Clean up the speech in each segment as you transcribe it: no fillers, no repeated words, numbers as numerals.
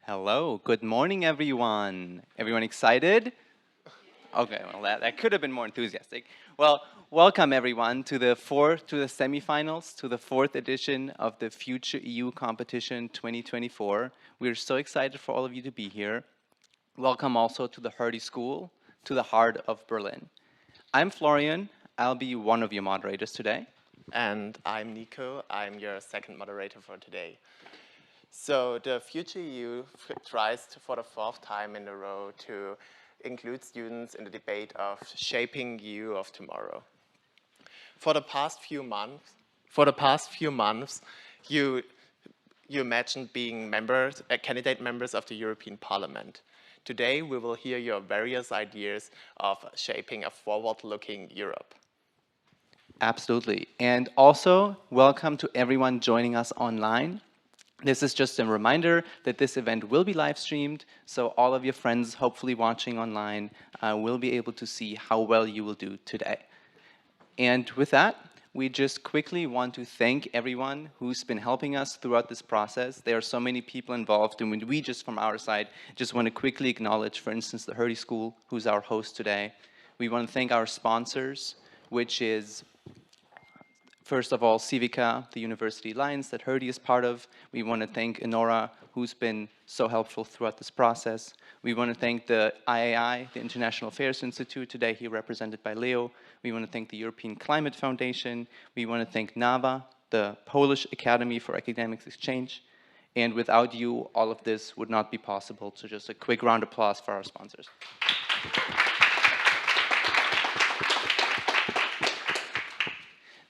Hello, good morning, everyone. Everyone excited? Okay, well, that could have been more enthusiastic. Well, welcome everyone to the semifinals, to the fourth edition of the futurEU competition 2024. We're so excited for all of you to be here. Welcome also to the Hertie School, to the heart of Berlin. I'm Florian. I'll be one of your moderators today. And I'm Nico. I'm your second moderator for today. So the futurEU tries for the fourth time in a row to include students in the debate of shaping EU of tomorrow. For the past few months, you imagined being candidate members of the European Parliament. Today, we will hear your various ideas of shaping a forward-looking Europe. Absolutely. And also, welcome to everyone joining us online. This is just a reminder that this event will be live streamed, so all of your friends, hopefully watching online, will be able to see how well you will do today. And with that, we just quickly want to thank everyone who's been helping us throughout this process. There are so many people involved, and we just from our side just want to quickly acknowledge, for instance, the Hertie School, who's our host today. We want to thank our sponsors, which is first of all, CIVICA, the University Alliance that Hertie is part of. We want to thank Enora, who's been so helpful throughout this process. We want to thank the IAI, the International Affairs Institute, today here represented by Leo. We want to thank the European Climate Foundation. We want to thank NAWA, the Polish Academy for Academic Exchange. And without you, all of this would not be possible. So just a quick round of applause for our sponsors.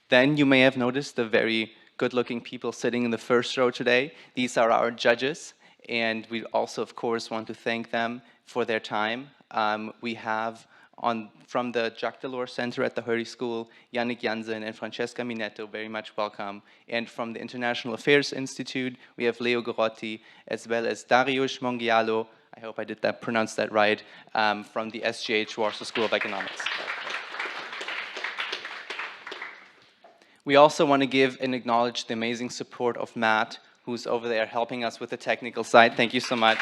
Then you may have noticed the very good-looking people sitting in the first row today. These are our judges, and we also, of course, want to thank them for their time. We have from the Jacques Delors Center at the Hertie School, Yannick Jansen and Francesca Minetto, very much welcome. And from the International Affairs Institute, we have Leo Gorotti, as well as Dariusz Mongialo, I hope I did pronounce that right, from the SGH Warsaw School of Economics. We also want to give and acknowledge the amazing support of Matt, who's over there helping us with the technical side. Thank you so much.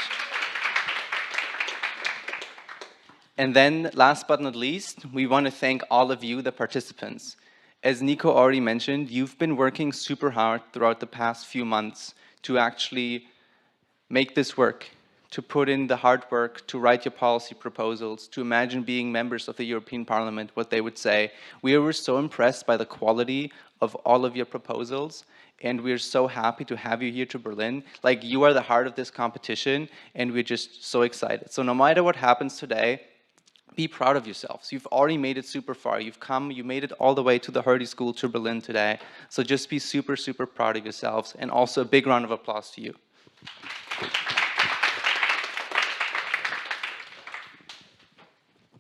And then, last but not least, we want to thank all of you, the participants. As Nico already mentioned, you've been working super hard throughout the past few months to actually make this work, to put in the hard work, to write your policy proposals, to imagine being members of the European Parliament, what they would say. We were so impressed by the quality of all of your proposals, and we're so happy to have you here to Berlin. Like, you are the heart of this competition, and we're just so excited. So no matter what happens today, be proud of yourselves. You've already made it super far. You made it all the way to the Hertie School to Berlin today. So just be super, super proud of yourselves, and also a big round of applause to you.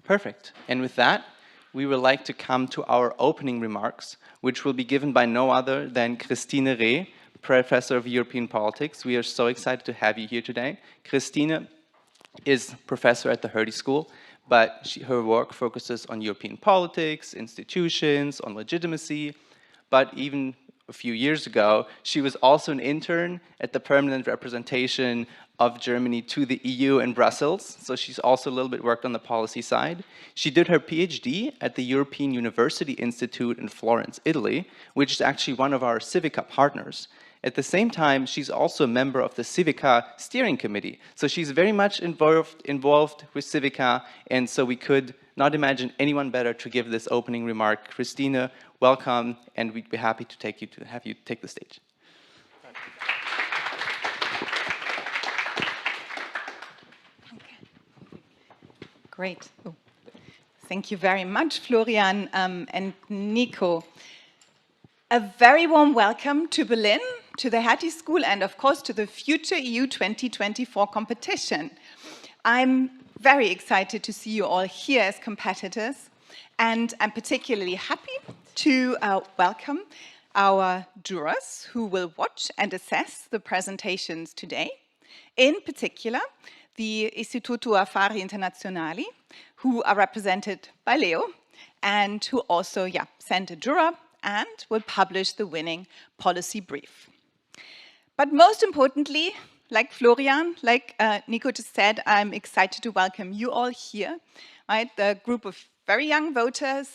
Perfect. And with that, we would like to come to our opening remarks, which will be given by no other than Christine Reh, Professor of European Politics. We are so excited to have you here today. Christine is professor at the Hertie School, but her work focuses on European politics, institutions, on legitimacy. But even a few years ago, she was also an intern at the permanent representation of Germany to the EU in Brussels. So she's also a little bit worked on the policy side. She did her PhD at the European University Institute in Florence, Italy, which is actually one of our CIVICA partners. At the same time, she's also a member of the CIVICA steering committee. So she's very much involved with CIVICA, and so we could not imagine anyone better to give this opening remark. Christina, welcome, and we'd be happy to have you take the stage. Great. Oh. Thank you very much, Florian and Nico. A very warm welcome to Berlin, to the Hertie School, and of course to the futurEU 2024 competition. I'm very excited to see you all here as competitors, and I'm particularly happy to welcome our jurors who will watch and assess the presentations today. In particular, the Istituto Affari Internazionali, who are represented by Leo, and who also sent a juror and will publish the winning policy brief. But most importantly, like Florian, like Nico just said, I'm excited to welcome you all here, right? The group of very young voters,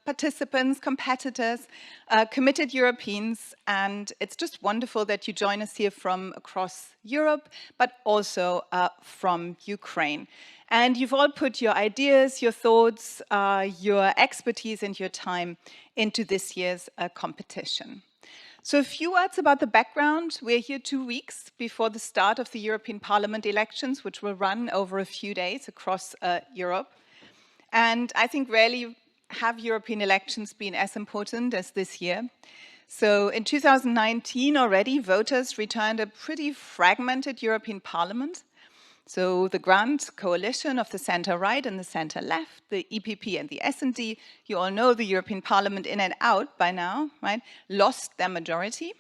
participants, competitors, committed Europeans, and it's just wonderful that you join us here from across Europe, but also from Ukraine. And you've all put your ideas, your thoughts, your expertise and your time into this year's competition. So a few words about the background. We're here 2 weeks before the start of the European Parliament elections, which will run over a few days across Europe. And I think rarely have European elections been as important as this year. So in 2019 already, voters returned a pretty fragmented European Parliament. So the grand coalition of the center-right and the center-left, the EPP and the S&D, you all know the European Parliament in and out by now, right, lost their majority.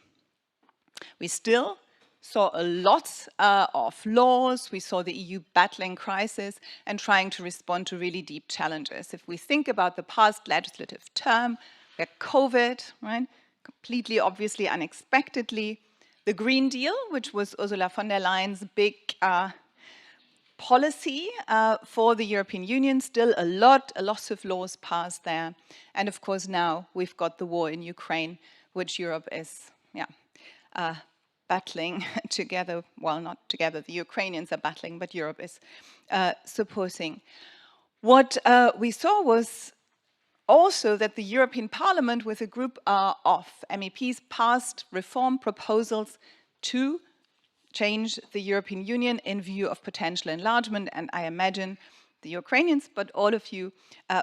We still saw a lot of laws. We saw the EU battling crisis and trying to respond to really deep challenges. If we think about the past legislative term, where COVID, right, completely, obviously, unexpectedly, the Green Deal, which was Ursula von der Leyen's big policy for the European Union, still a lot of laws passed there. And of course now we've got the war in Ukraine, which Europe is battling together. Well, not together, the Ukrainians are battling, but Europe is supporting. What we saw was also that the European Parliament, with a group of MEPs, passed reform proposals to change the European Union in view of potential enlargement, and I imagine the Ukrainians, but all of you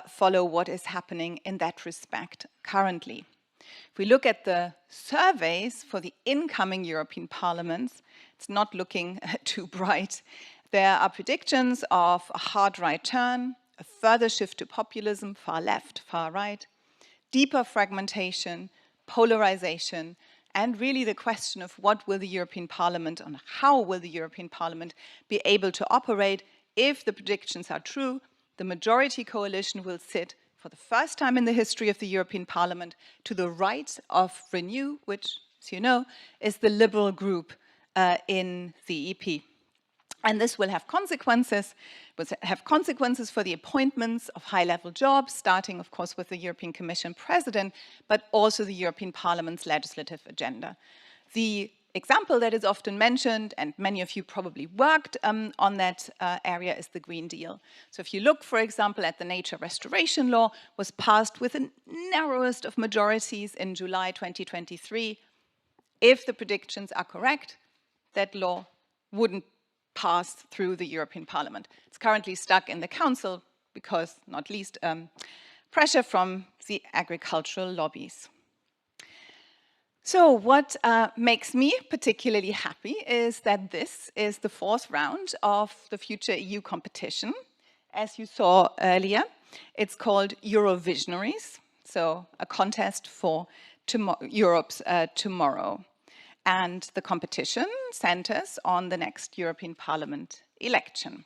follow what is happening in that respect currently. If we look at the surveys for the incoming European parliaments, it's not looking too bright. There are predictions of a hard right turn, a further shift to populism, far left, far right, deeper fragmentation, polarization, and really the question of what will the European Parliament and how will the European Parliament be able to operate. If the predictions are true, the majority coalition will sit for the first time in the history of the European Parliament to the right of Renew, which, as you know, is the liberal group in the EP. And this will have consequences for the appointments of high-level jobs, starting, of course, with the European Commission President, but also the European Parliament's legislative agenda. The example that is often mentioned, and many of you probably worked on that area, is the Green Deal. So if you look, for example, at the nature restoration law, was passed with the narrowest of majorities in July 2023. If the predictions are correct, that law wouldn't pass through the European Parliament. It's currently stuck in the Council because, not least, pressure from the agricultural lobbies. So what makes me particularly happy is that this is the 4th round of the futurEU competition. As you saw earlier, it's called Eurovisionaries, so a contest for Europe's tomorrow. And the competition centers on the next European Parliament election.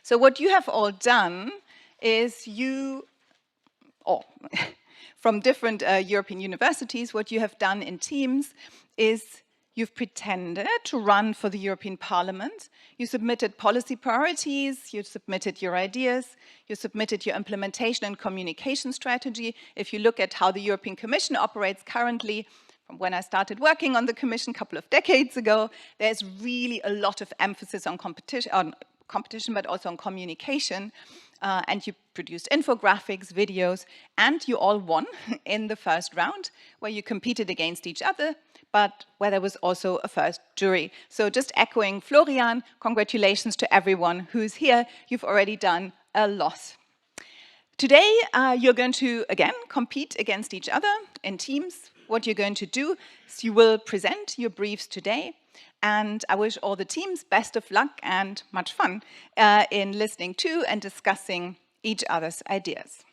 So what you have all done is from different European universities, what you have done in teams is you've pretended to run for the European Parliament. You submitted policy priorities, you submitted your ideas, you submitted your implementation and communication strategy. If you look at how the European Commission operates currently, when I started working on the Commission a couple of decades ago, there's really a lot of emphasis on competition, but also on communication. And you produced infographics, videos, and you all won in the first round, where you competed against each other, but where there was also a first jury. So just echoing Florian, congratulations to everyone who's here. You've already done a lot. Today, you're going to, again, compete against each other in teams. What you're going to do is you will present your briefs today, and I wish all the teams best of luck and much fun in listening to and discussing each other's ideas.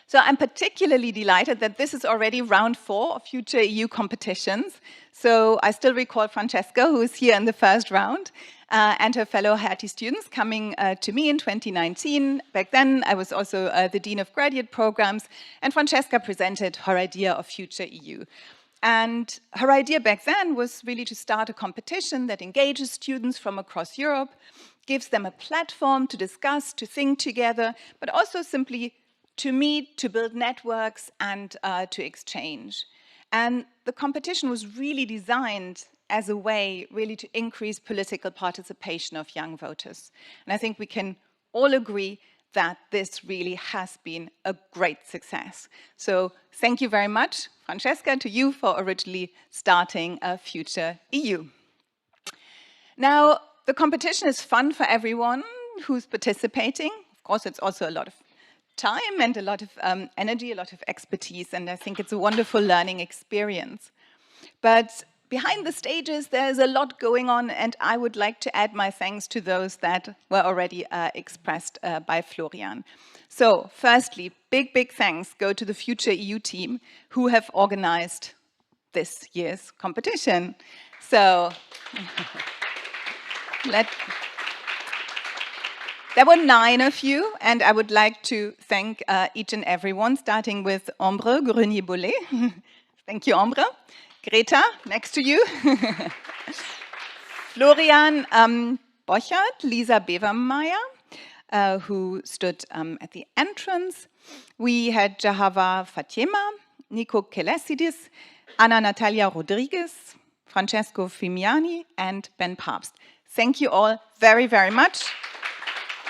So I'm particularly delighted that this is already round 4 of futurEU competitions. So I still recall Francesca, who is here in the first round, and her fellow Hertie students coming to me in 2019. Back then, I was also the Dean of Graduate Programs, and Francesca presented her idea of futurEU. And her idea back then was really to start a competition that engages students from across Europe, gives them a platform to discuss, to think together, but also simply to meet, to build networks, and to exchange. And the competition was really designed as a way really to increase political participation of young voters. And I think we can all agree that this really has been a great success. So thank you very much, Francesca, to you for originally starting futurEU. Now, the competition is fun for everyone who's participating. Of course, it's also a lot of time and a lot of energy, a lot of expertise, and I think it's a wonderful learning experience. But behind the stages, there's a lot going on, and I would like to add my thanks to those that were already expressed by Florian. So, firstly, big thanks go to the futurEU team who have organized this year's competition. So, there were 9 of you, and I would like to thank each and every one, starting with Ambre Grenier-Bollet. Thank you, Ambre. Greta, next to you. Florian Bochert, Lisa Bevermeyer, who stood at the entrance. We had Jahava Fatiema, Nico Kelesidis, Anna Natalia Rodriguez, Francesco Fimiani, and Ben Papst. Thank you all very much.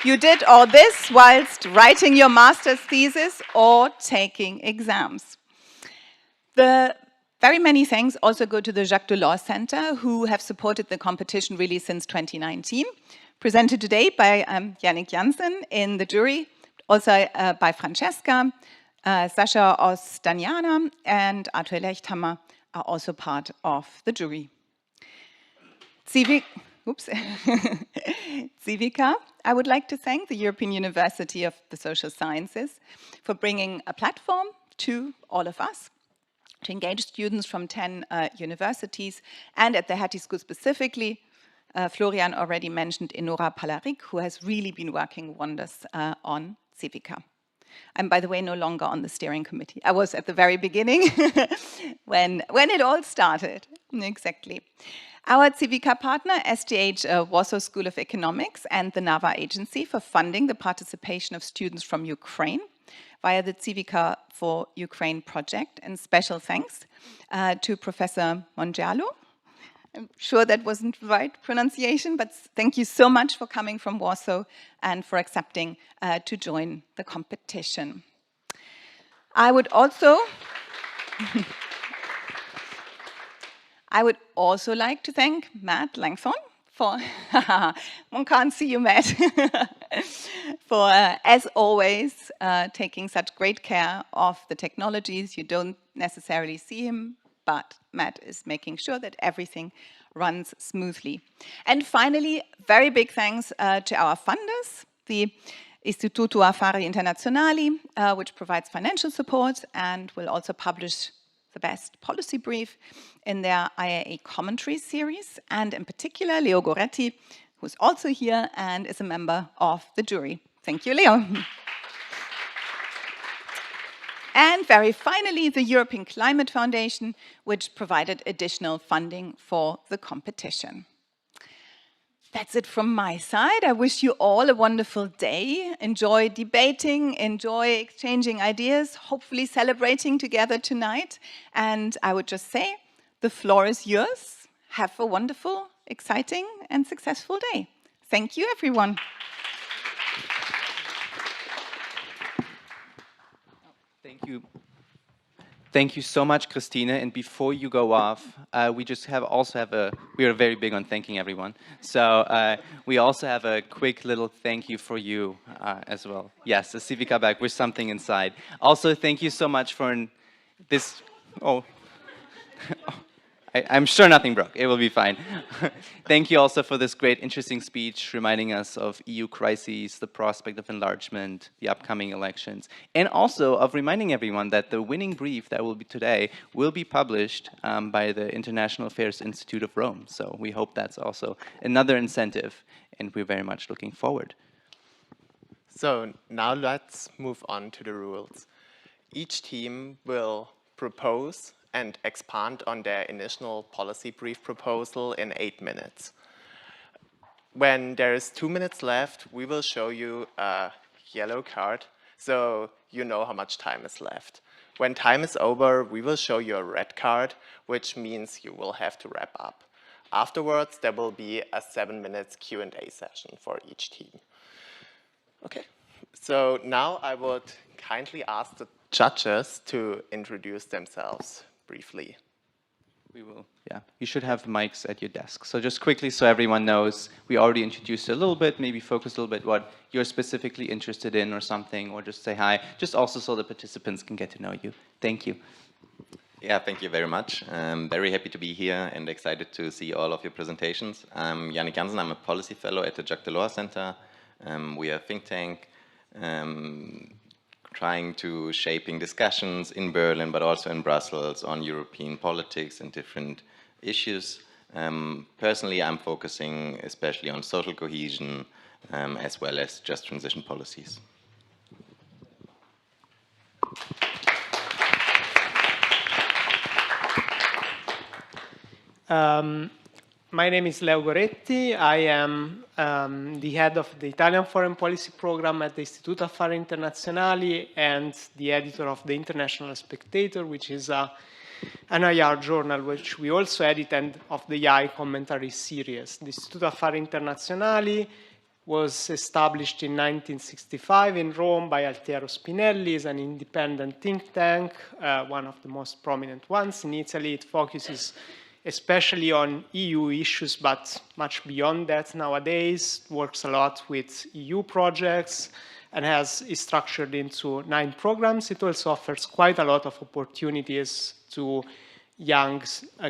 You did all this whilst writing your master's thesis or taking exams. The very many thanks also go to the Jacques Delors Center, who have supported the competition really since 2019. Presented today by Yannick Jansen in the jury, also by Francesca, Sascha Ostaniana, and Arthur Lechthammer are also part of the jury. CIVICA, I would like to thank the European University of the Social Sciences for bringing a platform to all of us to engage students from 10 universities, and at the Hattie School specifically, Florian already mentioned Enora Palaric, who has really been working wonders on CIVICA. I'm, by the way, no longer on the steering committee. I was at the very beginning when it all started, exactly. Our CIVICA partner, STH Warsaw School of Economics and the NAVA Agency for funding the participation of students from Ukraine via the CIVICA for Ukraine project. And special thanks to Professor Mongialo. I'm sure that wasn't the right pronunciation, but thank you so much for coming from Warsaw and for accepting to join the competition. I would also like to thank Matt Langthorne for, one can't see you, Matt, for, as always, taking such great care of the technologies. You don't necessarily see him, but Matt is making sure that everything runs smoothly. And finally, very big thanks to our funders, the Istituto Affari Internazionali, which provides financial support and will also publish the best policy brief in their IAA commentary series, and in particular, Leo Goretti, who's also here and is a member of the jury. Thank you, Leo. And very finally, the European Climate Foundation, which provided additional funding for the competition. That's it from my side. I wish you all a wonderful day. Enjoy debating, enjoy exchanging ideas, hopefully celebrating together tonight. And I would just say, the floor is yours. Have a wonderful, exciting, and successful day. Thank you, everyone. Thank you. Thank you so much, Christine. And before you go off, we are very big on thanking everyone. So we also have a quick little thank you for you as well. Yes, a CIVICA bag with something inside. Also, thank you so much for this. Oh. I'm sure nothing broke. It will be fine. Thank you also for this great, interesting speech, reminding us of EU crises, the prospect of enlargement, the upcoming elections, and also of reminding everyone that the winning brief that will be today will be published by the International Affairs Institute of Rome. So we hope that's also another incentive, and we're very much looking forward. So now let's move on to the rules. Each team will propose and expand on their initial policy brief proposal in 8 minutes. When there is 2 minutes left, we will show you a yellow card, so you know how much time is left. When time is over, we will show you a red card, which means you will have to wrap up. Afterwards, there will be a 7-minute Q&A session for each team. Okay, so now I would kindly ask the judges to introduce themselves briefly. We will, yeah. You should have mics at your desk. So just quickly, so everyone knows, we already introduced a little bit, maybe focus a little bit what you're specifically interested in or something, or just say hi, just also so the participants can get to know you. Thank you. Yeah, thank you very much. I'm very happy to be here and excited to see all of your presentations. I'm Yannick Jansen, I'm a policy fellow at the Jacques Delors Center. We are a think tank trying to shaping discussions in Berlin, but also in Brussels on European politics and different issues. Personally, I'm focusing especially on social cohesion as well as just transition policies. My name is Leo Goretti. I am the head of the Italian Foreign Policy Program at the Istituto Affari Internazionali and the editor of the International Spectator, which is an IR journal, which we also edit, and of the AI commentary series. The Istituto Affari Internazionali was established in 1965 in Rome by Altiero Spinelli. It's an independent think tank, one of the most prominent ones in Italy. It focuses especially on EU issues, but much beyond that nowadays, works a lot with EU projects and is structured into 9 programs. It also offers quite a lot of opportunities to young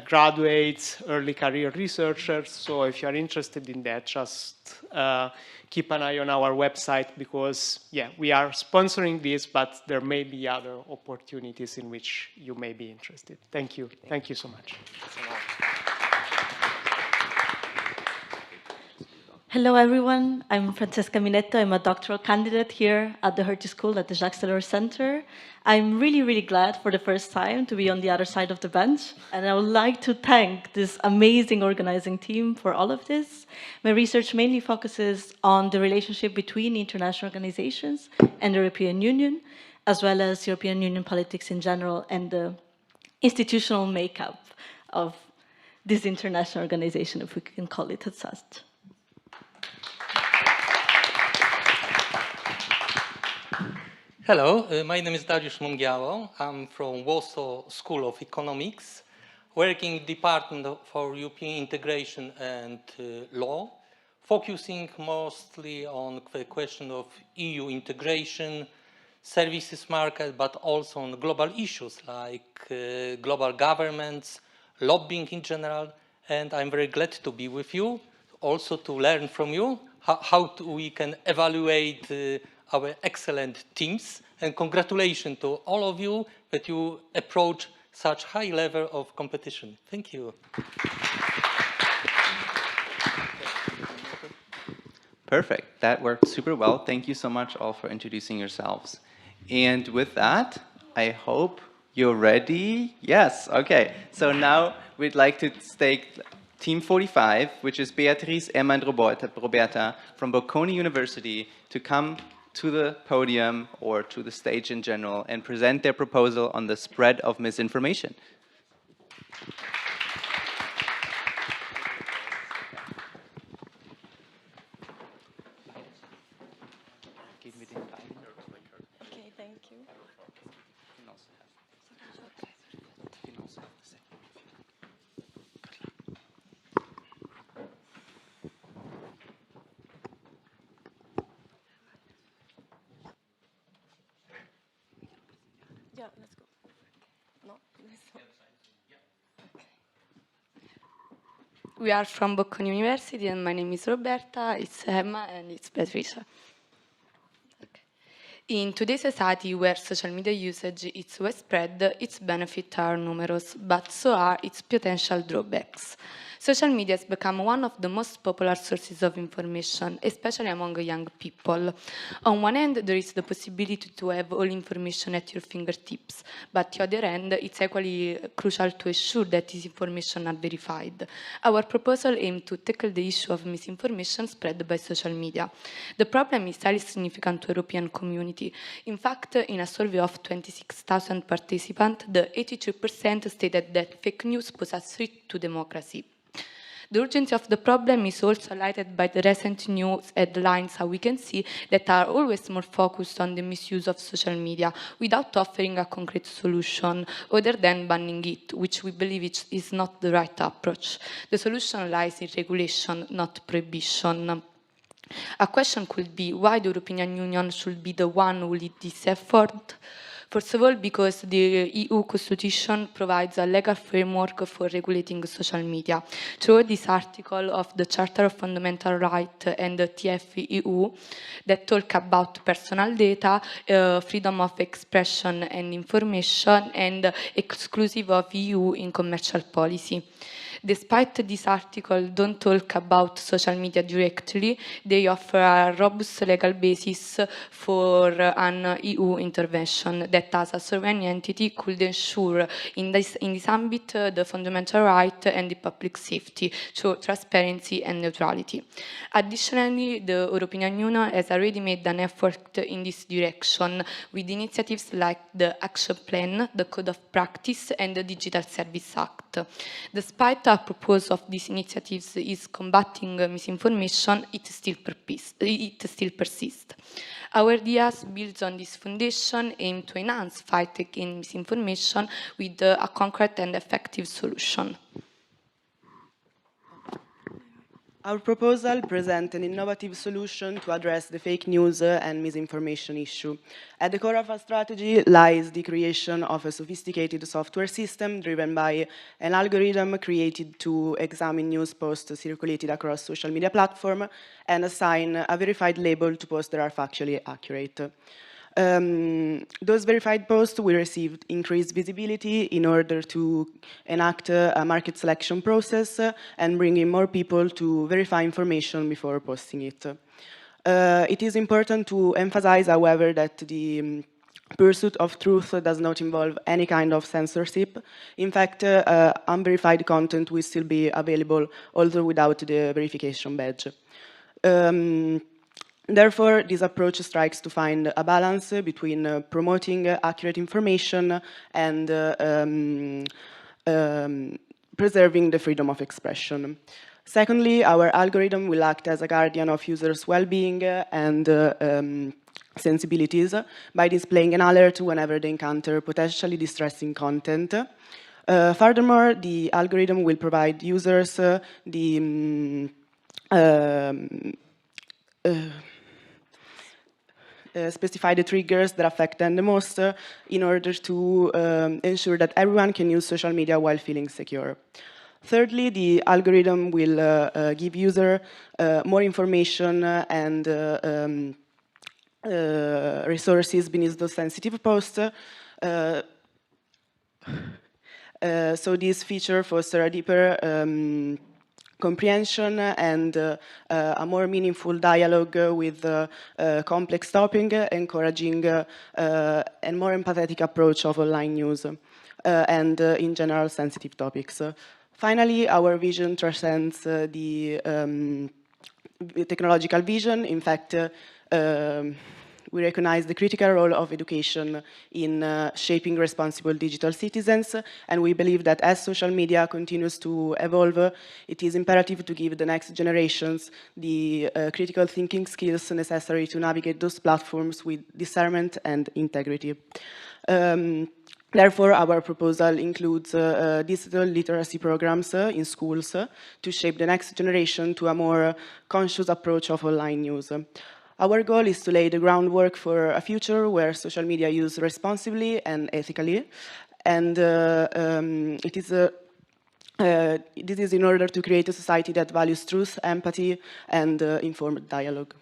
graduates, early career researchers. So if you're interested in that, just keep an eye on our website because, yeah, we are sponsoring this, but there may be other opportunities in which you may be interested. Thank you. Thank you so much. Hello, everyone. I'm Francesca Minetto. I'm a doctoral candidate here at the Hertie School at the Jacques Delors Center. I'm really, really glad for the first time to be on the other side of the bench. And I would like to thank this amazing organizing team for all of this. My research mainly focuses on the relationship between international organizations and the European Union, as well as European Union politics in general and the institutional makeup of this international organization, if we can call it as such. Hello, my name is Dariusz Mungiało. I'm from Warsaw School of Economics, working in the Department for European Integration and Law, focusing mostly on the question of EU integration, services market, but also on global issues like global governments, lobbying in general. And I'm very glad to be with you, also to learn from you how we can evaluate our excellent teams, and congratulations to all of you that you approach such high level of competition. Thank you. Perfect. That worked super well. Thank you so much all for introducing yourselves. And with that, I hope you're ready. Yes, okay. So now we'd like to stake Team 45, which is Beatrice, Emma, and Roberta from Bocconi University, to come to the podium or to the stage in general and present their proposal on the spread of misinformation. Okay, thank you. Yeah, let's go. No? We are from Bocconi University, and my name is Roberta, it's Emma, and it's Beatrice. Okay. In today's society, where social media usage is widespread, its benefits are numerous, but so are its potential drawbacks. Social media has become one of the most popular sources of information, especially among young people. On one hand, there is the possibility to have all information at your fingertips, but on the other hand, it's equally crucial to ensure that these information are verified. Our proposal aims to tackle the issue of misinformation spread by social media. The problem is highly significant to European community. In fact, in a survey of 26,000 participants, the 83% stated that fake news pose a threat to democracy. The urgency of the problem is also highlighted by the recent news headlines, how we can see, that are always more focused on the misuse of social media without offering a concrete solution other than banning it, which we believe is not the right approach. The solution lies in regulation, not prohibition. A question could be why the European Union should be the one who lead this effort. First of all, because the EU Constitution provides a legal framework for regulating social media. Through this article of the Charter of Fundamental Rights and the TFEU that talk about personal data, freedom of expression and information, and exclusive of EU in commercial policy. Despite this article don't talk about social media directly, they offer a robust legal basis for an EU intervention that as a sovereign entity could ensure in this ambit the fundamental right and the public safety through transparency and neutrality. Additionally, the European Union has already made an effort in this direction with initiatives like the Action Plan, the Code of Practice and the Digital Service Act. Despite our purpose of these initiatives is combating misinformation, it still persists. Our ideas built on this foundation aim to enhance fight against misinformation with a concrete and effective solution. Our proposal presents an innovative solution to address the fake news and misinformation issue. At the core of our strategy lies the creation of a sophisticated software system driven by an algorithm created to examine news posts circulated across social media platforms and assign a verified label to posts that are factually accurate. Those verified posts will receive increased visibility in order to enact a market selection process and bring in more people to verify information before posting it. It is important to emphasize, however, that the pursuit of truth does not involve any kind of censorship. In fact, unverified content will still be available, although without the verification badge. Therefore, this approach strikes to find a balance between promoting accurate information and preserving the freedom of expression. Secondly, our algorithm will act as a guardian of users' well-being and sensibilities by displaying an alert whenever they encounter potentially distressing content. Furthermore, the algorithm will provide users specify the triggers that affect them the most in order to ensure that everyone can use social media while feeling secure. Thirdly, the algorithm will give user more information and resources beneath those sensitive posts. So this feature fosters a deeper comprehension and a more meaningful dialogue with complex topics, encouraging a more empathetic approach of online news and in general sensitive topics. Finally, our vision transcends the technological vision. In fact, we recognize the critical role of education in shaping responsible digital citizens, and we believe that as social media continues to evolve, it is imperative to give the next generations the critical thinking skills necessary to navigate those platforms with discernment and integrity. Therefore, our proposal includes digital literacy programs in schools to shape the next generation to a more conscious approach of online news. Our goal is to lay the groundwork for a future where social media is used responsibly and ethically, and this is in order to create a society that values truth, empathy, and informed dialogue.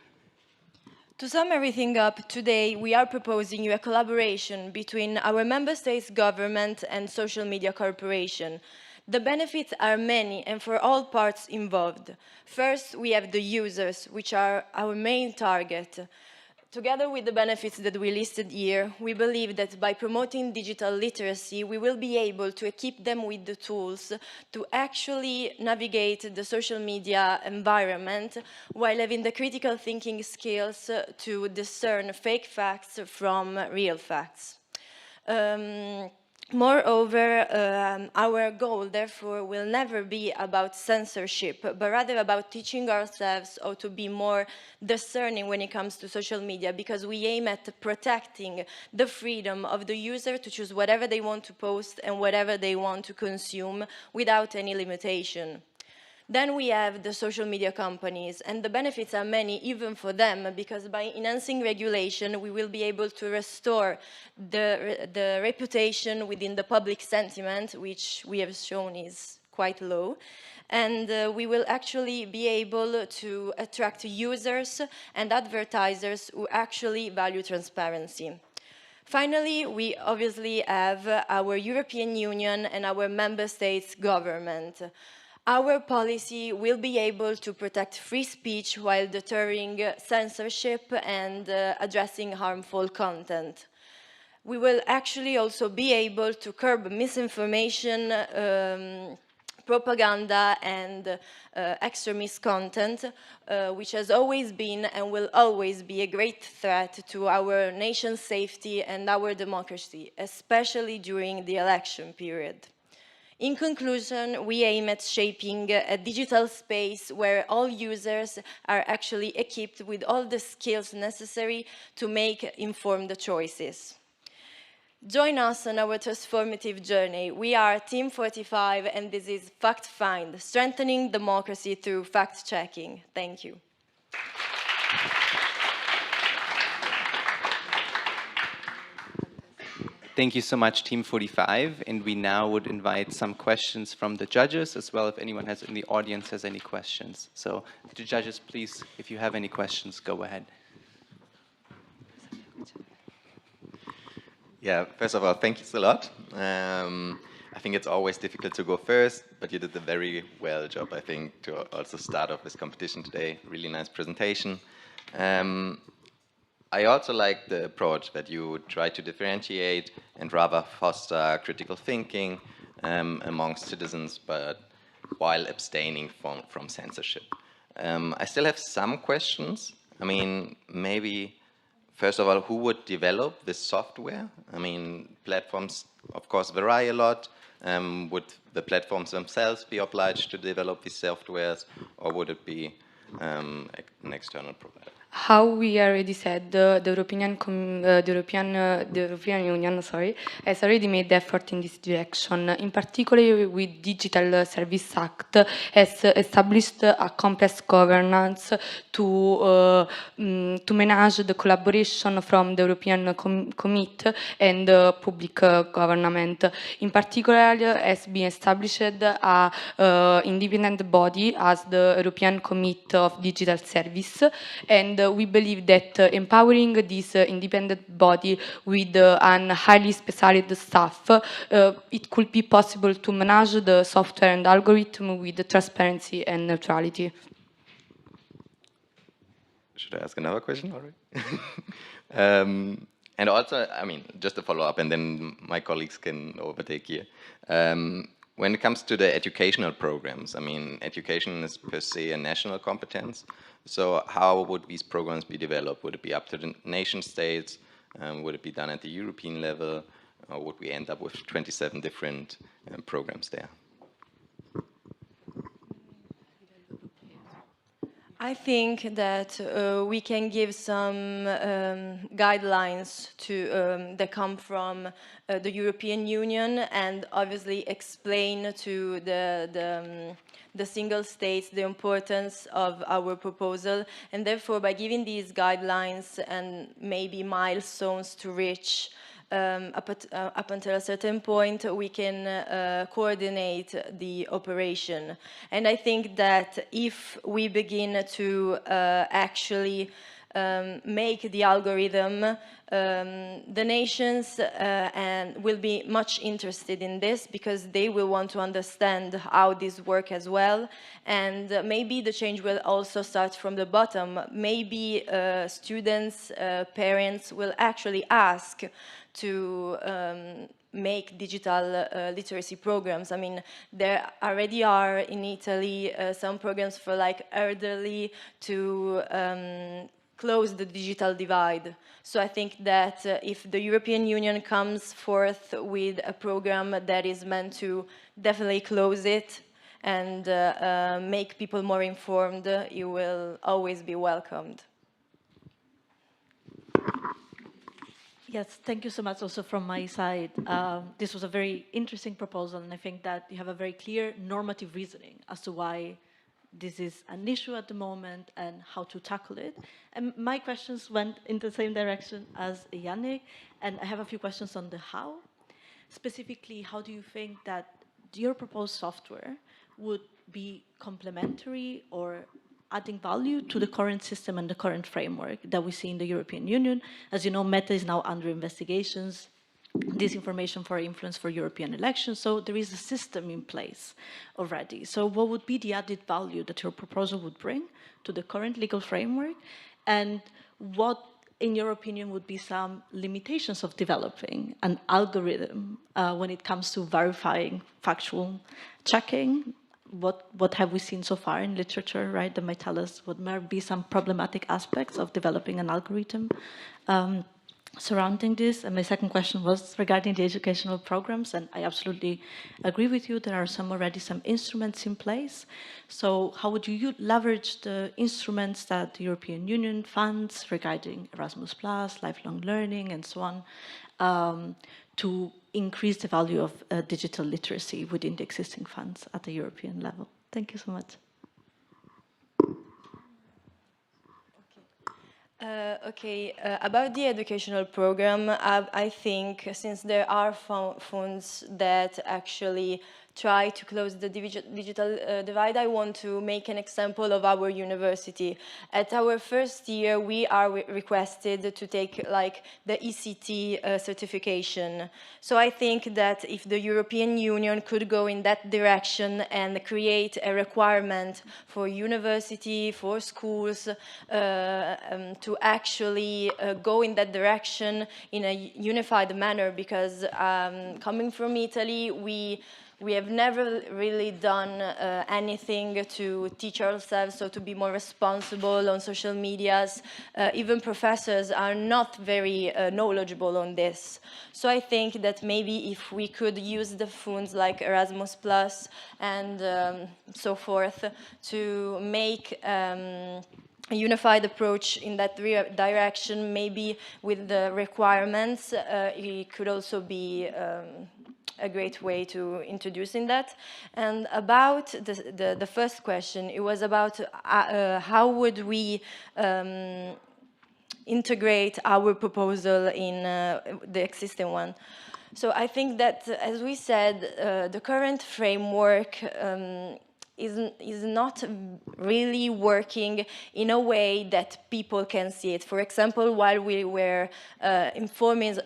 To sum everything up, today we are proposing you a collaboration between our member states' government and social media corporation. The benefits are many and for all parts involved. First, we have the users, which are our main target. Together with the benefits that we listed here, we believe that by promoting digital literacy, we will be able to equip them with the tools to actually navigate the social media environment while having the critical thinking skills to discern fake facts from real facts. Moreover, our goal, therefore, will never be about censorship, but rather about teaching ourselves how to be more discerning when it comes to social media, because we aim at protecting the freedom of the user to choose whatever they want to post and whatever they want to consume without any limitation. Then we have the social media companies, and the benefits are many even for them, because by enhancing regulation, we will be able to restore the reputation within the public sentiment, which we have shown is quite low. And we will actually be able to attract users and advertisers who actually value transparency. Finally, we obviously have our European Union and our member states' government. Our policy will be able to protect free speech while deterring censorship and addressing harmful content. We will actually also be able to curb misinformation, propaganda and extremist content, which has always been and will always be a great threat to our nation's safety and our democracy, especially during the election period. In conclusion, we aim at shaping a digital space where all users are actually equipped with all the skills necessary to make informed choices. Join us on our transformative journey. We are Team 45 and this is Fact Find, strengthening democracy through fact-checking. Thank you. Thank you so much, Team 45. And we now would invite some questions from the judges, as well if anyone has in the audience has any questions. So the judges, please, if you have any questions, go ahead. Yeah, first of all, thank you a lot. I think it's always difficult to go first, but you did a very well job, I think, to also start off this competition today. Really nice presentation. I also like the approach that you try to differentiate and rather foster critical thinking amongst citizens, but while abstaining from censorship. I still have some questions. I mean, maybe, first of all, who would develop this software? I mean, platforms, of course, vary a lot. Would the platforms themselves be obliged to develop these softwares, or would it be an external provider? How we already said, the European Union, has already made effort in this direction. In particular, with Digital Service Act, has established a complex governance to manage the collaboration from the European Committee and public government. In particular, has been established a independent body as the European Committee of Digital Service, and we believe that empowering this independent body with a highly specialized staff, it could be possible to manage the software and algorithm with transparency and neutrality. Should I ask another question already? And also, I mean, just a follow-up, and then my colleagues can overtake here. When it comes to the educational programs, I mean, education is per se a national competence. So how would these programs be developed? Would it be up to the nation states? Would it be done at the European level? Or would we end up with 27 different programs there? I think that we can give some guidelines that come from the European Union, and obviously explain to the single states the importance of our proposal, and therefore by giving these guidelines and maybe milestones to reach up until a certain point, we can coordinate the operation. And I think that if we begin to actually make the algorithm, the nations and will be much interested in this because they will want to understand how this works as well. And maybe the change will also start from the bottom. Maybe students, parents will actually ask to make digital literacy programs. I mean, there already are in Italy some programs for like elderly to close the digital divide. So I think that if the European Union comes forth with a program that is meant to definitely close it and make people more informed, you will always be welcomed. Yes, thank you so much also from my side. This was a very interesting proposal, and I think that you have a very clear normative reasoning as to why this is an issue at the moment and how to tackle it. And my questions went in the same direction as Yannick, and I have a few questions on the how. Specifically, how do you think that your proposed software would be complementary or adding value to the current system and the current framework that we see in the European Union? As you know, Meta is now under investigations, disinformation for influence for European elections, so there is a system in place already. So what would be the added value that your proposal would bring to the current legal framework? And what, in your opinion, would be some limitations of developing an algorithm when it comes to verifying factual checking? What have we seen so far in literature, right, that might tell us what might be some problematic aspects of developing an algorithm surrounding this? And my second question was regarding the educational programs, and I absolutely agree with you. There are already some instruments in place. So how would you leverage the instruments that the European Union funds regarding Erasmus+, lifelong learning, and so on, to increase the value of digital literacy within the existing funds at the European level? Thank you so much. About the educational program, I think since there are funds that actually try to close the digital divide, I want to make an example of our university. At our first year, we are requested to take like the ECT certification. So I think that if the European Union could go in that direction and create a requirement for university, for schools, to actually go in that direction in a unified manner, because coming from Italy, we have never really done anything to teach ourselves or to be more responsible on social medias. Even professors are not very knowledgeable on this. So I think that maybe if we could use the funds like Erasmus Plus and so forth to make a unified approach in that direction, maybe with the requirements, it could also be a great way to introducing that. And about the first question, it was about how would we integrate our proposal in the existing one. So I think that, as we said, the current framework is not really working in a way that people can see it. For example, while we were informing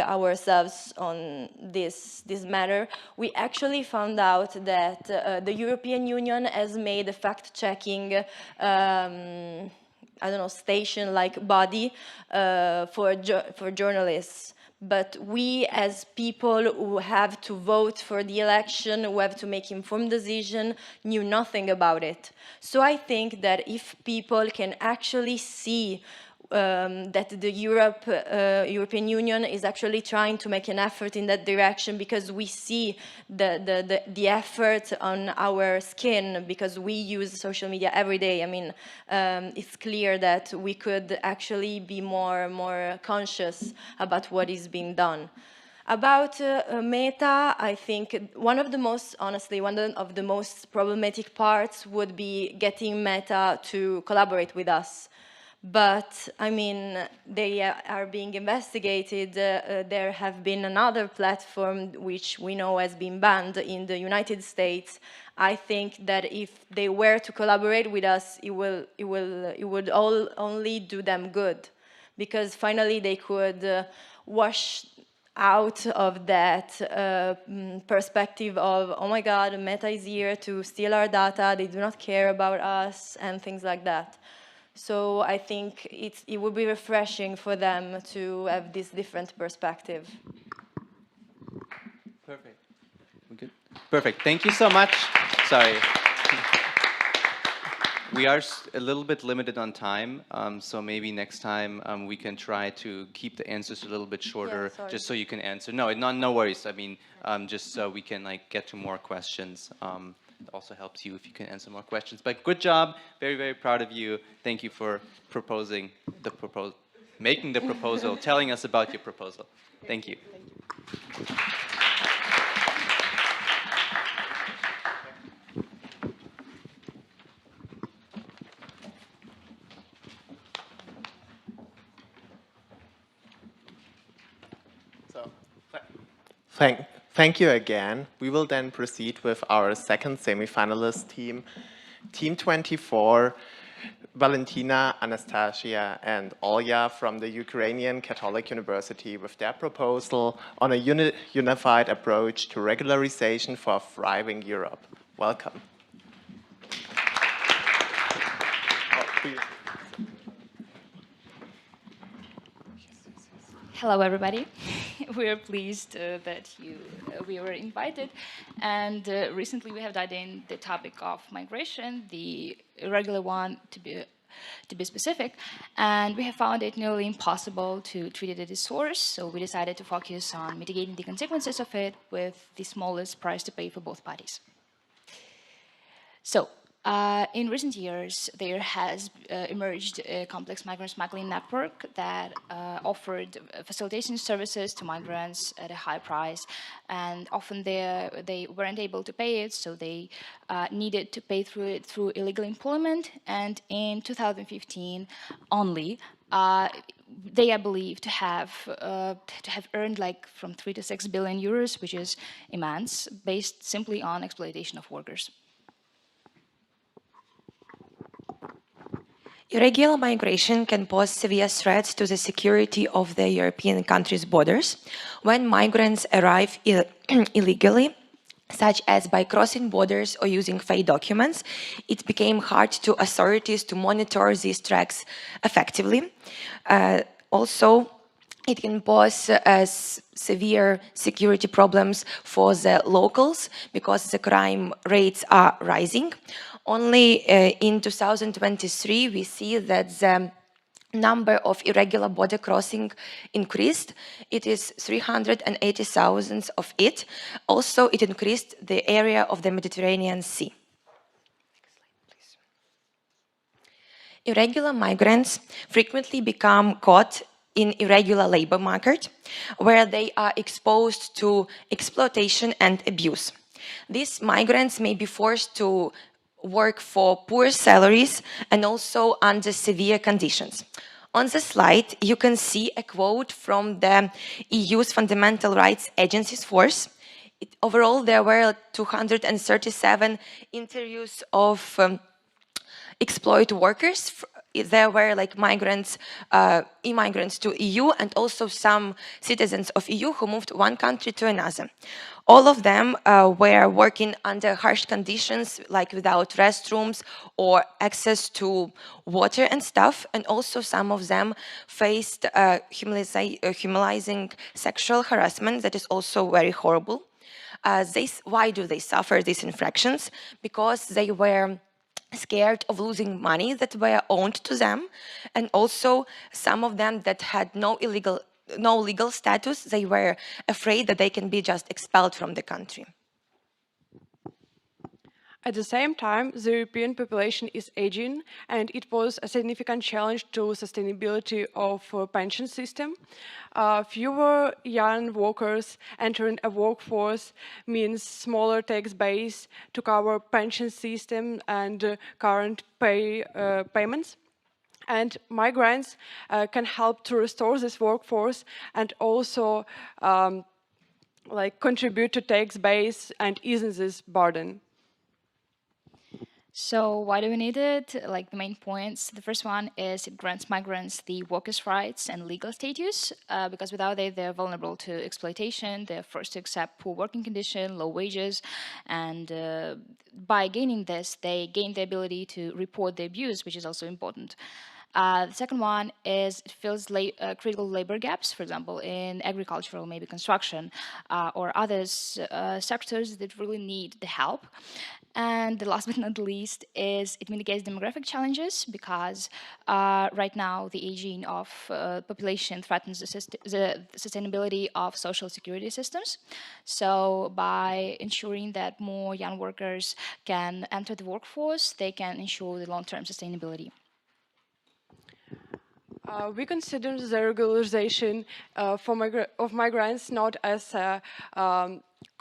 ourselves on this matter, we actually found out that the European Union has made a fact-checking I don't know, station-like body for journalists. But we, as people who have to vote for the election, who have to make informed decision, knew nothing about it. So I think that if people can actually see that the European Union is actually trying to make an effort in that direction, because we see the effort on our skin, because we use social media every day. I mean, it's clear that we could actually be more conscious about what is being done. About Meta, I think one of the most problematic parts would be getting Meta to collaborate with us. But I mean, they are being investigated. There have been another platform which we know has been banned in the United States. I think that if they were to collaborate with us, it would only do them good, because finally they could wash out of that perspective of, oh my God, Meta is here to steal our data, they do not care about us, and things like that. So I think it would be refreshing for them to have this different perspective. Perfect. We good? Perfect. Thank you so much. Sorry. We are a little bit limited on time, so maybe next time we can try to keep the answers a little bit shorter, just so you can answer. No, no worries. I mean, just so we can get to more questions. It also helps you if you can answer more questions. But good job. Very, very proud of you. Thank you for making the proposal, telling us about your proposal. Thank you. So, thank you again. We will then proceed with our second semi-finalist team, Team 24, Valentina, Anastasia, and Olya from the Ukrainian Catholic University with their proposal on a unified approach to regularization for a thriving Europe. Welcome. Hello, everybody. We are pleased that we were invited. And recently we have dived in the topic of migration, the irregular one to be specific. And we have found it nearly impossible to treat it at its source. So we decided to focus on mitigating the consequences of it with the smallest price to pay for both parties. So, in recent years, there has emerged a complex migrant smuggling network that offered facilitation services to migrants at a high price, and often they weren't able to pay it, so they needed to pay through illegal employment. And in 2015 only, they are believed to have earned from 3 to 6 billion euros, which is immense, based simply on exploitation of workers. Irregular migration can pose severe threats to the security of the European countries' borders. When migrants arrive illegally, such as by crossing borders or using fake documents, it became hard to authorities to monitor these tracks effectively. Also, it can pose severe security problems for the locals because the crime rates are rising. Only in 2023, we see that the number of irregular border crossing increased. It is 380,000 of it. Also, it increased the area of the Mediterranean Sea. Next slide, please. Irregular migrants frequently become caught in irregular labor market, where they are exposed to exploitation and abuse. These migrants may be forced to work for poor salaries and also under severe conditions. On the slide, you can see a quote from the EU's Fundamental Rights Agency's force. Overall, there were 237 interviews of exploited workers. There were migrants, immigrants to EU, and also some citizens of EU who moved one country to another. All of them were working under harsh conditions, like without restrooms or access to water and stuff. And also some of them faced humiliating sexual harassment that is also very horrible. Why do they suffer these infractions? Because they were scared of losing money that were owed to them, and also some of them that had no legal status, they were afraid that they can be just expelled from the country. At the same time, the European population is aging, and it was a significant challenge to sustainability of pension system. Fewer young workers entering a workforce means smaller tax base to cover pension system and current payments. and migrants can help to restore this workforce and also contribute to tax base and ease this burden. So why do we need it? Like the main points, the first one is it grants migrants the workers' rights and legal status, because without it, they're vulnerable to exploitation. They're forced to accept poor working conditions, low wages, and by gaining this, they gain the ability to report the abuse, which is also important. The second one is it fills critical labor gaps, for example, in agricultural, maybe construction, or other sectors that really need the help. And the last but not least is it mitigates demographic challenges because right now the aging of population threatens the sustainability of social security systems. So by ensuring that more young workers can enter the workforce, they can ensure the long-term sustainability. We consider the regularization of migrants not as a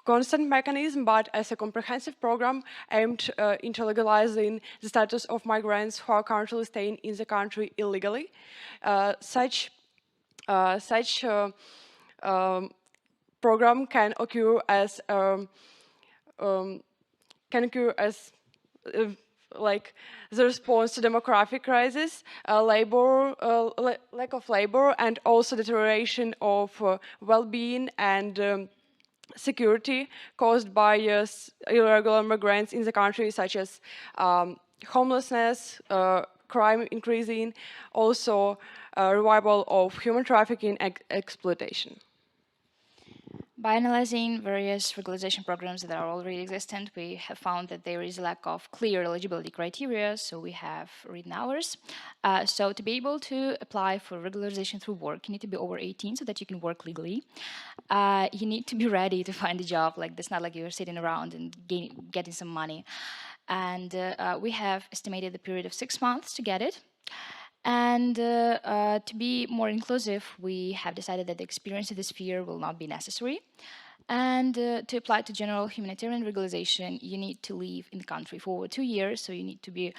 constant mechanism, but as a comprehensive program aimed into legalizing the status of migrants who are currently staying in the country illegally. Such program can occur as like the response to demographic crisis, lack of labor, and also deterioration of well-being and security caused by irregular migrants in the country, such as homelessness, crime increasing, also revival of human trafficking and exploitation. By analyzing various regularization programs that are already existent, we have found that there is a lack of clear eligibility criteria, so we have written ours. So to be able to apply for regularization through work, you need to be over 18 so that you can work legally. You need to be ready to find a job. Like, it's not like you're sitting around and getting some money. And we have estimated the period of 6 months to get it. And to be more inclusive, we have decided that the experience in this sphere will not be necessary. And to apply to general humanitarian regularization, you need to live in the country for over 2 years, so you need to be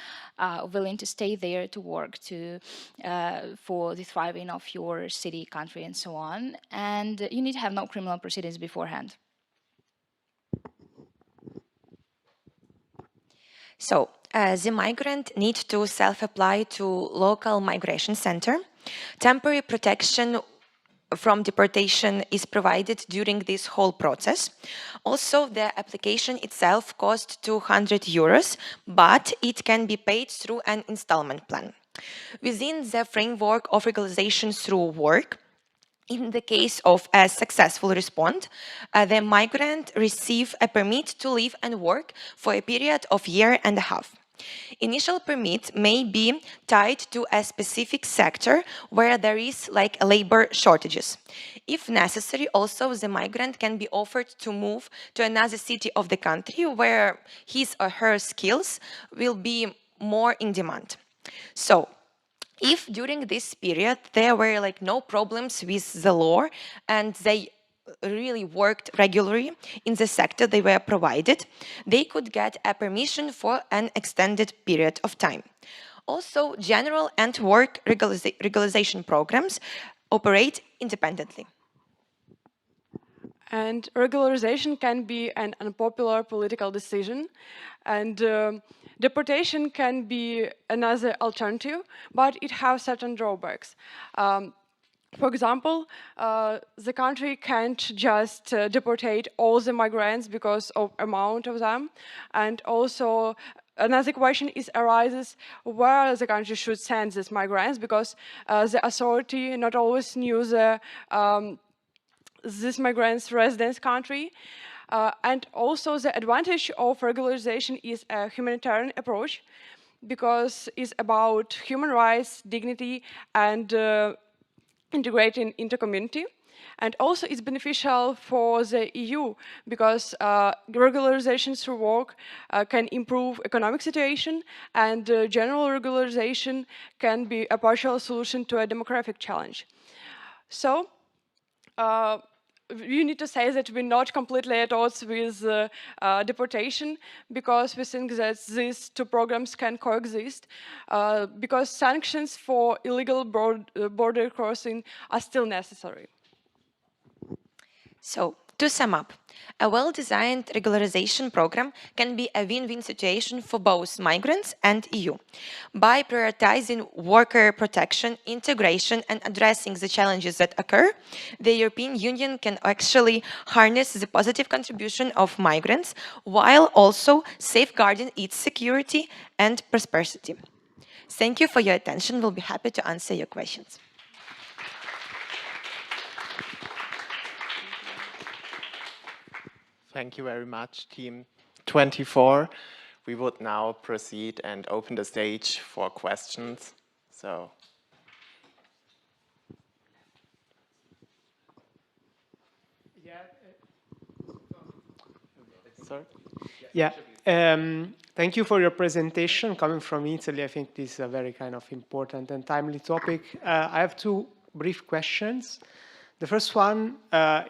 willing to stay there to work for the thriving of your city, country, and so on. And you need to have no criminal proceedings beforehand. So, the migrant needs to self-apply to local migration center. Temporary protection from deportation is provided during this whole process. Also, the application itself costs 200 euros, but it can be paid through an installment plan. Within the framework of regularization through work, in the case of a successful response, the migrant receives a permit to live and work for a period of a year and a half. Initial permit may be tied to a specific sector where there is like labor shortages. If necessary, also the migrant can be offered to move to another city of the country where his or her skills will be more in demand. So, if during this period there were like no problems with the law and they really worked regularly in the sector they were provided, they could get a permission for an extended period of time. Also, general and work regularization programs operate independently. And regularization can be an unpopular political decision, and deportation can be another alternative, but it has certain drawbacks. For example, the country can't just deport all the migrants because of amount of them, and also another question arises where the country should send these migrants, because the authority not always knew this migrants' residence country. And also the advantage of regularization is a humanitarian approach, because it's about human rights, dignity, and integrating into community. And also it's beneficial for the EU, because regularization through work can improve economic situation, and general regularization can be a partial solution to a demographic challenge. So you need to say that we're not completely at odds with deportation, because we think that these two programs can coexist, because sanctions for illegal border crossing are still necessary. So, to sum up, a well-designed regularization program can be a win-win situation for both migrants and EU. By prioritizing worker protection, integration, and addressing the challenges that occur, the European Union can actually harness the positive contribution of migrants while also safeguarding its security and prosperity. Thank you for your attention. We'll be happy to answer your questions. Thank you very much, Team 24. We would now proceed and open the stage for questions. So, sorry? Yeah, thank you for your presentation. Coming from Italy, I think this is a very kind of important and timely topic. I have two brief questions. The first one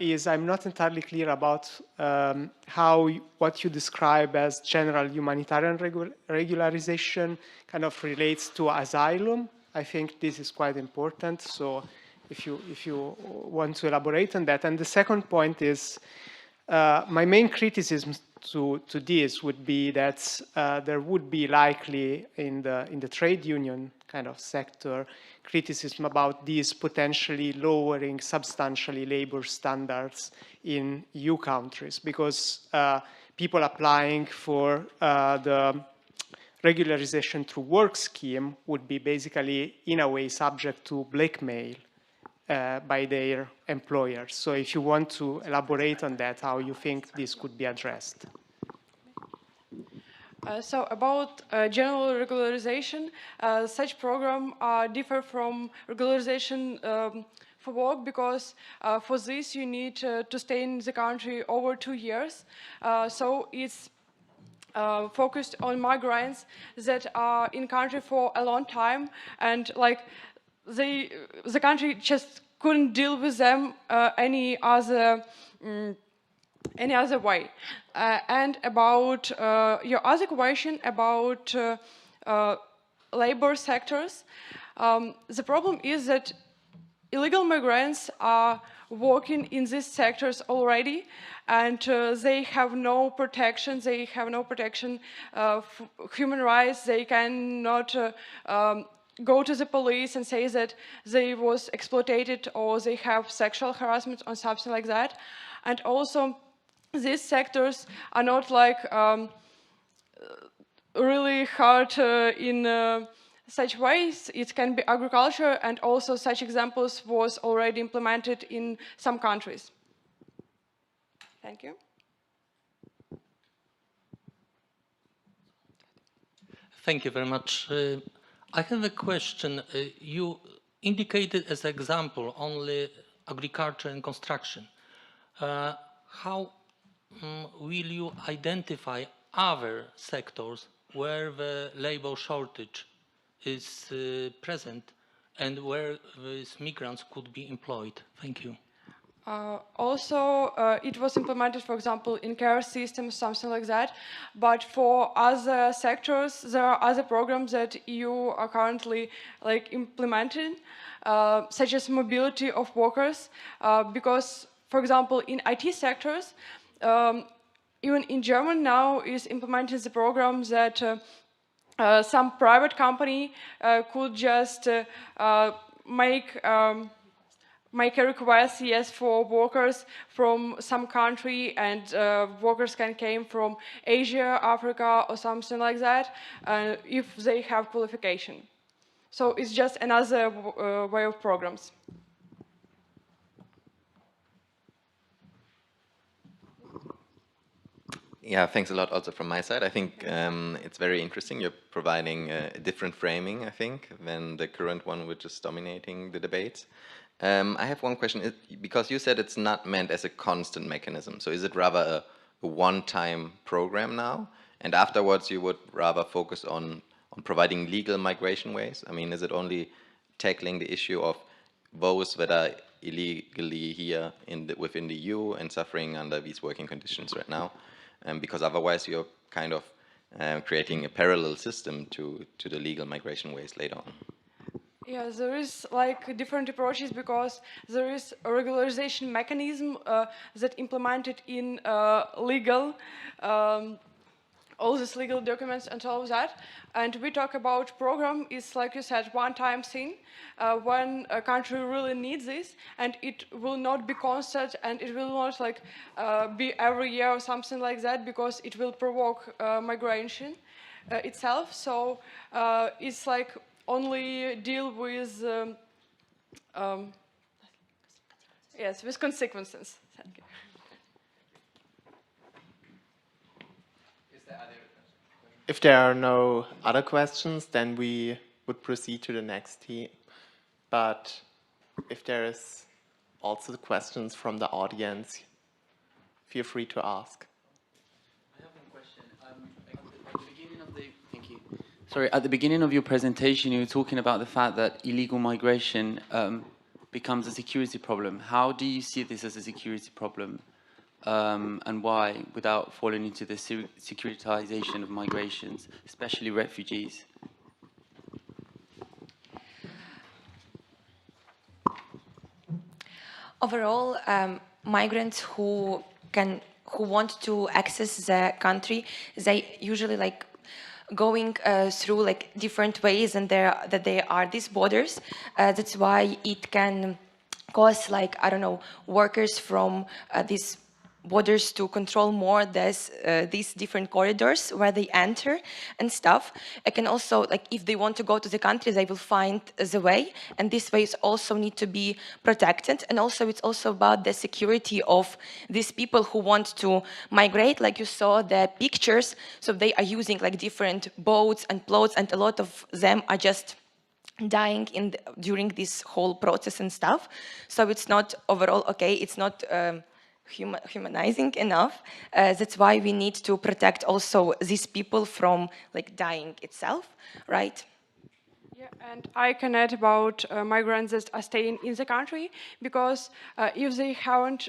is I'm not entirely clear about what you describe as general humanitarian regularization kind of relates to asylum. I think this is quite important. So if you want to elaborate on that. And the second point is my main criticism to this would be that there would be likely in the trade union kind of sector criticism about these potentially lowering substantially labor standards in EU countries, because people applying for the regularization through work scheme would be basically in a way subject to blackmail by their employers. So if you want to elaborate on that, how you think this could be addressed. So about general regularization, such program differ from regularization for work, because for this you need to stay in the country over 2 years. So it's focused on migrants that are in country for a long time, and like the country just couldn't deal with them any other way. And about your other question about labor sectors, the problem is that illegal migrants are working in these sectors already, and they have no protection. They have no protection of human rights. They cannot go to the police and say that they was exploited or they have sexual harassment or something like that. And also, these sectors are not like really hard in such ways. It can be agriculture, and also such examples was already implemented in some countries. Thank you. Thank you very much. I have a question. You indicated as an example only agriculture and construction. How will you identify other sectors where the labor shortage is present and where these migrants could be employed? Thank you. Also, it was implemented, for example, in care systems, something like that. But for other sectors, there are other programs that EU are currently implementing, such as mobility of workers. Because, for example, in IT sectors, even in Germany now is implementing the program that some private company could just make a request, yes, for workers from some country, and workers can come from Asia, Africa, or something like that, if they have qualification. So it's just another way of programs. Yeah, thanks a lot also from my side. I think it's very interesting. You're providing a different framing, I think, than the current one which is dominating the debates. I have one question, because you said it's not meant as a constant mechanism. So is it rather a one-time program now? And afterwards you would rather focus on providing legal migration ways? I mean, is it only tackling the issue of those that are illegally here within the EU and suffering under these working conditions right now, because otherwise you're kind of creating a parallel system to the legal migration ways later on. Yeah, there is like different approaches because there is a regularization mechanism that implemented in legal, all these legal documents and all of that. And we talk about program is, like you said, one-time thing when a country really needs this, and it will not be constant, and it will not like be every year or something like that, because it will provoke migration itself. So it's like only deal with yes, with consequences. Thank you. If there are no other questions, then we would proceed to the next team. But if there is also questions from the audience, feel free to ask. I have one question. At the beginning of your presentation, you were talking about the fact that illegal migration becomes a security problem. How do you see this as a security problem? And why, without falling into the securitization of migrations, especially refugees? Overall, migrants who want to access the country, they usually like going through like different ways, and there are these borders. That's why it can cause, like, I don't know, workers from these borders to control more these different corridors where they enter and stuff. It can also, like, if they want to go to the country, they will find the way, and these ways also need to be protected. And also it's also about the security of these people who want to migrate. Like you saw the pictures, so they are using like different boats and plots, and a lot of them are just dying during this whole process and stuff. So it's not overall okay, it's not humanizing enough. That's why we need to protect also these people from like dying itself, right? Yeah, and I can add about migrants that are staying in the country, because if they haven't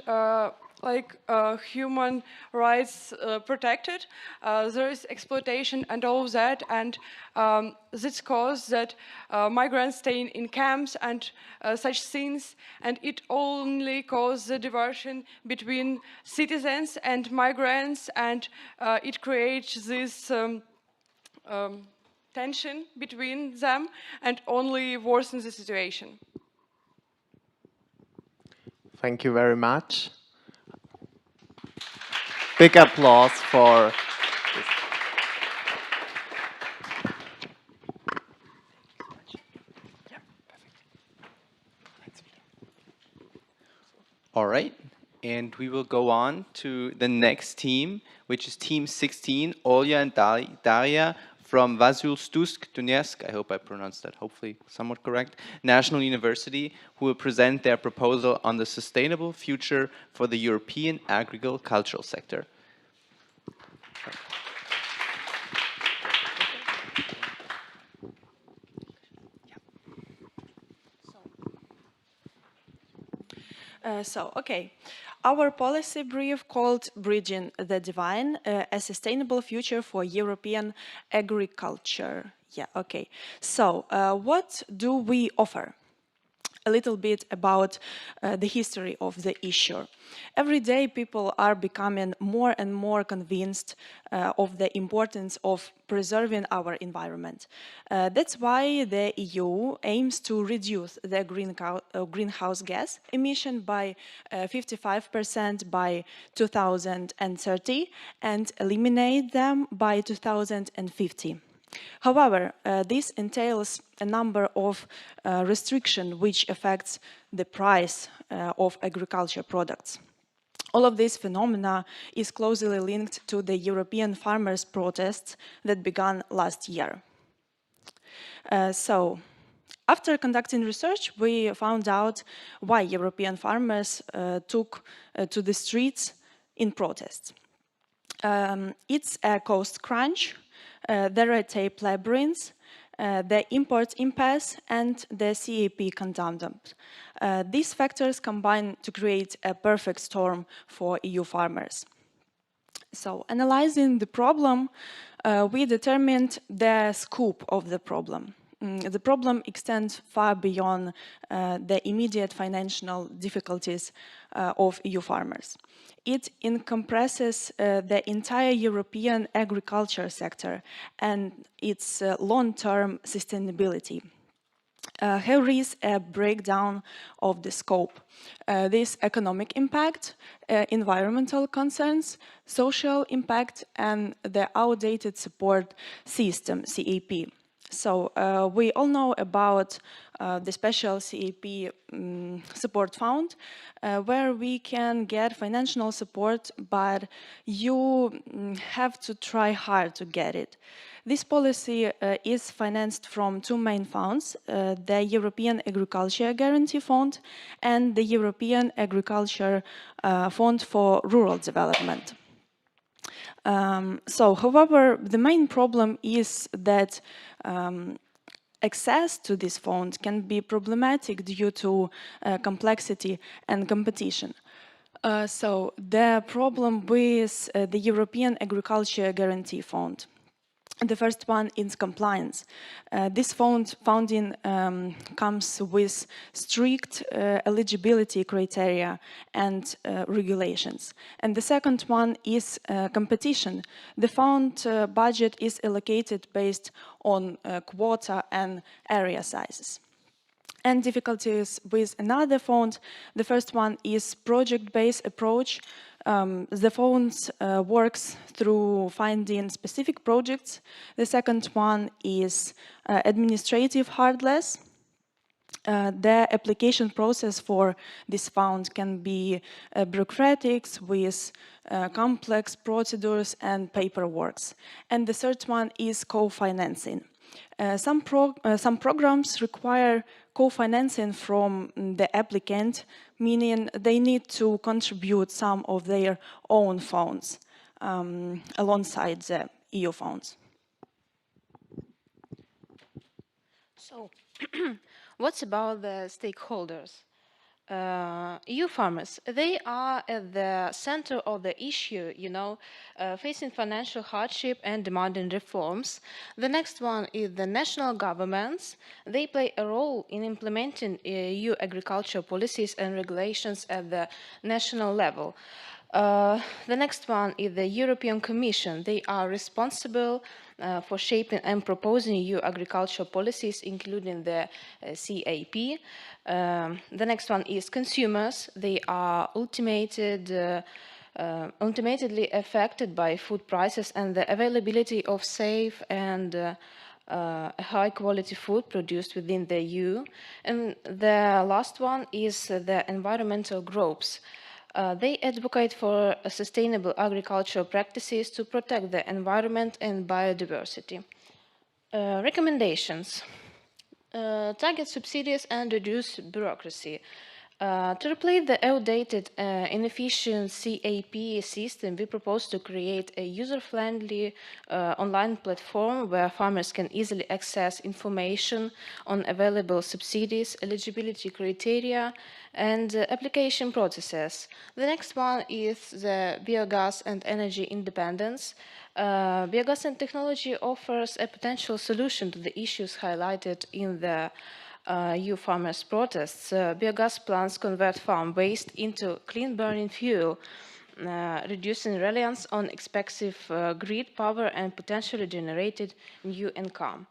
human rights protected, there is exploitation and all of that, and this causes that migrants staying in camps and such things, and it only causes the diversion between citizens and migrants, and it creates this tension between them and only worsens the situation. Thank you very much. Big applause for this. All right, and we will go on to the next team, which is Team 16, Olya and Daria from Vasyl-Stusk Donetsk, I hope I pronounced that hopefully somewhat correct, National University, who will present their proposal on the sustainable future for the European agricultural sector. Okay. Our policy brief called Bridging the Divine, a sustainable future for European agriculture. Yeah, okay. So, what do we offer? A little bit about the history of the issue. Every day people are becoming more and more convinced of the importance of preserving our environment. That's why the EU aims to reduce the greenhouse gas emission by 55% by 2030 and eliminate them by 2050. However, this entails a number of restrictions which affects the price of agriculture products. All of this phenomena is closely linked to the European farmers' protests that began last year. After conducting research, we found out why European farmers took to the streets in protest. It's a cost crunch, the red tape labyrinths, the import impasse, and the CAP conundrum. These factors combine to create a perfect storm for EU farmers. So, analyzing the problem, we determined the scope of the problem. The problem extends far beyond the immediate financial difficulties of EU farmers. It encompasses the entire European agriculture sector and its long-term sustainability. Here is a breakdown of the scope. This economic impact, environmental concerns, social impact, and the outdated support system, CAP. So we all know about the special CAP support fund, where we can get financial support, but you have to try hard to get it. This policy is financed from two main funds, the European Agriculture Guarantee Fund and the European Agriculture Fund for Rural Development. However, the main problem is that access to this fund can be problematic due to complexity and competition. So the problem with the European Agriculture Guarantee Fund. The first one is compliance. This funding comes with strict eligibility criteria and regulations. And the second one is competition. The fund budget is allocated based on quota and area sizes. And difficulties with another fund. The first one is project-based approach. The fund works through finding specific projects. The second one is administrative hardness. The application process for this fund can be bureaucratic with complex procedures and paperwork. And the third one is co-financing. Some programs require co-financing from the applicant, meaning they need to contribute some of their own funds alongside the EU funds. So, what about the stakeholders? EU farmers, they are at the center of the issue, facing financial hardship and demanding reforms. The next one is the national governments. They play a role in implementing EU agricultural policies and regulations at the national level. The next one is the European Commission. They are responsible for shaping and proposing EU agricultural policies, including the CAP. The next one is consumers. They are ultimately affected by food prices and the availability of safe and high-quality food produced within the EU. And the last one is the environmental groups. They advocate for sustainable agricultural practices to protect the environment and biodiversity. Recommendations. Target subsidies and reduce bureaucracy. To replace the outdated, inefficient CAP system, we propose to create a user-friendly online platform where farmers can easily access information on available subsidies, eligibility criteria, and application processes. The next one is the biogas and energy independence. Biogas and technology offers a potential solution to the issues highlighted in the EU farmers' protests. Biogas plants convert farm waste into clean burning fuel, reducing reliance on expensive grid power and potentially generated new income.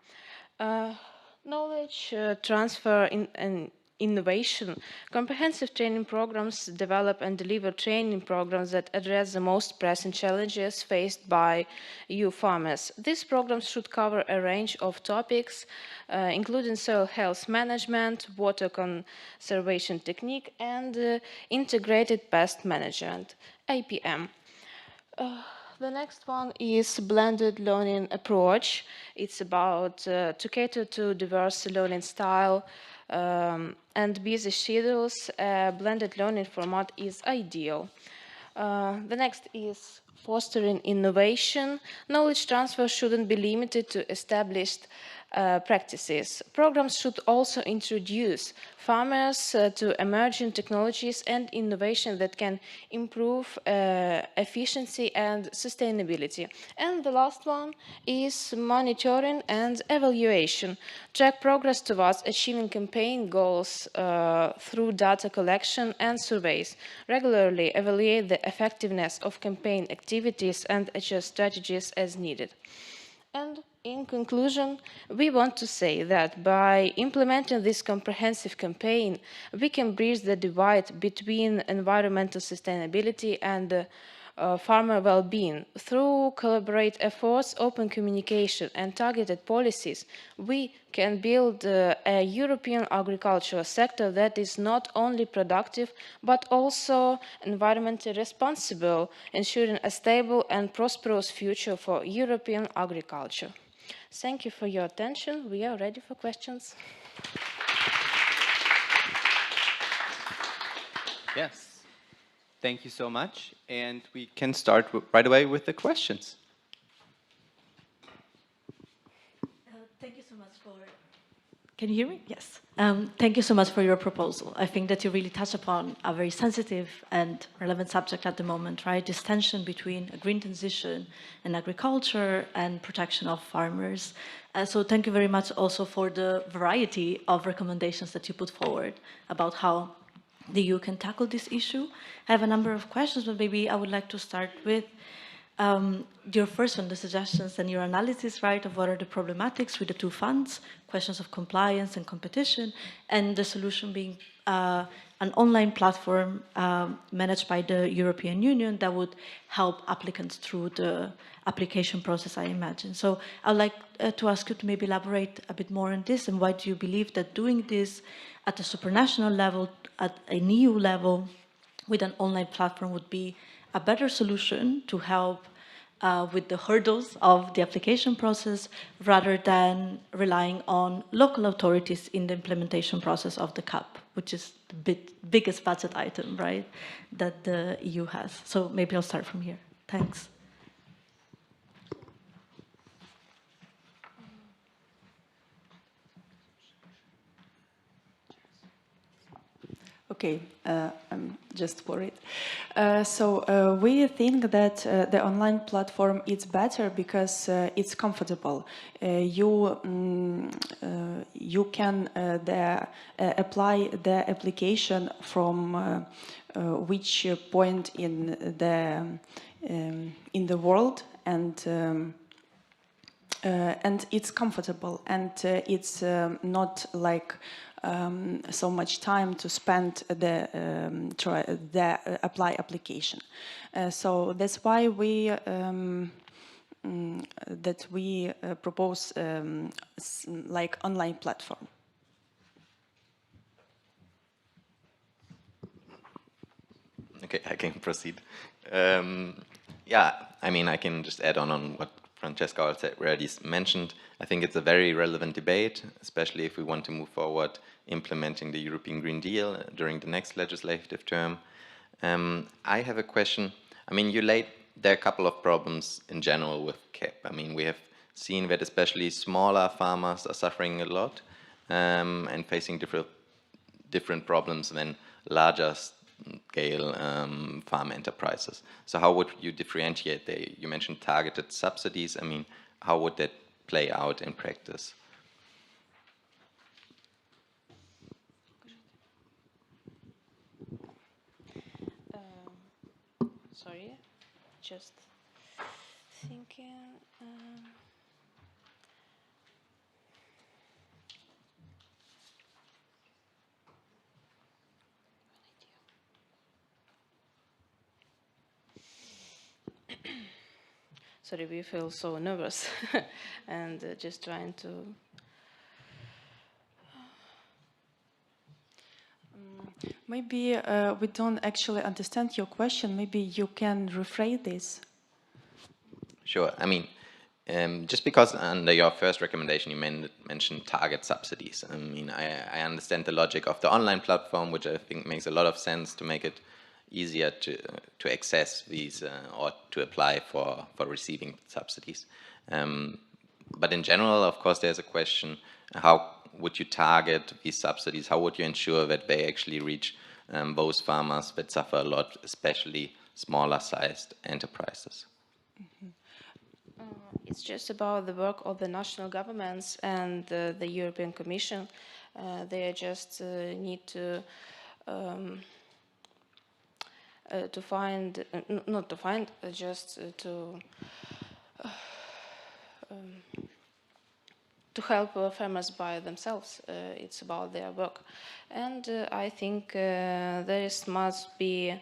Knowledge transfer and innovation. Comprehensive training programs develop and deliver training programs that address the most pressing challenges faced by EU farmers. These programs should cover a range of topics, including soil health management, water conservation technique, and integrated pest management, APM. The next one is blended learning approach. It's about to cater to diverse learning style and busy schedules. Blended learning format is ideal. The next is fostering innovation, knowledge transfer shouldn't be limited to established practices. Programs should also introduce farmers to emerging technologies and innovation that can improve efficiency and sustainability. And the last one is monitoring and evaluation. Track progress towards achieving campaign goals through data collection and surveys. Regularly evaluate the effectiveness of campaign activities and adjust strategies as needed. And in conclusion, we want to say that by implementing this comprehensive campaign, we can bridge the divide between environmental sustainability and farmer well-being. Through collaborative efforts, open communication and targeted policies, we can build a European agricultural sector that is not only productive, but also environmentally responsible, ensuring a stable and prosperous future for European agriculture. Thank you for your attention. We are ready for questions. Yes. Thank you so much. And we can start right away with the questions. Thank you so much for... Can you hear me? Yes. Thank you so much for your proposal. I think that you really touch upon a very sensitive and relevant subject at the moment, right? This tension between a green transition and agriculture and protection of farmers. So thank you very much also for the variety of recommendations that you put forward about how the EU can tackle this issue. I have a number of questions, but maybe I would like to start with your first one, the suggestions and your analysis, right, of what are the problematics with the two funds, questions of compliance and competition, and the solution being an online platform managed by the European Union that would help applicants through the application process, I imagine. So I'd like to ask you to maybe elaborate a bit more on this, and why do you believe that doing this at a supranational level, at an EU level, with an online platform would be a better solution to help with the hurdles of the application process, rather than relying on local authorities in the implementation process of the CAP, which is the biggest budget item, right, that the EU has. So maybe I'll start from here. Thanks. Okay, I'm just worried. So we think that the online platform is better because it's comfortable. You can apply the application from which point in the world, and it's comfortable, and it's not like so much time to spend the apply application. So that's why we propose like online platform. Okay, I can proceed. Yeah, I mean, I can just add on what Francesca already mentioned. I think it's a very relevant debate, especially if we want to move forward implementing the European Green Deal during the next legislative term. I have a question. I mean, there are a couple of problems in general with CAP. I mean, we have seen that especially smaller farmers are suffering a lot and facing different problems than larger scale farm enterprises. So how would you differentiate there? You mentioned targeted subsidies. I mean, how would that play out in practice? Sorry, just thinking. Sorry, we feel so nervous and just trying to... Maybe we don't actually understand your question. Maybe you can rephrase this. Sure. I mean, just because under your first recommendation you mentioned target subsidies. I mean, I understand the logic of the online platform, which I think makes a lot of sense to make it easier to access these or to apply for receiving subsidies. But in general, of course, there's a question, how would you target these subsidies? How would you ensure that they actually reach those farmers that suffer a lot, especially smaller sized enterprises? It's just about the work of the national governments and the European Commission. They just need to find, not to find, just to help farmers by themselves. It's about their work, and I think must be.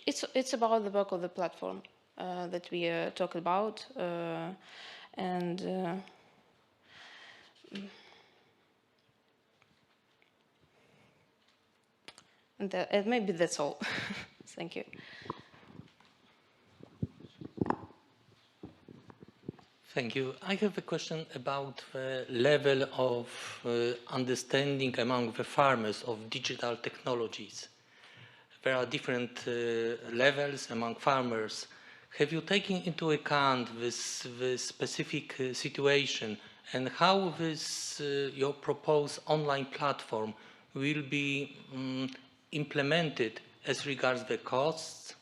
It's about the work of the platform that we talk about, and maybe that's all. Thank you. Thank you. I have a question about the level of understanding among the farmers of digital technologies. There are different levels among farmers. Have you taken into account this specific situation, and how this your proposed online platform will be implemented as regards the costs,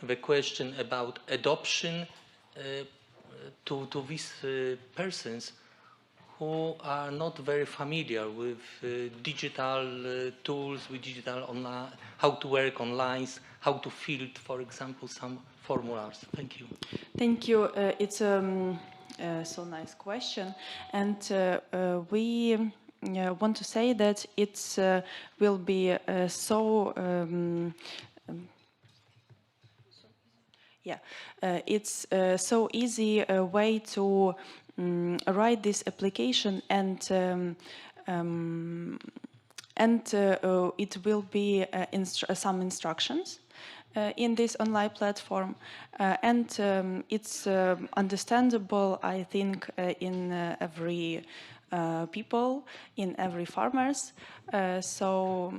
the question about adoption to these persons who are not very familiar with digital tools, with digital online, how to work online, how to fill, for example, some formulas. Thank you. Thank you. It's a so nice question, and we want to say that it will be it's so easy way to write this application, and it will be some instructions in this online platform, and it's understandable, I think, in every people, in every farmers. So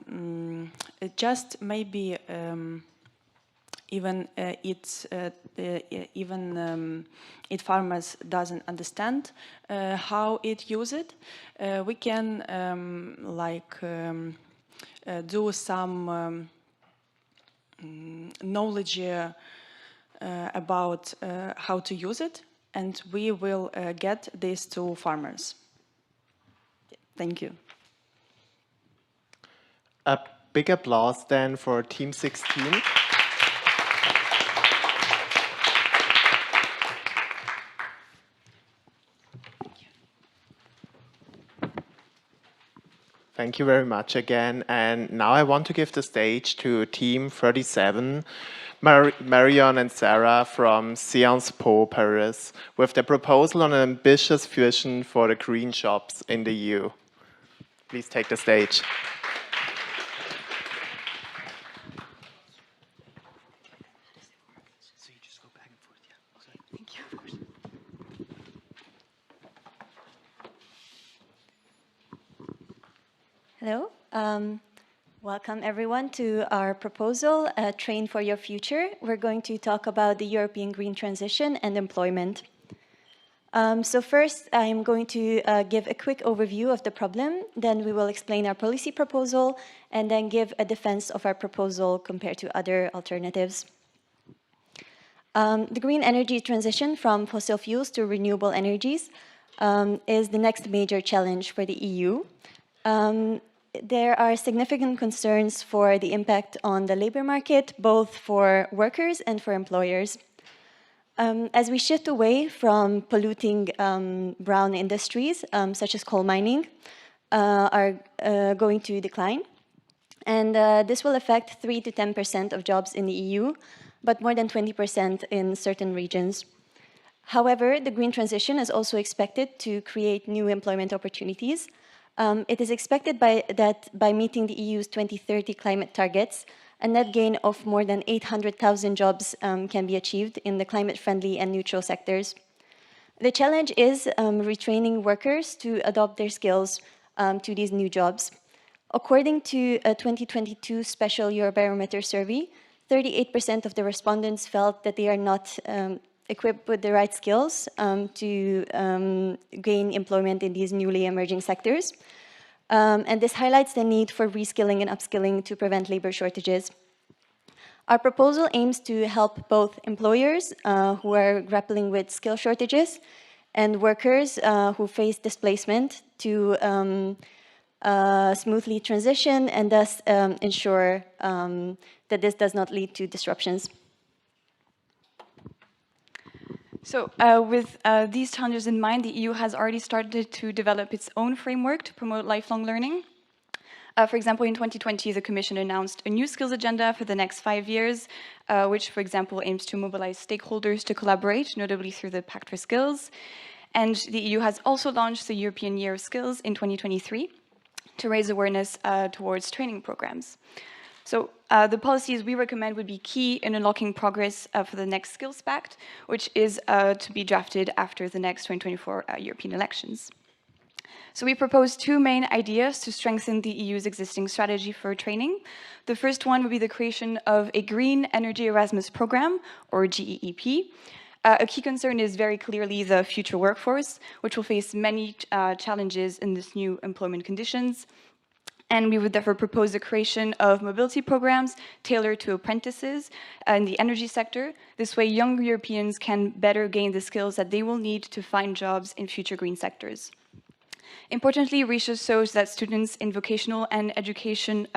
it just maybe even if farmers doesn't understand how it use it, we can do some knowledge about how to use it, and we will get this to farmers. Thank you. A big applause then for Team 16. Thank you very much again. And now I want to give the stage to Team 37, Marion and Sarah from Sciences Po Paris, with the proposal on an ambitious vision for the green jobs in the EU. Please take the stage. Hello. Welcome everyone to our proposal, Train for Your Future. We're going to talk about the European green transition and employment. So first, I'm going to give a quick overview of the problem, then we will explain our policy proposal, and then give a defense of our proposal compared to other alternatives. The green energy transition from fossil fuels to renewable energies is the next major challenge for the EU. There are significant concerns for the impact on the labor market, both for workers and for employers. As we shift away from polluting brown industries, such as coal mining, are going to decline. And this will affect 3 to 10% of jobs in the EU, but more than 20% in certain regions. However, the green transition is also expected to create new employment opportunities. It is expected that by meeting the EU's 2030 climate targets, a net gain of more than 800,000 jobs can be achieved in the climate-friendly and neutral sectors. The challenge is retraining workers to adopt their skills to these new jobs. According to a 2022 special Eurobarometer survey, 38% of the respondents felt that they are not equipped with the right skills to gain employment in these newly emerging sectors. And this highlights the need for reskilling and upskilling to prevent labor shortages. Our proposal aims to help both employers who are grappling with skill shortages and workers who face displacement to smoothly transition and thus ensure that this does not lead to disruptions. So with these challenges in mind, the EU has already started to develop its own framework to promote lifelong learning. For example, in 2020, the Commission announced a new skills agenda for the next 5 years, which, for example, aims to mobilize stakeholders to collaborate, notably through the Pact for Skills. And the EU has also launched the European Year of Skills in 2023 to raise awareness towards training programs. So the policies we recommend would be key in unlocking progress for the next Skills Pact, which is to be drafted after the next 2024 European elections. So we propose two main ideas to strengthen the EU's existing strategy for training. The first one would be the creation of a Green Energy Erasmus program, or GEEP. A key concern is very clearly the future workforce, which will face many challenges in this new employment conditions. And we would therefore propose the creation of mobility programs tailored to apprentices in the energy sector. This way, young Europeans can better gain the skills that they will need to find jobs in future green sectors. Importantly, research shows that students in vocational and education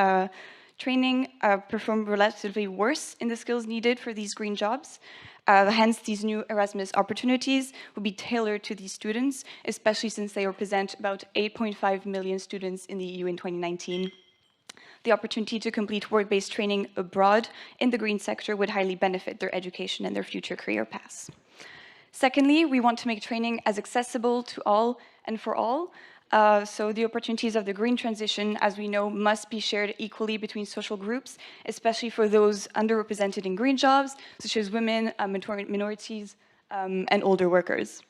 training perform relatively worse in the skills needed for these green jobs. Hence, these new Erasmus opportunities will be tailored to these students, especially since they represent about 8.5 million students in the EU in 2019. The opportunity to complete work-based training abroad in the green sector would highly benefit their education and their future career paths. Secondly, we want to make training as accessible to all and for all. So the opportunities of the green transition, as we know, must be shared equally between social groups, especially for those underrepresented in green jobs, such as women, minorities, and older workers.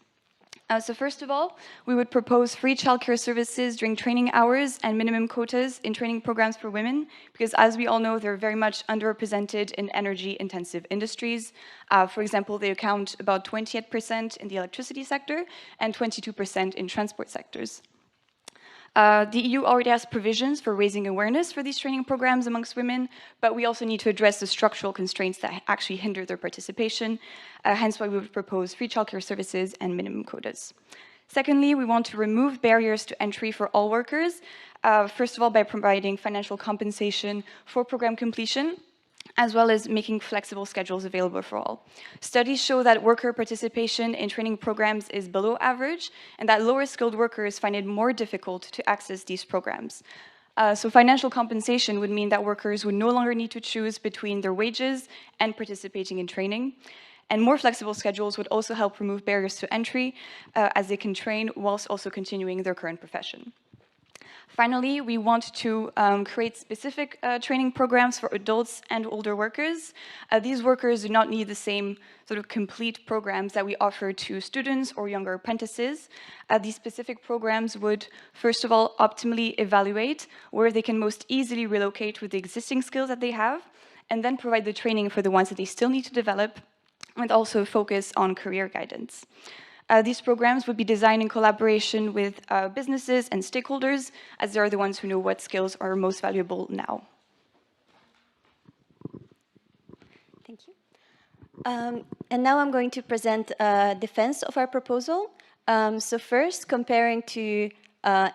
So first of all, we would propose free childcare services during training hours and minimum quotas in training programs for women, because as we all know, they're very much underrepresented in energy-intensive industries. For example, they account about 28% in the electricity sector and 22% in transport sectors. The EU already has provisions for raising awareness for these training programs amongst women, but we also need to address the structural constraints that actually hinder their participation, hence why we would propose free childcare services and minimum quotas. Secondly, we want to remove barriers to entry for all workers, first of all by providing financial compensation for program completion, as well as making flexible schedules available for all. Studies show that worker participation in training programs is below average, and that lower skilled workers find it more difficult to access these programs. So financial compensation would mean that workers would no longer need to choose between their wages and participating in training. And more flexible schedules would also help remove barriers to entry, as they can train whilst also continuing their current profession. Finally, we want to create specific training programs for adults and older workers. These workers do not need the same sort of complete programs that we offer to students or younger apprentices. These specific programs would, first of all, optimally evaluate where they can most easily relocate with the existing skills that they have, and then provide the training for the ones that they still need to develop, and also focus on career guidance. These programs would be designed in collaboration with businesses and stakeholders, as they are the ones who know what skills are most valuable now. Thank you. And now I'm going to present a defense of our proposal. So first, comparing to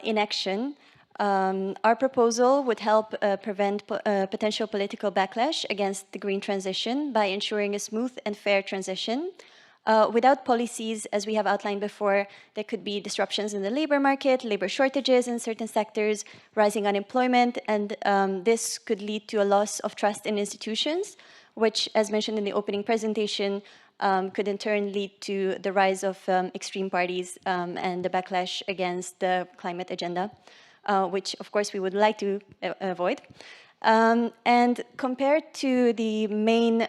inaction, our proposal would help prevent potential political backlash against the green transition by ensuring a smooth and fair transition. Without policies, as we have outlined before, there could be disruptions in the labor market, labor shortages in certain sectors, rising unemployment, and this could lead to a loss of trust in institutions, which, as mentioned in the opening presentation, could in turn lead to the rise of extreme parties and the backlash against the climate agenda, which, of course, we would like to avoid. And compared to the main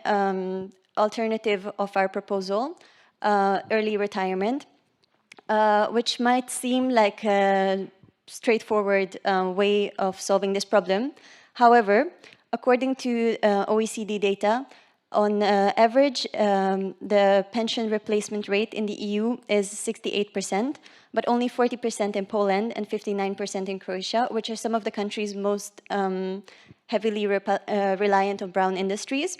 alternative of our proposal, early retirement, which might seem like straightforward way of solving this problem. However, according to OECD data, on average, the pension replacement rate in the EU is 68%, but only 40% in Poland and 59% in Croatia, which are some of the countries most heavily reliant on brown industries.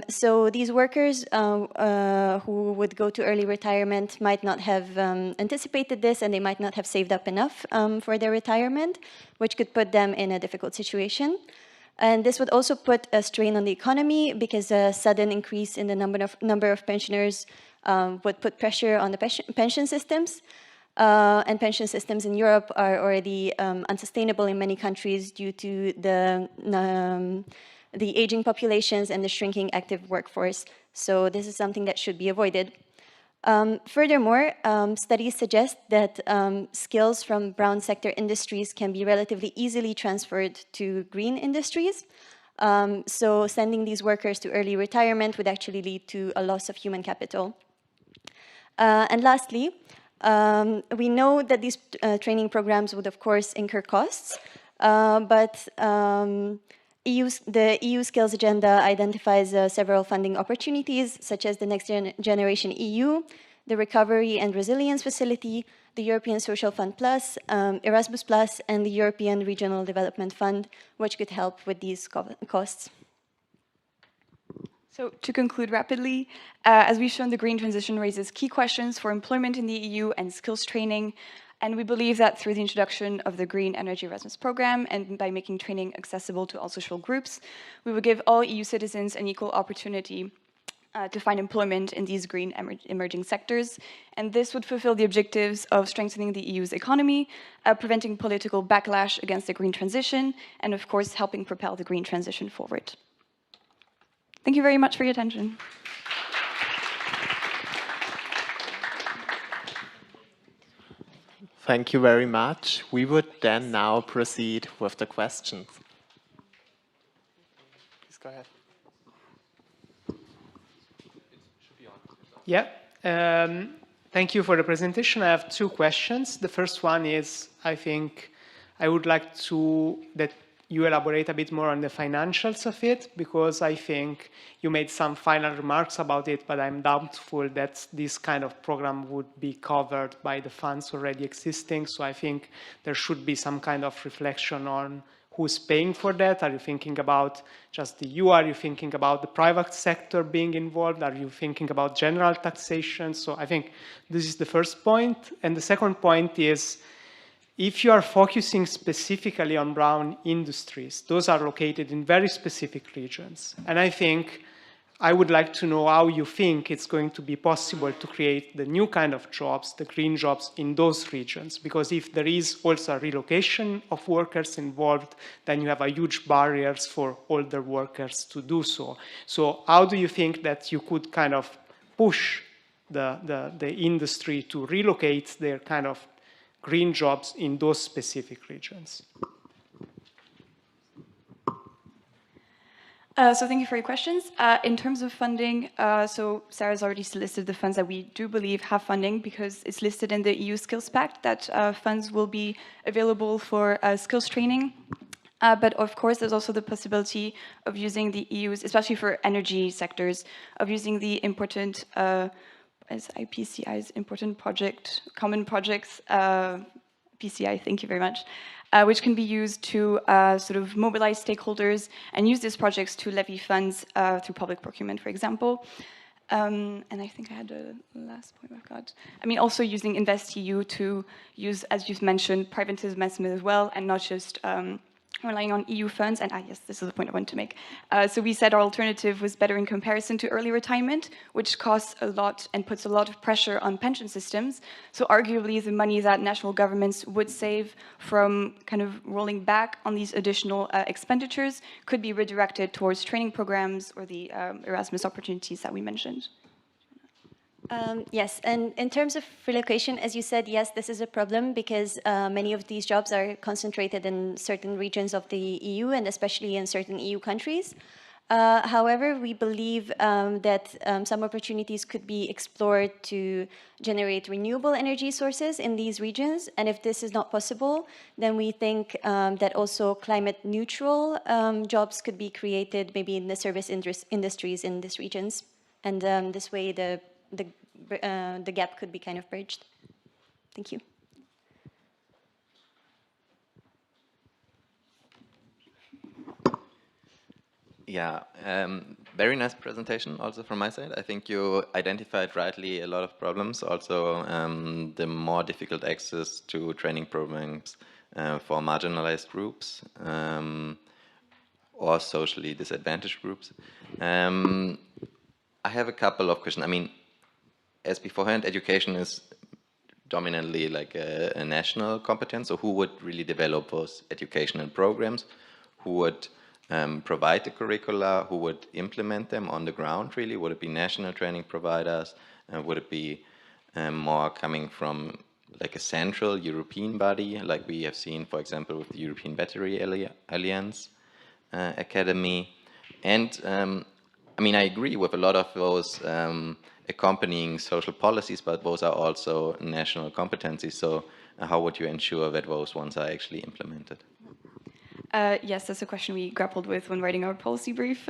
So these workers who would go to early retirement might not have anticipated this, and they might not have saved up enough for their retirement, which could put them in a difficult situation. And this would also put a strain on the economy, because a sudden increase in the number of pensioners would put pressure on the pension systems. And pension systems in Europe are already unsustainable in many countries due to the aging populations and the shrinking active workforce. So this is something that should be avoided. Furthermore, studies suggest that skills from brown sector industries can be relatively easily transferred to green industries. So sending these workers to early retirement would actually lead to a loss of human capital. And lastly, we know that these training programs would, of course, incur costs, but the EU Skills Agenda identifies several funding opportunities, such as the Next Generation EU, the Recovery and Resilience Facility, the European Social Fund Plus, Erasmus Plus, and the European Regional Development Fund, which could help with these costs. So to conclude rapidly, as we've shown, the green transition raises key questions for employment in the EU and skills training. And we believe that through the introduction of the Green Energy Erasmus program and by making training accessible to all social groups, we will give all EU citizens an equal opportunity to find employment in these green emerging sectors. And this would fulfill the objectives of strengthening the EU's economy, preventing political backlash against the green transition, and of course, helping propel the green transition forward. Thank you very much for your attention. Thank you very much. We would then now proceed with the questions. Please go ahead. Yeah, thank you for the presentation. I have two questions. The first one is, I think I would like that you elaborate a bit more on the financials of it, because I think you made some final remarks about it, but I'm doubtful that this kind of program would be covered by the funds already existing. So I think there should be some kind of reflection on who's paying for that. Are you thinking about just the EU? Are you thinking about the private sector being involved? Are you thinking about general taxation? So I think this is the first point. And the second point is, if you are focusing specifically on brown industries, those are located in very specific regions. And I think I would like to know how you think it's going to be possible to create the new kind of jobs, the green jobs in those regions. Because if there is also a relocation of workers involved, then you have a huge barriers for older workers to do so. So how do you think that you could kind of push the industry to relocate their kind of green jobs in those specific regions? So thank you for your questions. In terms of funding, so Sarah's already listed the funds that we do believe have funding, because it's listed in the EU Skills Pact that funds will be available for skills training. But of course, there's also the possibility of using the EU's, especially for energy sectors, of using the important as IPCI's important project, common projects, PCI, thank you very much, which can be used to sort of mobilize stakeholders and use these projects to levy funds through public procurement, for example. And I think I had a last point I've got. I mean, also using InvestEU to use, as you've mentioned, private investment as well, and not just relying on EU funds. And yes, this is the point I want to make. So we said our alternative was better in comparison to early retirement, which costs a lot and puts a lot of pressure on pension systems. So arguably the money that national governments would save from kind of rolling back on these additional expenditures could be redirected towards training programs or the Erasmus opportunities that we mentioned. Yes, and in terms of relocation, as you said, yes, this is a problem because many of these jobs are concentrated in certain regions of the EU and especially in certain EU countries. However, we believe that some opportunities could be explored to generate renewable energy sources in these regions. And if this is not possible, then we think that also climate neutral jobs could be created, maybe in the service industries in these regions. And this way, the gap could be kind of bridged. Thank you. Yeah, very nice presentation also from my side. I think you identified rightly a lot of problems. Also, the more difficult access to training programs for marginalized groups or socially disadvantaged groups. I have a couple of questions. I mean, as beforehand, education is dominantly like a national competence. So who would really develop those educational programs? Who would provide the curricula? Who would implement them on the ground, really? Would it be national training providers? Would it be more coming from like a central European body, like we have seen, for example, with the European Battery Alliance Academy? And I mean, I agree with a lot of those accompanying social policies, but those are also national competencies. So how would you ensure that those ones are actually implemented? Yes, that's a question we grappled with when writing our policy brief.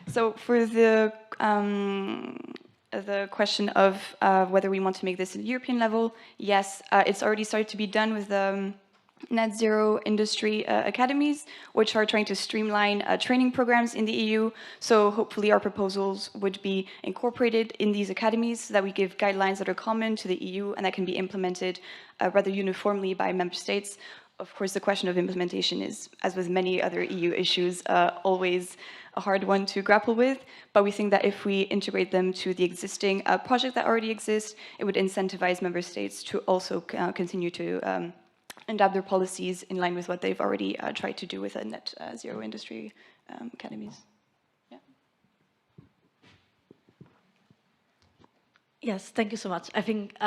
So for the question of whether we want to make this at a European level, yes, it's already started to be done with net zero industry academies, which are trying to streamline training programs in the EU. So hopefully our proposals would be incorporated in these academies so that we give guidelines that are common to the EU and that can be implemented rather uniformly by member states. Of course, the question of implementation is, as with many other EU issues, always a hard one to grapple with. But we think that if we integrate them to the existing project that already exists, it would incentivize member states to also continue to adapt their policies in line with what they've already tried to do with the net zero industry academies. Yeah. Yes, thank you so much. I think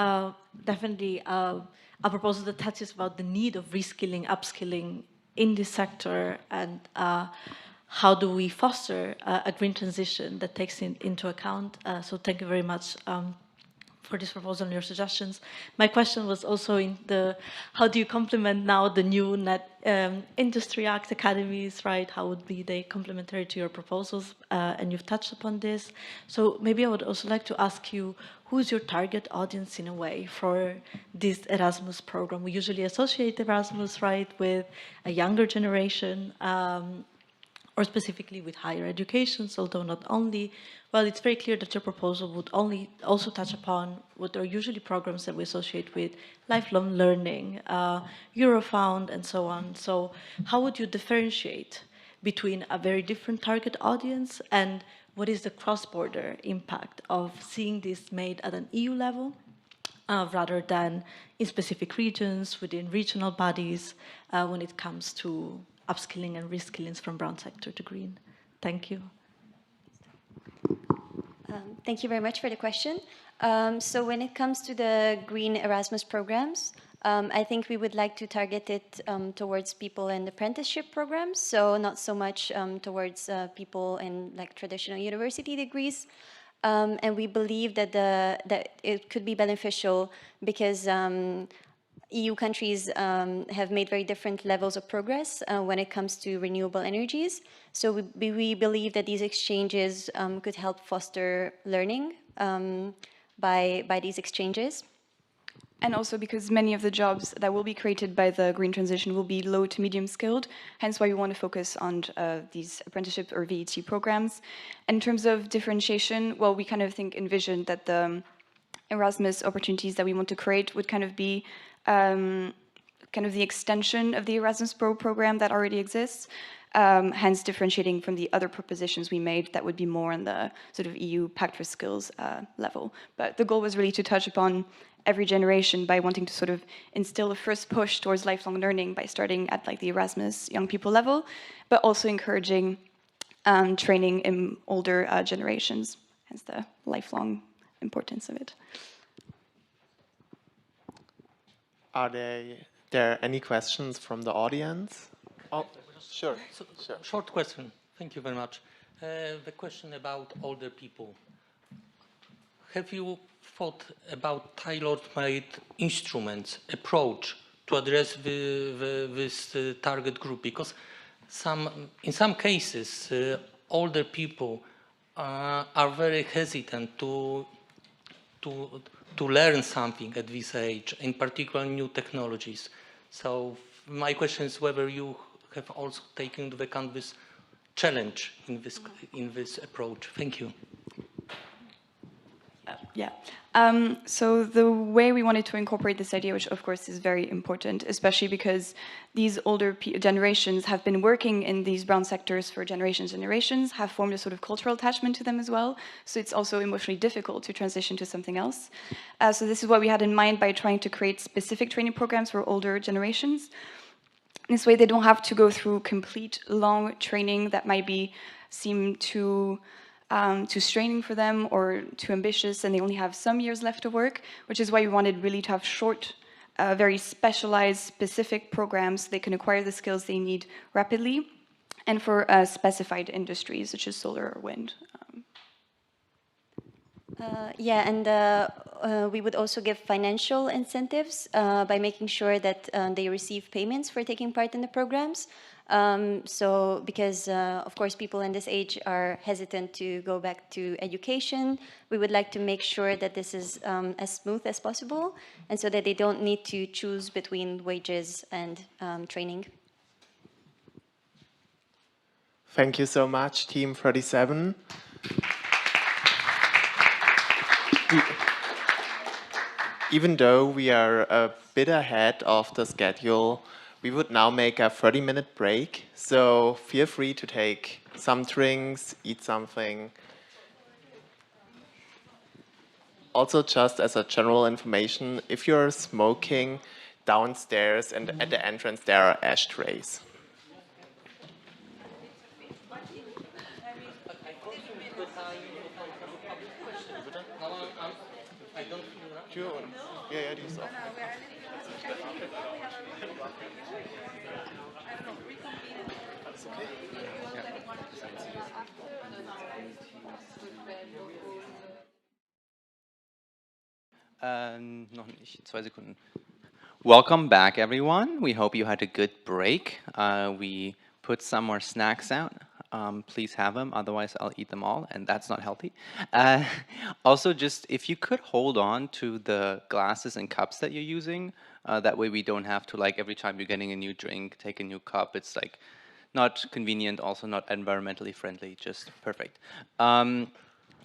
definitely a proposal that touches about the need of reskilling, upskilling in this sector, and how do we foster a green transition that takes into account. So thank you very much for this proposal and your suggestions. My question was also in how do you complement now the new Net Industry Act academies, right? How would be they complementary to your proposals? And you've touched upon this. So maybe I would also like to ask you, who's your target audience in a way for this Erasmus program? We usually associate Erasmus, right, with a younger generation, or specifically with higher educations, although not only. Well, it's very clear that your proposal would only also touch upon what are usually programs that we associate with lifelong learning, Eurofound, and so on. So how would you differentiate between a very different target audience and what is the cross-border impact of seeing this made at an EU level rather than in specific regions, within regional bodies, when it comes to upskilling and reskilling from brown sector to green? Thank you. Thank you very much for the question. So when it comes to the green Erasmus programs, I think we would like to target it towards people in apprenticeship programs, so not so much towards people in like traditional university degrees. And we believe that that it could be beneficial because EU countries have made very different levels of progress when it comes to renewable energies. So we believe that these exchanges could help foster learning by these exchanges. And also because many of the jobs that will be created by the green transition will be low to medium skilled, hence why we want to focus on these apprenticeship or VET programs. In terms of differentiation, well, we kind of envision that the Erasmus opportunities that we want to create would kind of be kind of the extension of the Erasmus Pro program that already exists, hence differentiating from the other propositions we made that would be more on the sort of EU Pact for Skills level. But the goal was really to touch upon every generation by wanting to sort of instill a first push towards lifelong learning by starting at like the Erasmus young people level, but also encouraging training in older generations, hence the lifelong importance of it. Are there any questions from the audience? Oh, sure. Short question. Thank you very much. The question about older people. Have you thought about tailor-made instruments, approach to address this target group? Because in some cases, older people are very hesitant to learn something at this age, in particular new technologies. So my question is whether you have also taken into account this challenge in this approach. Thank you. Yeah. So the way we wanted to incorporate this idea, which of course is very important, especially because these older generations have been working in these brown sectors for generations, have formed a sort of cultural attachment to them as well. So it's also emotionally difficult to transition to something else. So this is what we had in mind by trying to create specific training programs for older generations. This way they don't have to go through complete long training that might seem too straining for them or too ambitious, and they only have some years left to work, which is why we wanted really to have short, very specialized, specific programs so they can acquire the skills they need rapidly, and for specified industries such as solar or wind. Yeah, and we would also give financial incentives by making sure that they receive payments for taking part in the programs. So because, of course, people in this age are hesitant to go back to education, we would like to make sure that this is as smooth as possible, and so that they don't need to choose between wages and training. Thank you so much, Team 37. Even though we are a bit ahead of the schedule, we would now make a 30-minute break, so feel free to take some drinks, eat something. Also, just as a general information, if you're smoking, downstairs and at the entrance there are ashtrays. Ja, die ist auch. Alles okay? Noch nicht, 2 Sekunden. Welcome back, everyone. We hope you had a good break. We put some more snacks out. Please have them, otherwise I'll eat them all, and that's not healthy. Also, just if you could hold on to the glasses and cups that you're using, that way we don't have to, like, every time you're getting a new drink, take a new cup. It's like not convenient, also not environmentally friendly, just perfect.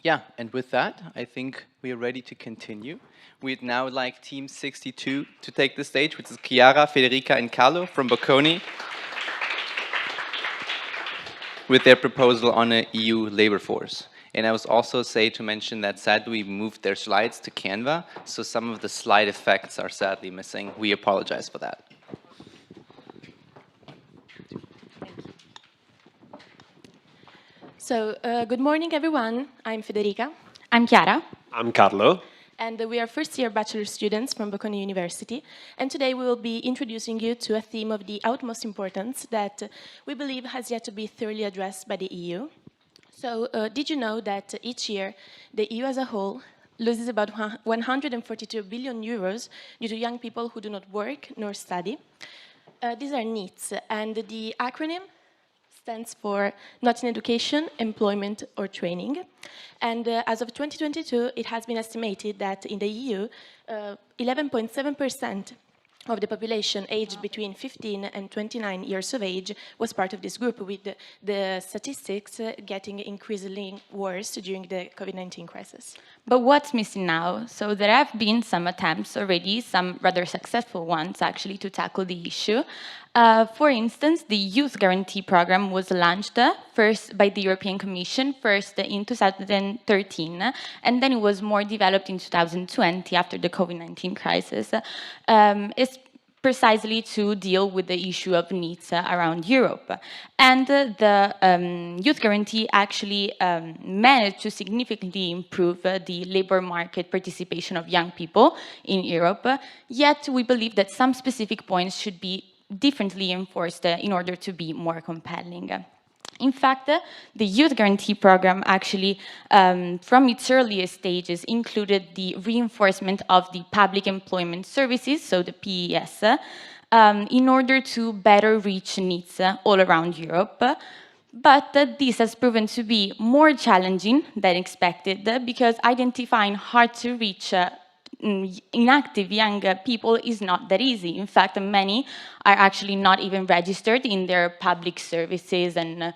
Yeah, and with that, I think we are ready to continue. We'd now like Team 62 to take the stage, which is Chiara, Federica, and Carlo from Bocconi, with their proposal on an EU labor force. And I was also to mention that sadly we moved their slides to Canva, so some of the slide effects are sadly missing. We apologize for that. So, good morning, everyone. I'm Federica. I'm Chiara. I'm Carlo. And we are first-year bachelor students from Bocconi University. And today we will be introducing you to a theme of the utmost importance that we believe has yet to be thoroughly addressed by the EU. So, did you know that each year the EU as a whole loses about 142 billion euros due to young people who do not work nor study? These are NEETs, and the acronym stands for Not in Education, Employment or Training. And as of 2022, it has been estimated that in the EU, 11.7% of the population aged between 15 and 29 years of age was part of this group, with the statistics getting increasingly worse during the COVID-19 crisis. But what's missing now? So there have been some attempts already, some rather successful ones actually, to tackle the issue. For instance, the Youth Guarantee Program was launched first by the European Commission, first in 2013, and then it was more developed in 2020 after the COVID-19 crisis. It's precisely to deal with the issue of needs around Europe. And the Youth Guarantee actually managed to significantly improve the labor market participation of young people in Europe, yet we believe that some specific points should be differently enforced in order to be more compelling. In fact, the Youth Guarantee Program actually, from its earliest stages, included the reinforcement of the public employment services, so the PES, in order to better reach needs all around Europe. But this has proven to be more challenging than expected because identifying hard to reach inactive young people is not that easy. In fact, many are actually not even registered in their public services and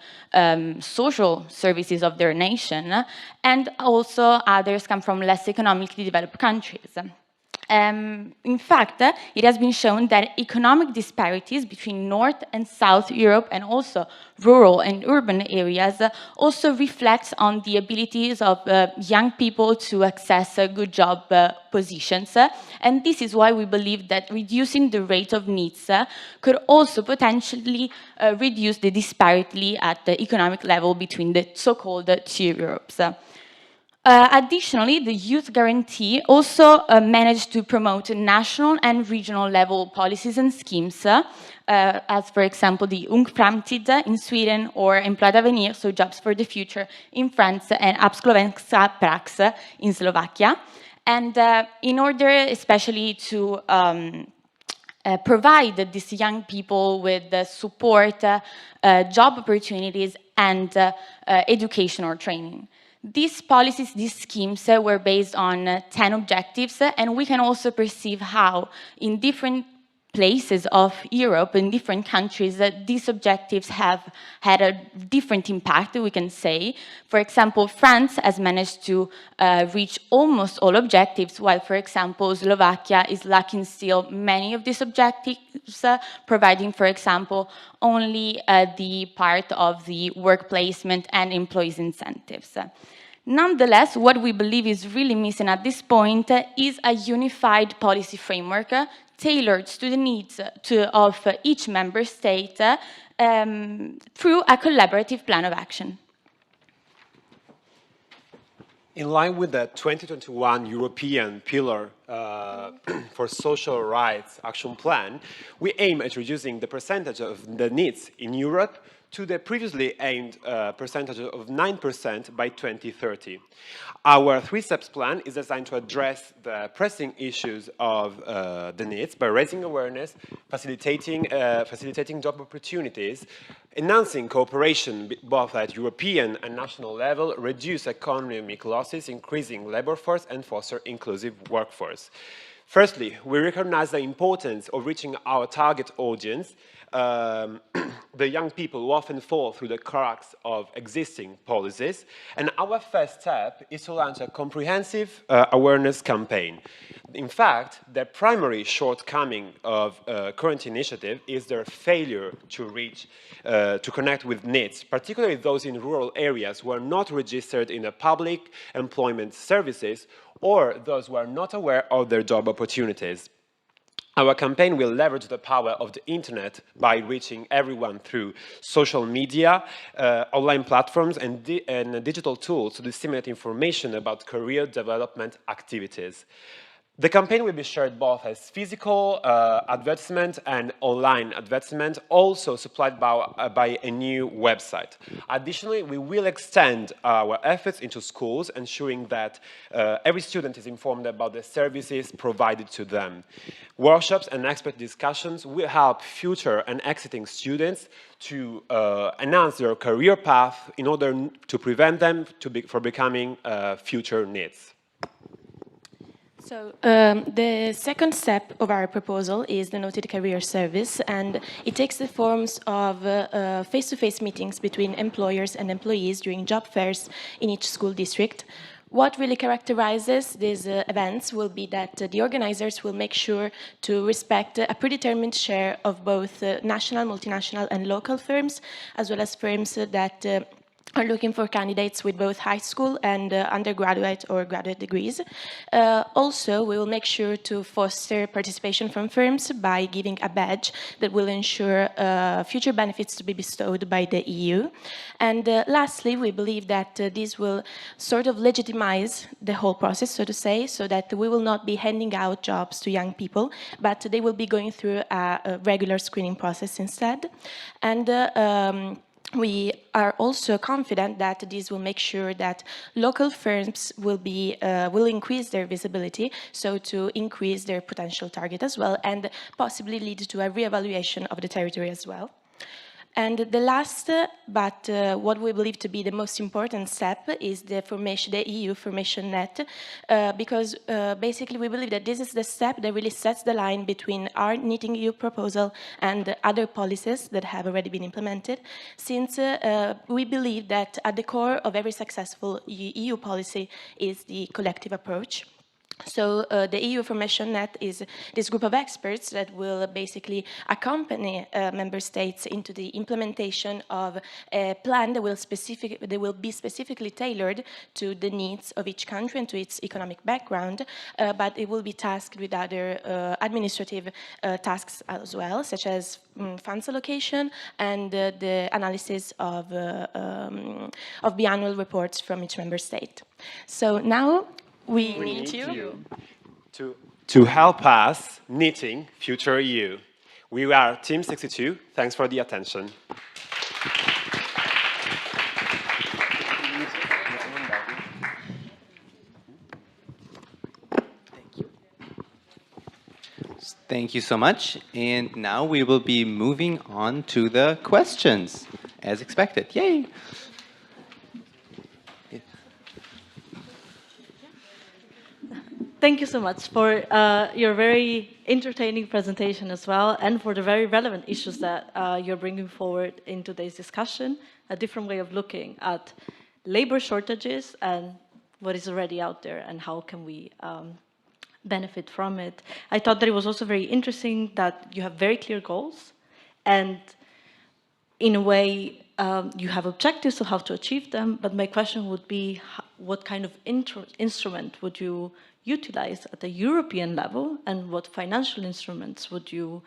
social services of their nation, and also others come from less economically developed countries. In fact, it has been shown that economic disparities between North and South Europe and also rural and urban areas also reflects on the abilities of young people to access good job positions. And this is why we believe that reducing the rate of needs could also potentially reduce the disparity at the economic level between the so-called two Europes. Additionally, the Youth Guarantee also managed to promote national and regional level policies and schemes, as for example the Ung Framtid in Sweden or Employed Avenir, so Jobs for the Future in France, and Abslovenska Prax in Slovakia. And in order especially to provide these young people with support, job opportunities, and education or training. These policies, these schemes were based on 10 objectives, and we can also perceive how in different places of Europe, in different countries, these objectives have had a different impact, we can say. For example, France has managed to reach almost all objectives, while, for example, Slovakia is lacking still many of these objectives, providing, for example, only the part of the work placement and employees' incentives. Nonetheless, what we believe is really missing at this point is a unified policy framework tailored to the needs of each member state through a collaborative plan of action. In line with the 2021 European Pillar for Social Rights Action Plan, we aim at reducing the percentage of the needs in Europe to the previously aimed percentage of 9% by 2030. Our three-steps plan is designed to address the pressing issues of the needs by raising awareness, facilitating job opportunities, enhancing cooperation both at European and national level, reduce economic losses, increasing labor force, and foster inclusive workforce. Firstly, we recognize the importance of reaching our target audience, the young people who often fall through the cracks of existing policies, and our first step is to launch a comprehensive awareness campaign. In fact, the primary shortcoming of current initiative is their failure to connect with needs, particularly those in rural areas who are not registered in the public employment services or those who are not aware of their job opportunities. Our campaign will leverage the power of the internet by reaching everyone through social media, online platforms, and digital tools to disseminate information about career development activities. The campaign will be shared both as physical advertisement and online advertisement, also supplied by a new website. Additionally, we will extend our efforts into schools, ensuring that every student is informed about the services provided to them. Workshops and expert discussions will help future and exiting students to enhance their career path in order to prevent them from becoming future needs. So the second step of our proposal is the Noted Career Service, and it takes the forms of face-to-face meetings between employers and employees during job fairs in each school district. What really characterizes these events will be that the organizers will make sure to respect a predetermined share of both national, multinational, and local firms, as well as firms that are looking for candidates with both high school and undergraduate or graduate degrees. Also, we will make sure to foster participation from firms by giving a badge that will ensure future benefits to be bestowed by the EU. And lastly, we believe that this will sort of legitimize the whole process, so to say, so that we will not be handing out jobs to young people, but they will be going through a regular screening process instead. And we are also confident that this will make sure that local firms will increase their visibility, so to increase their potential target as well, and possibly lead to a reevaluation of the territory as well. And the last, but what we believe to be the most important step is the EU formation net, because basically we believe that this is the step that really sets the line between our Knitting EU proposal and other policies that have already been implemented, since we believe that at the core of every successful EU policy is the collective approach. So the EU Formation Net is this group of experts that will basically accompany member states into the implementation of a plan that will be specifically tailored to the needs of each country and to its economic background, but it will be tasked with other administrative tasks as well, such as funds allocation and the analysis of biannual reports from each member state. So now we need you to help us knitting futurEU. We are Team 62. Thanks for the attention. Thank you so much. And now we will be moving on to the questions, as expected. Yay! Thank you so much for your very entertaining presentation as well, and for the very relevant issues that you're bringing forward in today's discussion, a different way of looking at labor shortages and what is already out there and how can we benefit from it. I thought that it was also very interesting that you have very clear goals, and in a way you have objectives of how to achieve them, but my question would be, what kind of instrument would you utilize at the European level, and what financial instruments would you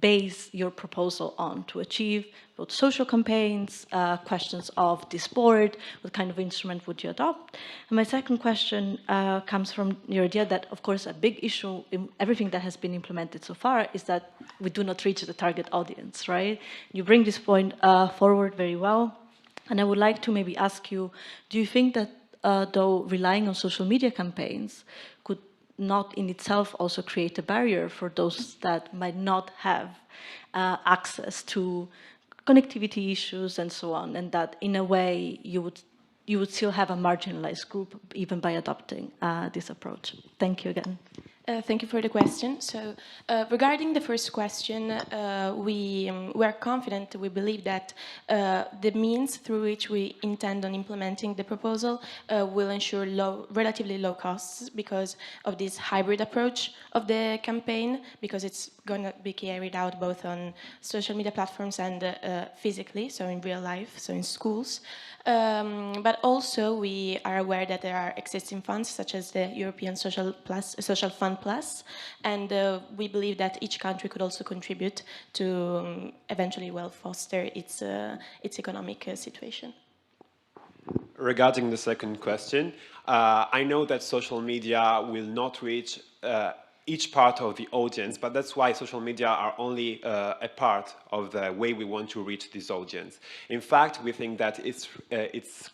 base your proposal on to achieve both social campaigns, questions of this board, what kind of instrument would you adopt? And my second question comes from your idea that, of course, a big issue in everything that has been implemented so far is that we do not reach the target audience, right? You bring this point forward very well, and I would like to maybe ask you, do you think that though relying on social media campaigns could not in itself also create a barrier for those that might not have access to connectivity issues and so on, and that in a way you would still have a marginalized group even by adopting this approach? Thank you again. Thank you for the question. So regarding the first question, we are confident, we believe that the means through which we intend on implementing the proposal will ensure relatively low costs because of this hybrid approach of the campaign, because it's going to be carried out both on social media platforms and physically, so in real life, so in schools. But also we are aware that there are existing funds such as the European Social Fund Plus, and we believe that each country could also contribute to eventually foster its economic situation. Regarding the second question, I know that social media will not reach each part of the audience, but that's why social media are only a part of the way we want to reach this audience. In fact, we think that it's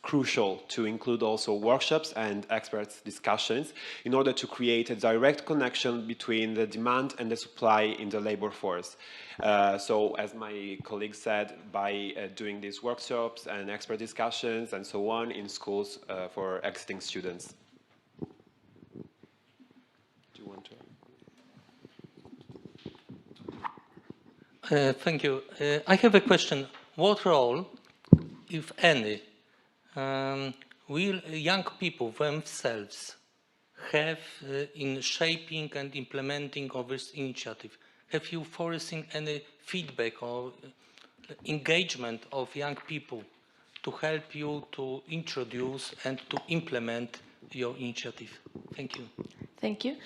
crucial to include also workshops and experts discussions in order to create a direct connection between the demand and the supply in the labor force. So as my colleague said, by doing these workshops and expert discussions and so on in schools for exiting students. Do you want to? Thank you. I have a question. What role, if any, will young people themselves have in shaping and implementing of this initiative? Have you foreseen any feedback or engagement of young people to help you to introduce and to implement your initiative? Thank you. Thank you.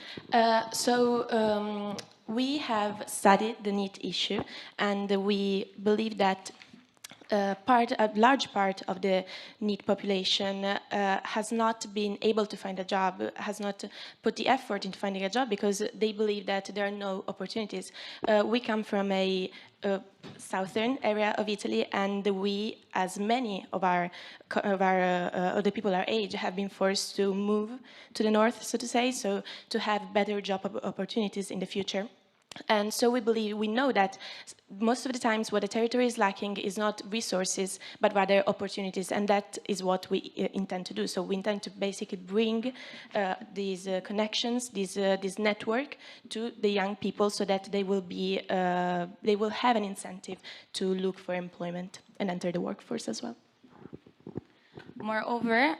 We have studied the NEET issue, and we believe that a large part of the NEET population has not been able to find a job, has not put the effort into finding a job because they believe that there are no opportunities. We come from a southern area of Italy, and we, as many of the people our age, have been forced to move to the north, so to say, so to have better job opportunities in the future. And so we know that most of the times what the territory is lacking is not resources, but rather opportunities, and that is what we intend to do. So we intend to basically bring these connections, this network to the young people so that they will have an incentive to look for employment and enter the workforce as well. Moreover,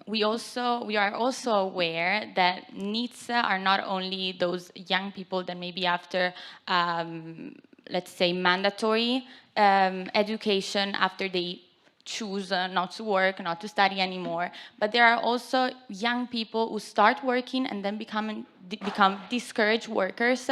we are also aware that needs are not only those young people that maybe after, let's say, mandatory education, after they choose not to work, not to study anymore, but there are also young people who start working and then become discouraged workers,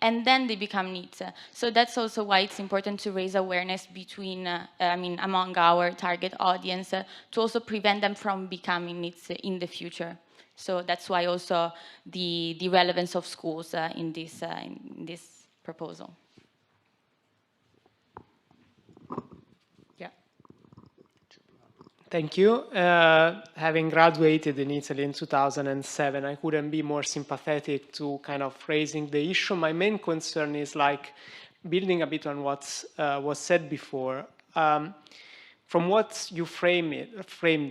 and then they become needs. So that's also why it's important to raise awareness between, among our target audience, to also prevent them from becoming needs in the future. So that's why also the relevance of schools in this proposal. Thank you. Having graduated in Italy in 2007, I couldn't be more sympathetic to kind of raising the issue. My main concern is like building a bit on what was said before. From what you framed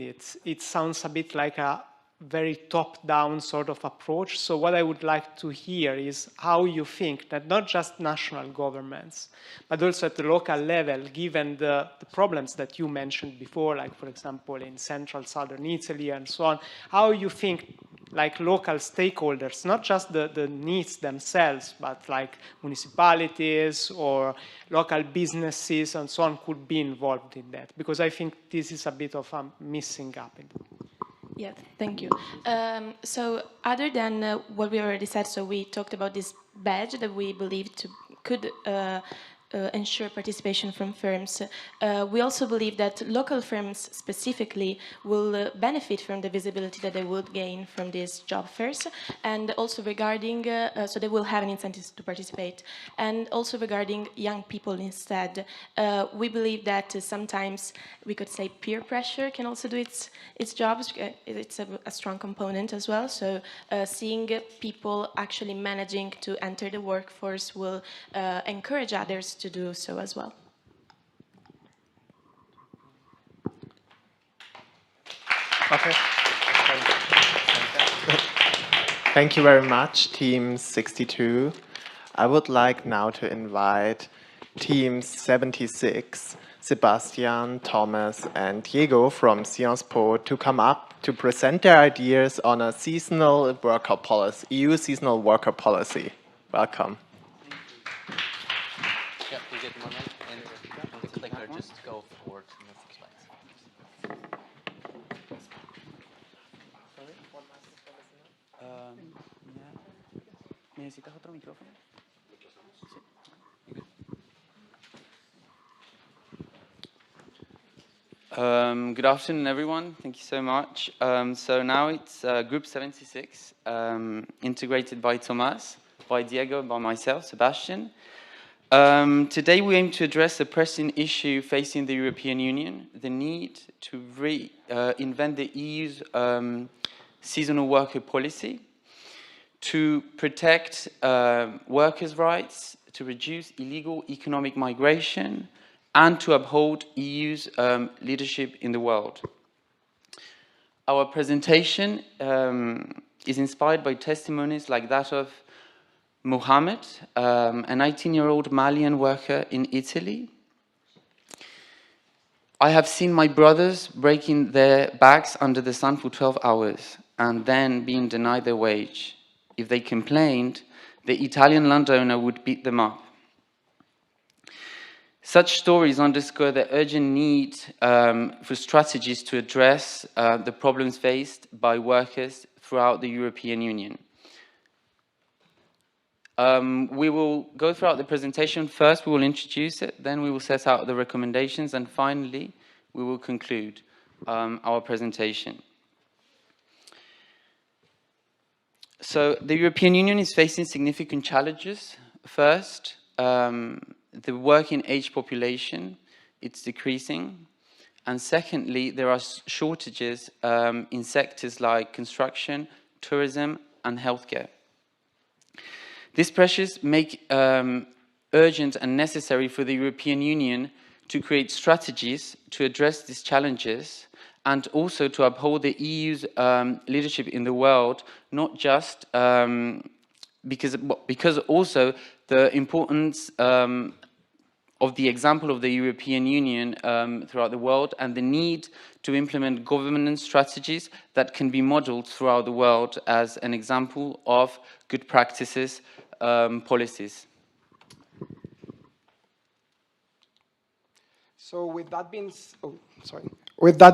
it, it sounds a bit like a very top-down sort of approach. So what I would like to hear is how you think that not just national governments, but also at the local level, given the problems that you mentioned before, like, for example, in central, southern Italy and so on, how you think like local stakeholders, not just the needs themselves, but like municipalities or local businesses and so on could be involved in that? Because I think this is a bit of a missing gap. Yeah, thank you. So other than what we already said, so we talked about this badge that we believe could ensure participation from firms. We also believe that local firms specifically will benefit from the visibility that they would gain from these job fairs, and also regarding, so they will have an incentive to participate. And also regarding young people instead, we believe that sometimes we could say peer pressure can also do its job. It's a strong component as well. So seeing people actually managing to enter the workforce will encourage others to do so as well. Okay. Thank you very much, Team 62. I would like now to invite Team 76, Sebastian, Thomas, and Diego from Sciences Po to come up to present their ideas on a seasonal worker policy, EU seasonal worker policy. Welcome. Yeah, we get one and on the clicker, just go forward to the next slide. ¿Necesitas otro micrófono? Good afternoon, everyone. Thank you so much. So now it's Group 76, integrated by Thomas, by Diego, by myself, Sebastian. Today we aim to address a pressing issue facing the European Union, the need to reinvent the EU's seasonal worker policy, to protect workers' rights, to reduce illegal economic migration, and to uphold EU's leadership in the world. Our presentation is inspired by testimonies like that of Mohammed, a 19-year-old Malian worker in Italy. I have seen my brothers breaking their backs under the sun for 12 hours and then being denied their wage. If they complained, the Italian landowner would beat them up. Such stories underscore the urgent need for strategies to address the problems faced by workers throughout the European Union. We will go throughout the presentation. First, we will introduce it, then we will set out the recommendations, and finally, we will conclude our presentation. So, the European Union is facing significant challenges. First, the working age population, it's decreasing. And secondly, there are shortages in sectors like construction, tourism, and healthcare. These pressures make urgent and necessary for the European Union to create strategies to address these challenges and also to uphold the EU's leadership in the world, not just because also the importance of the example of the European Union throughout the world and the need to implement governance strategies that can be modeled throughout the world as an example of good practices policies. So with that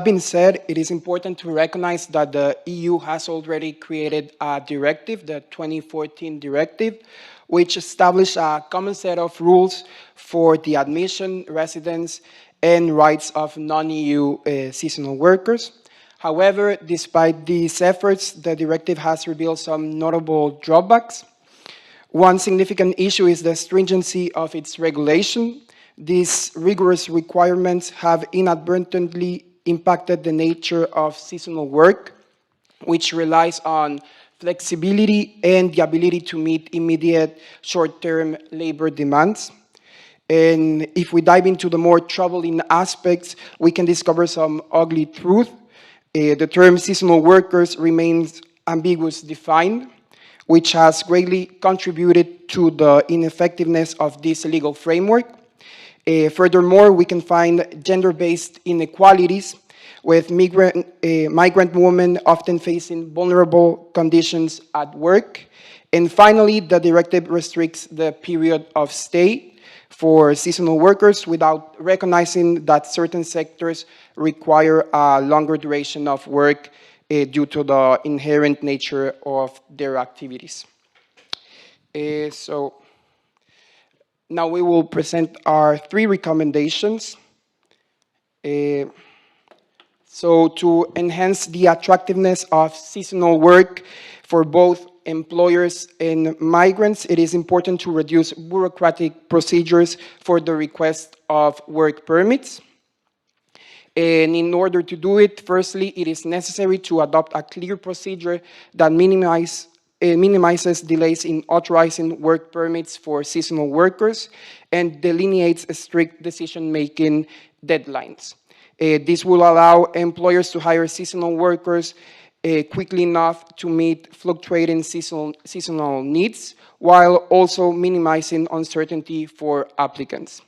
being said, it is important to recognize that the EU has already created a directive, the 2014 directive, which established a common set of rules for the admission, residence, and rights of non-EU seasonal workers. However, despite these efforts, the directive has revealed some notable drawbacks. One significant issue is the stringency of its regulation. These rigorous requirements have inadvertently impacted the nature of seasonal work, which relies on flexibility and the ability to meet immediate short-term labor demands. And if we dive into the more troubling aspects, we can discover some ugly truth. The term seasonal workers remains ambiguously defined, which has greatly contributed to the ineffectiveness of this legal framework. Furthermore, we can find gender-based inequalities, with migrant women often facing vulnerable conditions at work. And finally, the directive restricts the period of stay for seasonal workers without recognizing that certain sectors require a longer duration of work due to the inherent nature of their activities. So now we will present our 3 recommendations. So to enhance the attractiveness of seasonal work for both employers and migrants, it is important to reduce bureaucratic procedures for the request of work permits. And in order to do it, firstly, it is necessary to adopt a clear procedure that minimizes delays in authorizing work permits for seasonal workers and delineates strict decision-making deadlines. This will allow employers to hire seasonal workers quickly enough to meet fluctuating seasonal needs, while also minimizing uncertainty for applicants.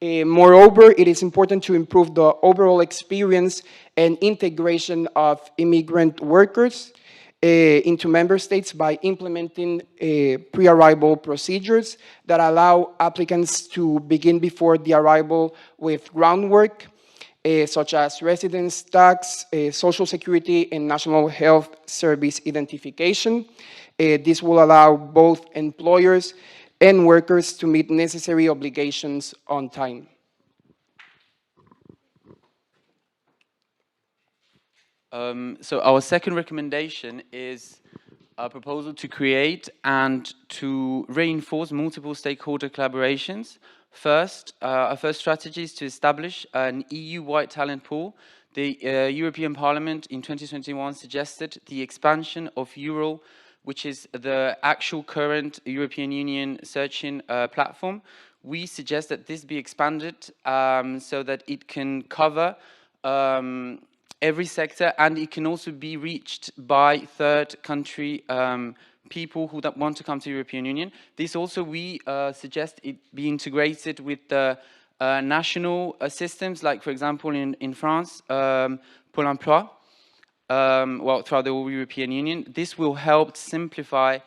Moreover, it is important to improve the overall experience and integration of immigrant workers into member states by implementing pre-arrival procedures that allow applicants to begin before the arrival with groundwork, such as residence tax, social security, and national health service identification. This will allow both employers and workers to meet necessary obligations on time. So our second recommendation is a proposal to create and to reinforce multiple stakeholder collaborations. First, our first strategy is to establish an EU-wide talent pool. The European Parliament in 2021 suggested the expansion of Euro, which is the actual current European Union searching platform. We suggest that this be expanded so that it can cover every sector, and it can also be reached by third country people who want to come to the European Union. This also, we suggest it be integrated with the national systems, like for example in France, Pôle emploi, well, throughout the whole European Union. This will help simplify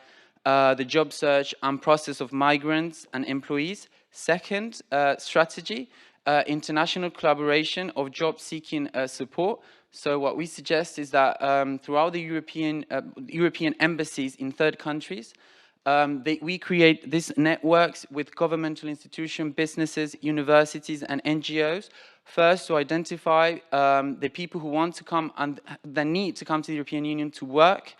the job search and process of migrants and employees. Second strategy, international collaboration of job-seeking support. So what we suggest is that throughout the European embassies in third countries, We create these networks with governmental institutions, businesses, universities, and NGOs, first to identify the people who want to come and the need to come to the European Union to work.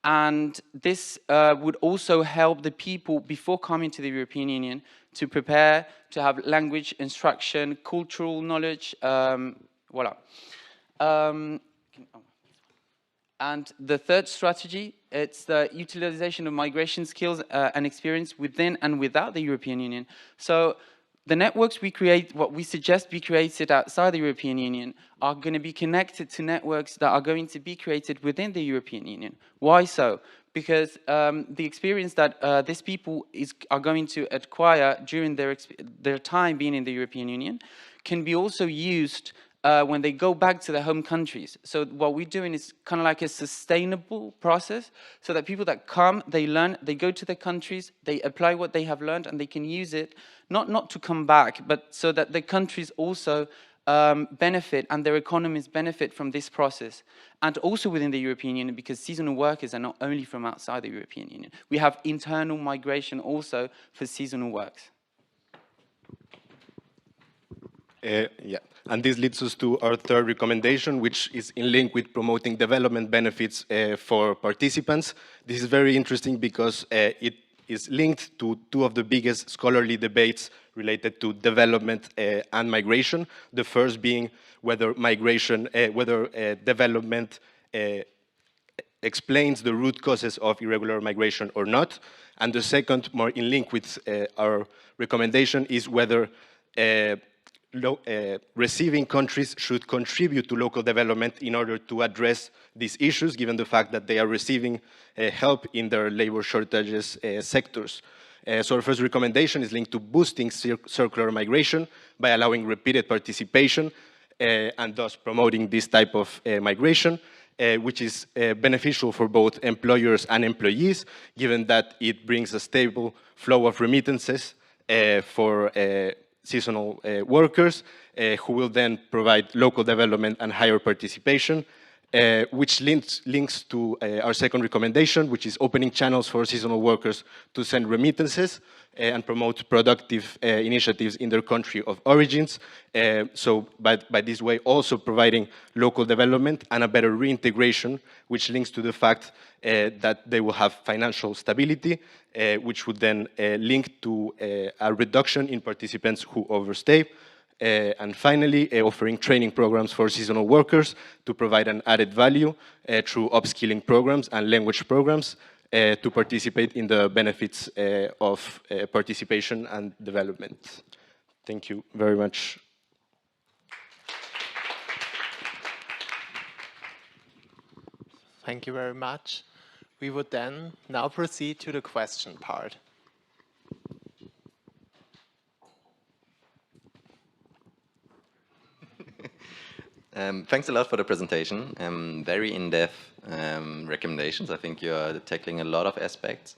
And this would also help the people before coming to the European Union to prepare, to have language instruction, cultural knowledge, voila. And the third strategy, it's the utilization of migration skills and experience within and without the European Union. So the networks we create, what we suggest be created outside the European Union, are going to be connected to networks that are going to be created within the European Union. Why so? Because the experience that these people are going to acquire during their time being in the European Union can be also used when they go back to their home countries. So what we're doing is kind of like a sustainable process, so that people that come, they learn, they go to their countries, they apply what they have learned, and they can use it, not to come back, but so that the countries also benefit and their economies benefit from this process. And also within the European Union, because seasonal workers are not only from outside the European Union. We have internal migration also for seasonal works. Yeah, and this leads us to our third recommendation, which is in link with promoting development benefits for participants. This is very interesting because it is linked to two of the biggest scholarly debates related to development and migration. The first being whether development explains the root causes of irregular migration or not. And the second, more in link with our recommendation, is whether receiving countries should contribute to local development in order to address these issues, given the fact that they are receiving help in their labor shortages sectors. So our first recommendation is linked to boosting circular migration by allowing repeated participation and thus promoting this type of migration, which is beneficial for both employers and employees, given that it brings a stable flow of remittances for seasonal workers, who will then provide local development and higher participation, which links to our second recommendation, which is opening channels for seasonal workers to send remittances and promote productive initiatives in their country of origins. So by this way, also providing local development and a better reintegration, which links to the fact that they will have financial stability, which would then link to a reduction in participants who overstay. And finally, offering training programs for seasonal workers to provide an added value through upskilling programs and language programs to participate in the benefits of participation and development. Thank you very much. Thank you very much. We would then now proceed to the question part. Thanks a lot for the presentation. Very in-depth recommendations. I think you're tackling a lot of aspects.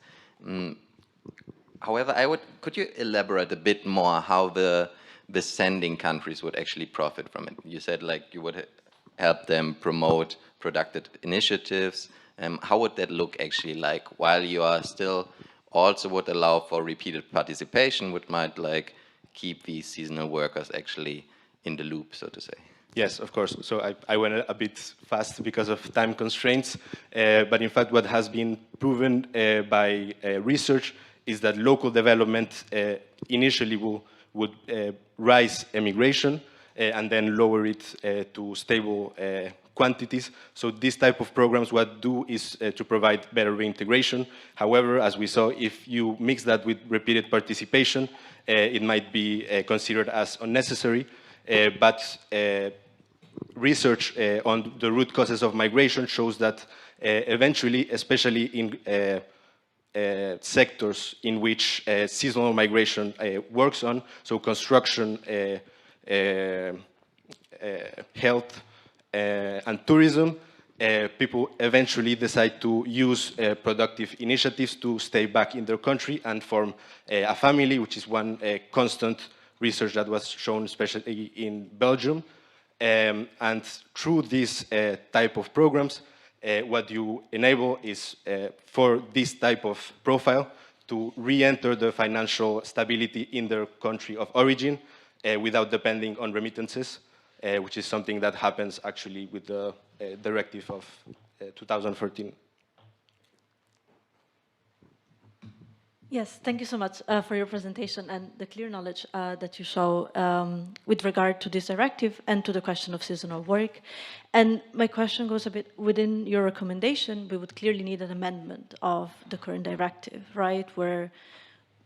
However, could you elaborate a bit more how the sending countries would actually profit from it? You said like you would help them promote productive initiatives. How would that look actually like, while you are still also would allow for repeated participation, which might like keep these seasonal workers actually in the loop, so to say? Yes, of course. So I went a bit fast because of time constraints, but in fact what has been proven by research is that local development initially would rise immigration and then lower it to stable quantities. So this type of programs what do is to provide better reintegration. However, as we saw, if you mix that with repeated participation, it might be considered as unnecessary. But research on the root causes of migration shows that eventually, especially in sectors in which seasonal migration works on, so construction, health, and tourism, people eventually decide to use productive initiatives to stay back in their country and form a family, which is one constant research that was shown especially in Belgium. And through these type of programs, what you enable is for this type of profile to re-enter the financial stability in their country of origin without depending on remittances, which is something that happens actually with the directive of 2014. Yes, thank you so much for your presentation and the clear knowledge that you show with regard to this directive and to the question of seasonal work. And my question goes a bit, within your recommendation, we would clearly need an amendment of the current directive, right? Where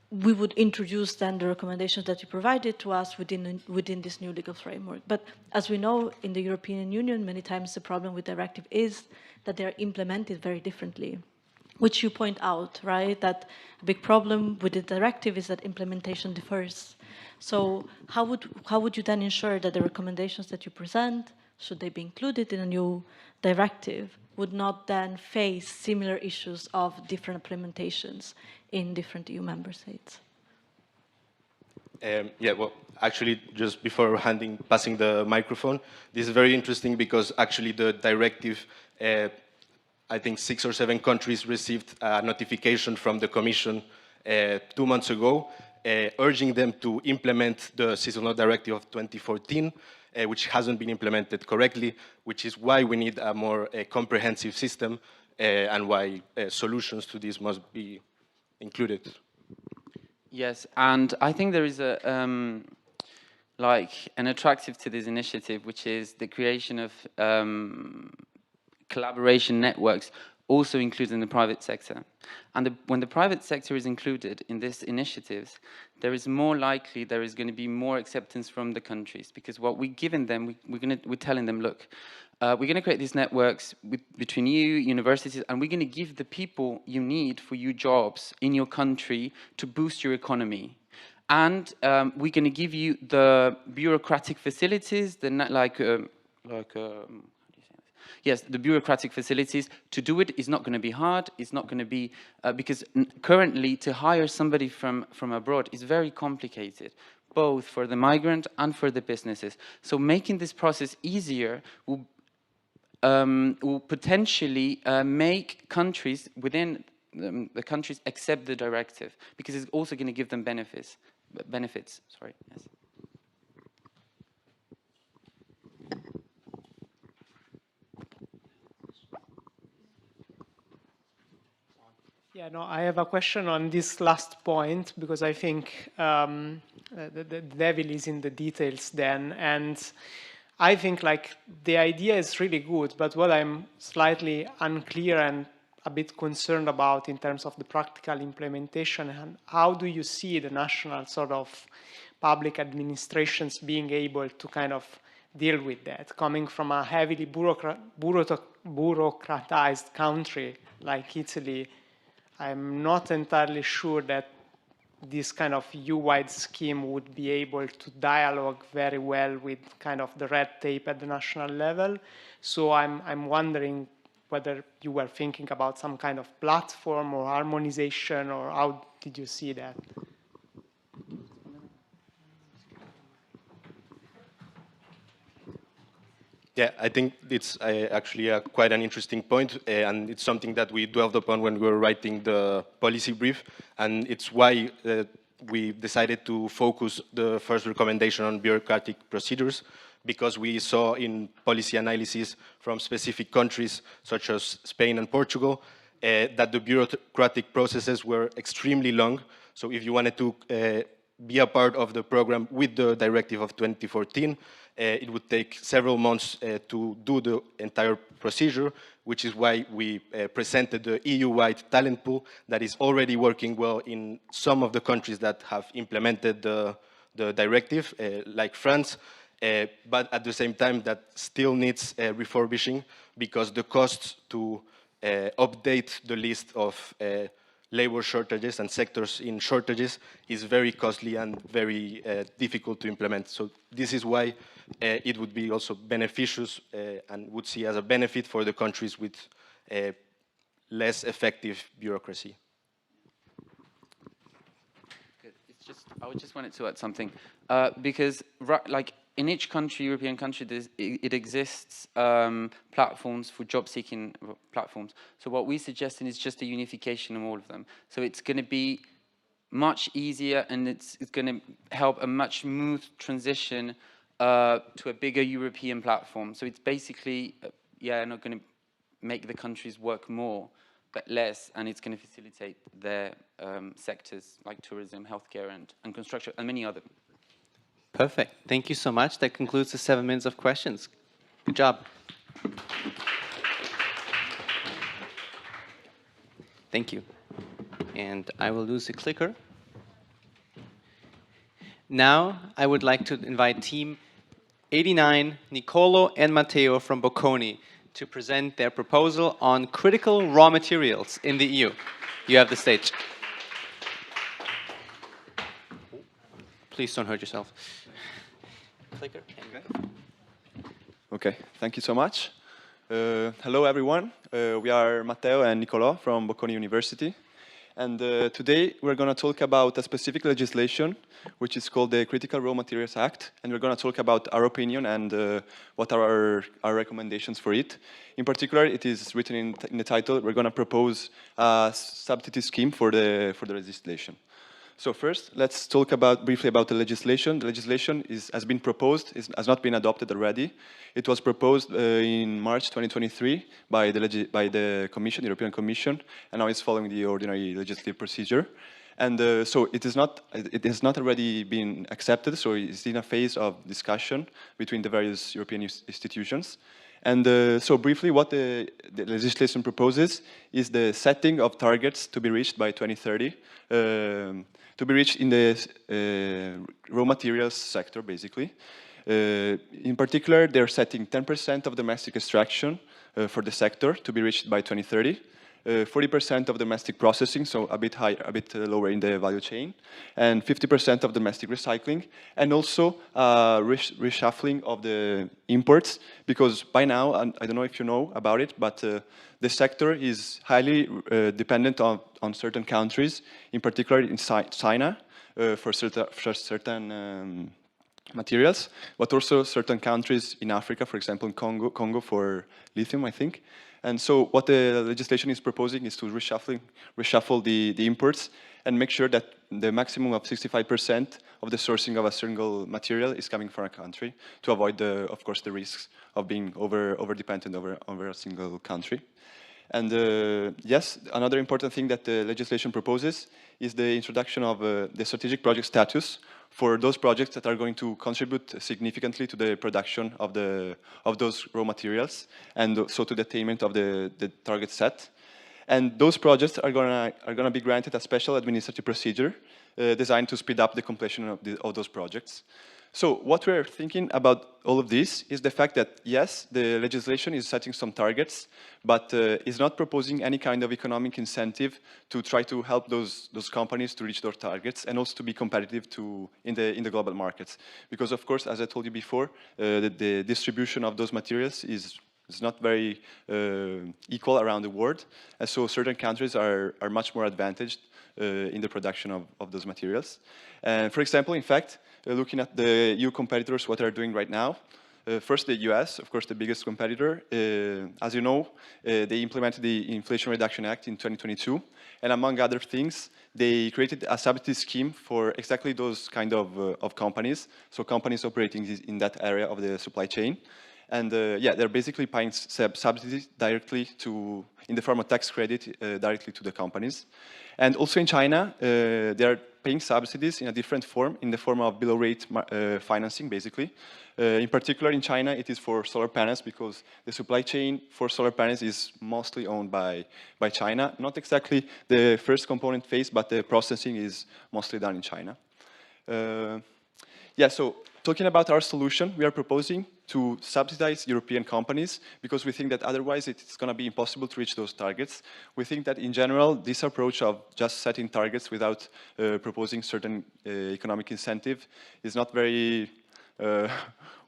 we would introduce then the recommendations that you provided to us within this new legal framework. But as we know, in the European Union, many times the problem with directive is that they are implemented very differently, which you point out, right? That a big problem with the directive is that implementation differs. So how would you then ensure that the recommendations that you present, should they be included in a new directive, would not then face similar issues of different implementations in different EU member states? Yeah, well, actually, just before passing the microphone, this is very interesting because actually the directive, I think 6 or 7 countries received a notification from the Commission 2 months ago, urging them to implement the seasonal directive of 2014, which hasn't been implemented correctly, which is why we need a more comprehensive system and why solutions to this must be included. Yes, and I think there is a like an attractive to this initiative, which is the creation of collaboration networks, also included in the private sector. And when the private sector is included in these initiatives, there is more likely there is going to be more acceptance from the countries, because what we're giving them, we're telling them, look, we're going to create these networks between you, universities, and we're going to give the people you need for your jobs in your country to boost your economy. And we're going to give you the bureaucratic facilities, yes, the bureaucratic facilities. To do it is not going to be hard. It's not going to be, because currently to hire somebody from abroad is very complicated, both for the migrant and for the businesses. So making this process easier will potentially make countries within the countries accept the directive, because it's also going to give them benefits. Sorry. Yes. Yeah, no, I have a question on this last point, because I think the devil is in the details then. And I think like the idea is really good, but what I'm slightly unclear and a bit concerned about in terms of the practical implementation, and how do you see the national sort of public administrations being able to kind of deal with that, coming from a heavily bureaucratized country like Italy? I'm not entirely sure that this kind of EU-wide scheme would be able to dialogue very well with kind of the red tape at the national level. So I'm wondering whether you were thinking about some kind of platform or harmonization, or how did you see that? Yeah, I think it's actually quite an interesting point, and it's something that we dwelled upon when we were writing the policy brief, and it's why we decided to focus the first recommendation on bureaucratic procedures, because we saw in policy analysis from specific countries, such as Spain and Portugal, that the bureaucratic processes were extremely long. So if you wanted to be a part of the program with the directive of 2014, it would take several months to do the entire procedure, which is why we presented the EU-wide talent pool that is already working well in some of the countries that have implemented the directive, like France, but at the same time that still needs refurbishing, because the costs to update the list of labor shortages and sectors in shortages is very costly and very difficult to implement. So this is why it would be also beneficial and would see as a benefit for the countries with less effective bureaucracy. Good. It's just, I just wanted to add something, because like in each country, European country, it exists platforms for job-seeking platforms. So what we're suggesting is just a unification of all of them. So it's going to be much easier, and it's going to help a much smooth transition to a bigger European platform. So it's basically, not going to make the countries work more, but less, and it's going to facilitate their sectors like tourism, healthcare, and construction, and many other. Perfect. Thank you so much. That concludes the 7 minutes of questions. Good job. Thank you. And I will lose the clicker. Now, I would like to invite team 89, Nicolo and Matteo from Bocconi, to present their proposal on critical raw materials in the EU. You have the stage. Please don't hurt yourself. Clicker. Okay, thank you so much. Hello, everyone. We are Matteo and Nicolò from Bocconi University. And today we're going to talk about a specific legislation, which is called the Critical Raw Materials Act. And we're going to talk about our opinion and what are our recommendations for it. In particular, it is written in the title, we're going to propose a subsidy scheme for the legislation. So first, let's talk briefly about the legislation. The legislation has been proposed, has not been adopted already. It was proposed in March 2023 by the Commission, the European Commission, and now it's following the ordinary legislative procedure. And so it has not already been accepted, so it's in a phase of discussion between the various European institutions. And so briefly, what the legislation proposes is the setting of targets to be reached by 2030, to be reached in the raw materials sector, basically. In particular, they're setting 10% of domestic extraction for the sector to be reached by 2030, 40% of domestic processing, so a bit higher, a bit lower in the value chain, and 50% of domestic recycling, and also reshuffling of the imports, because by now, and I don't know if you know about it, but the sector is highly dependent on certain countries, in particular in China, for certain materials, but also certain countries in Africa, for example, in Congo for lithium, I think. And so what the legislation is proposing is to reshuffle the imports and make sure that the maximum of 65% of the sourcing of a single material is coming from a country to avoid, of course, the risks of being over-dependent over a single country. And yes, another important thing that the legislation proposes is the introduction of the strategic project status for those projects that are going to contribute significantly to the production of those raw materials, and so to the attainment of the target set. And those projects are gonna be granted a special administrative procedure designed to speed up the completion of those projects. So what we're thinking about all of this is the fact that, yes, the legislation is setting some targets, but is not proposing any kind of economic incentive to try to help those companies to reach their targets and also to be competitive in the global markets. Because, of course, as I told you before, the distribution of those materials is not very equal around the world. And so certain countries are much more advantaged in the production of those materials. And for example, in fact, looking at the EU competitors, what they're doing right now, first the US, of course the biggest competitor, as you know, they implemented the Inflation Reduction Act in 2022, and among other things, they created a subsidy scheme for exactly those kind of companies, so companies operating in that area of the supply chain. And yeah, they're basically paying subsidies directly in the form of tax credit directly to the companies. And also in China, they are paying subsidies in a different form, in the form of below-rate financing, basically. In particular, in China, it is for solar panels, because the supply chain for solar panels is mostly owned by China. Not exactly the first component phase, but the processing is mostly done in China. Yeah, so talking about our solution, we are proposing to subsidize European companies, because we think that otherwise it's going to be impossible to reach those targets. We think that in general, this approach of just setting targets without proposing certain economic incentive is not very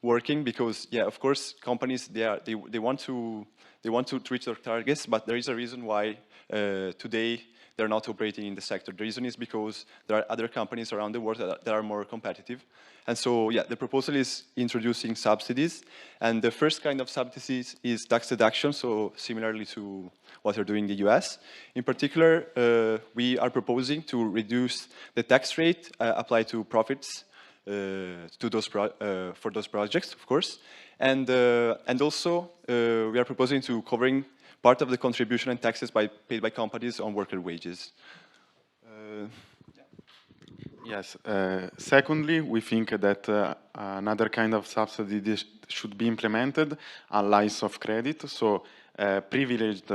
working, because, yeah, of course, companies, they want to reach their targets, but there is a reason why today they're not operating in the sector. The reason is because there are other companies around the world that are more competitive. And so, yeah, the proposal is introducing subsidies. And the first kind of subsidies is tax deduction, so similarly to what they're doing in the US. In particular, we are proposing to reduce the tax rate applied to profits to those for those projects, of course. And also, we are proposing to covering part of the contribution and taxes paid by companies on worker wages. Yes. Secondly, we think that another kind of subsidy should be implemented, are lines of credit, so privileged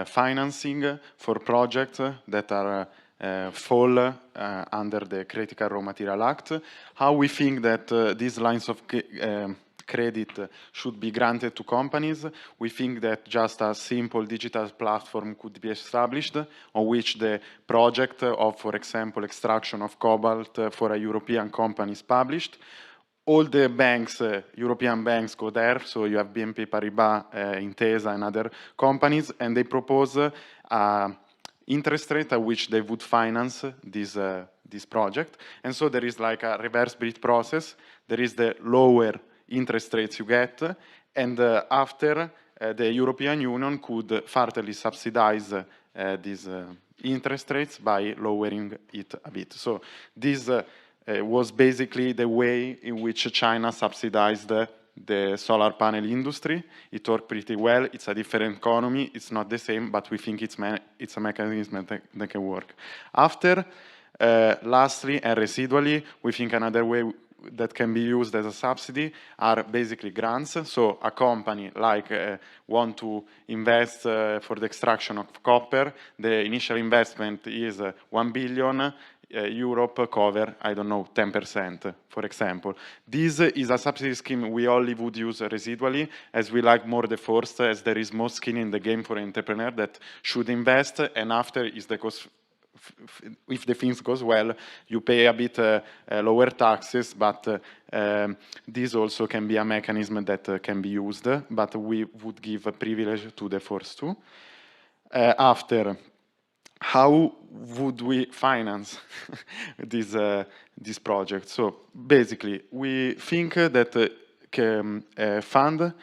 financing for projects that are fall under the Critical Raw Material Act. How we think that these lines of credit should be granted to companies. We think that just a simple digital platform could be established on which the project of, for example, extraction of cobalt for a European company is published. All the banks, European banks go there, so you have BNP Paribas, Intesa and other companies, and they propose interest rate at which they would finance this project. And so there is like a reverse bid process. There is the lower interest rates you get, and after the European Union could furtherly subsidize these interest rates by lowering it a bit. So this was basically the way in which China subsidized the solar panel industry. It worked pretty well. It's a different economy. It's not the same, but we think it's a mechanism that can work. After, lastly and residually, we think another way that can be used as a subsidy are basically grants. So a company like want to invest for the extraction of copper, the initial investment is 1 billion, Europe cover, I don't know, 10%, for example. This is a subsidy scheme we only would use residually, as we like more the first, as there is more skin in the game for an entrepreneur that should invest, and after is the cost. If the things goes well, you pay a bit lower taxes, but this also can be a mechanism that can be used, but we would give a privilege to the first two. After, how would we finance this project? So basically, we think that a fund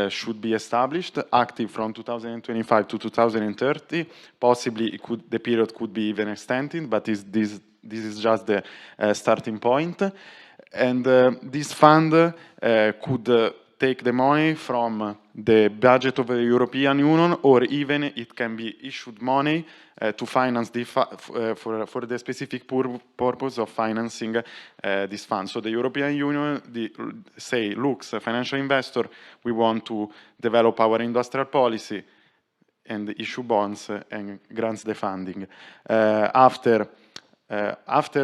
should be established, active from 2025 to 2030. Possibly, the period could be even extended, but this is just the starting point. And this fund could take the money from the budget of the European Union, or even it can be issued money to finance for the specific purpose of financing this fund. So the European Union looks, a financial investor, we want to develop our industrial policy and issue bonds and grants the funding. After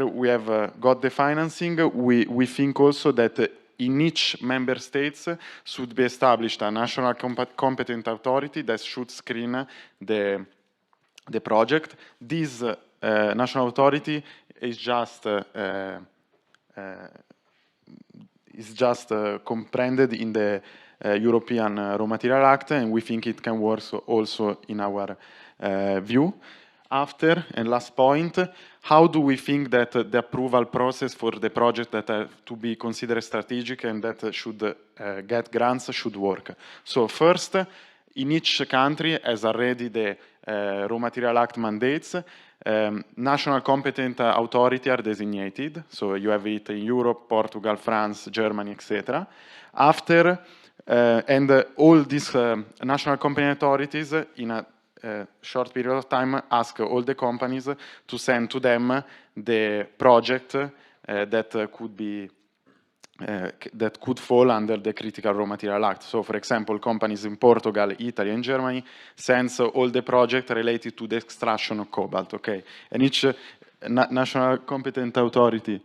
we have got the financing, we think also that in each member states should be established a national competent authority that should screen the project. This national authority is just comprehended in the European Raw Material Act, and we think it can work also in our view. After, and last point, how do we think that the approval process for the project that are to be considered strategic and that should get grants should work? So first, in each country, as already the Raw Material Act mandates, national competent authority are designated. So you have it in Europe, Portugal, France, Germany, etc. After, and all these national competent authorities in a short period of time ask all the companies to send to them the project that could fall under the Critical Raw Material Act. So, for example, companies in Portugal, Italy, and Germany sends all the projects related to the extraction of cobalt. Okay, and each national competent authority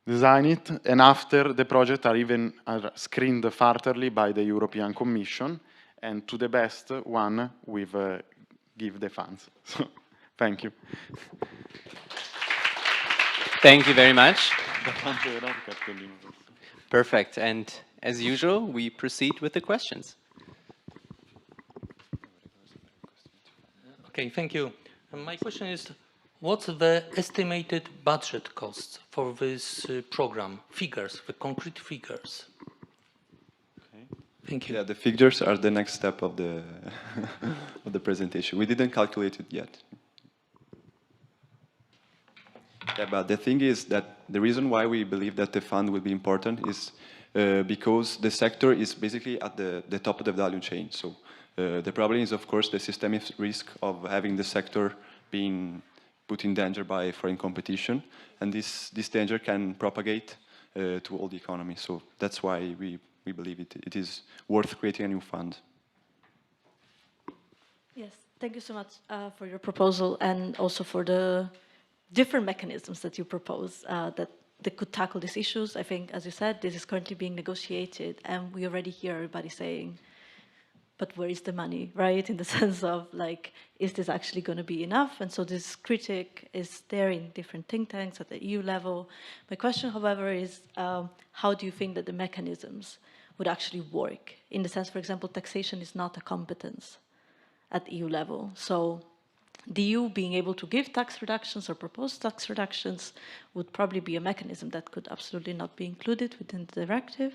design it, and after the project are screened furtherly by the European Commission. And to the best one, we've give the funds. So, thank you. Thank you very much. Perfect. And as usual, we proceed with the questions. Okay, thank you. And my question is, what's the estimated budget cost for this program? Figures, the concrete figures. Thank you. Yeah, the figures are the next step of the of the presentation. We didn't calculate it yet. Yeah, but the thing is that the reason why we believe that the fund will be important is because the sector is basically at the top of the value chain. So the problem is, of course, the systemic risk of having the sector being put in danger by foreign competition, and this danger can propagate to all the economy. So that's why we believe it is worth creating a new fund. Yes, thank you so much for your proposal and also for the different mechanisms that you propose that could tackle these issues. I think, as you said, this is currently being negotiated, and we already hear everybody saying, but where is the money, right? In the sense of, like, is this actually going to be enough? And so this critique is there in different think tanks at the EU level. My question, however, is how do you think that the mechanisms would actually work? In the sense, for example, taxation is not a competence at EU level. So the EU being able to give tax reductions or propose tax reductions would probably be a mechanism that could absolutely not be included within the directive.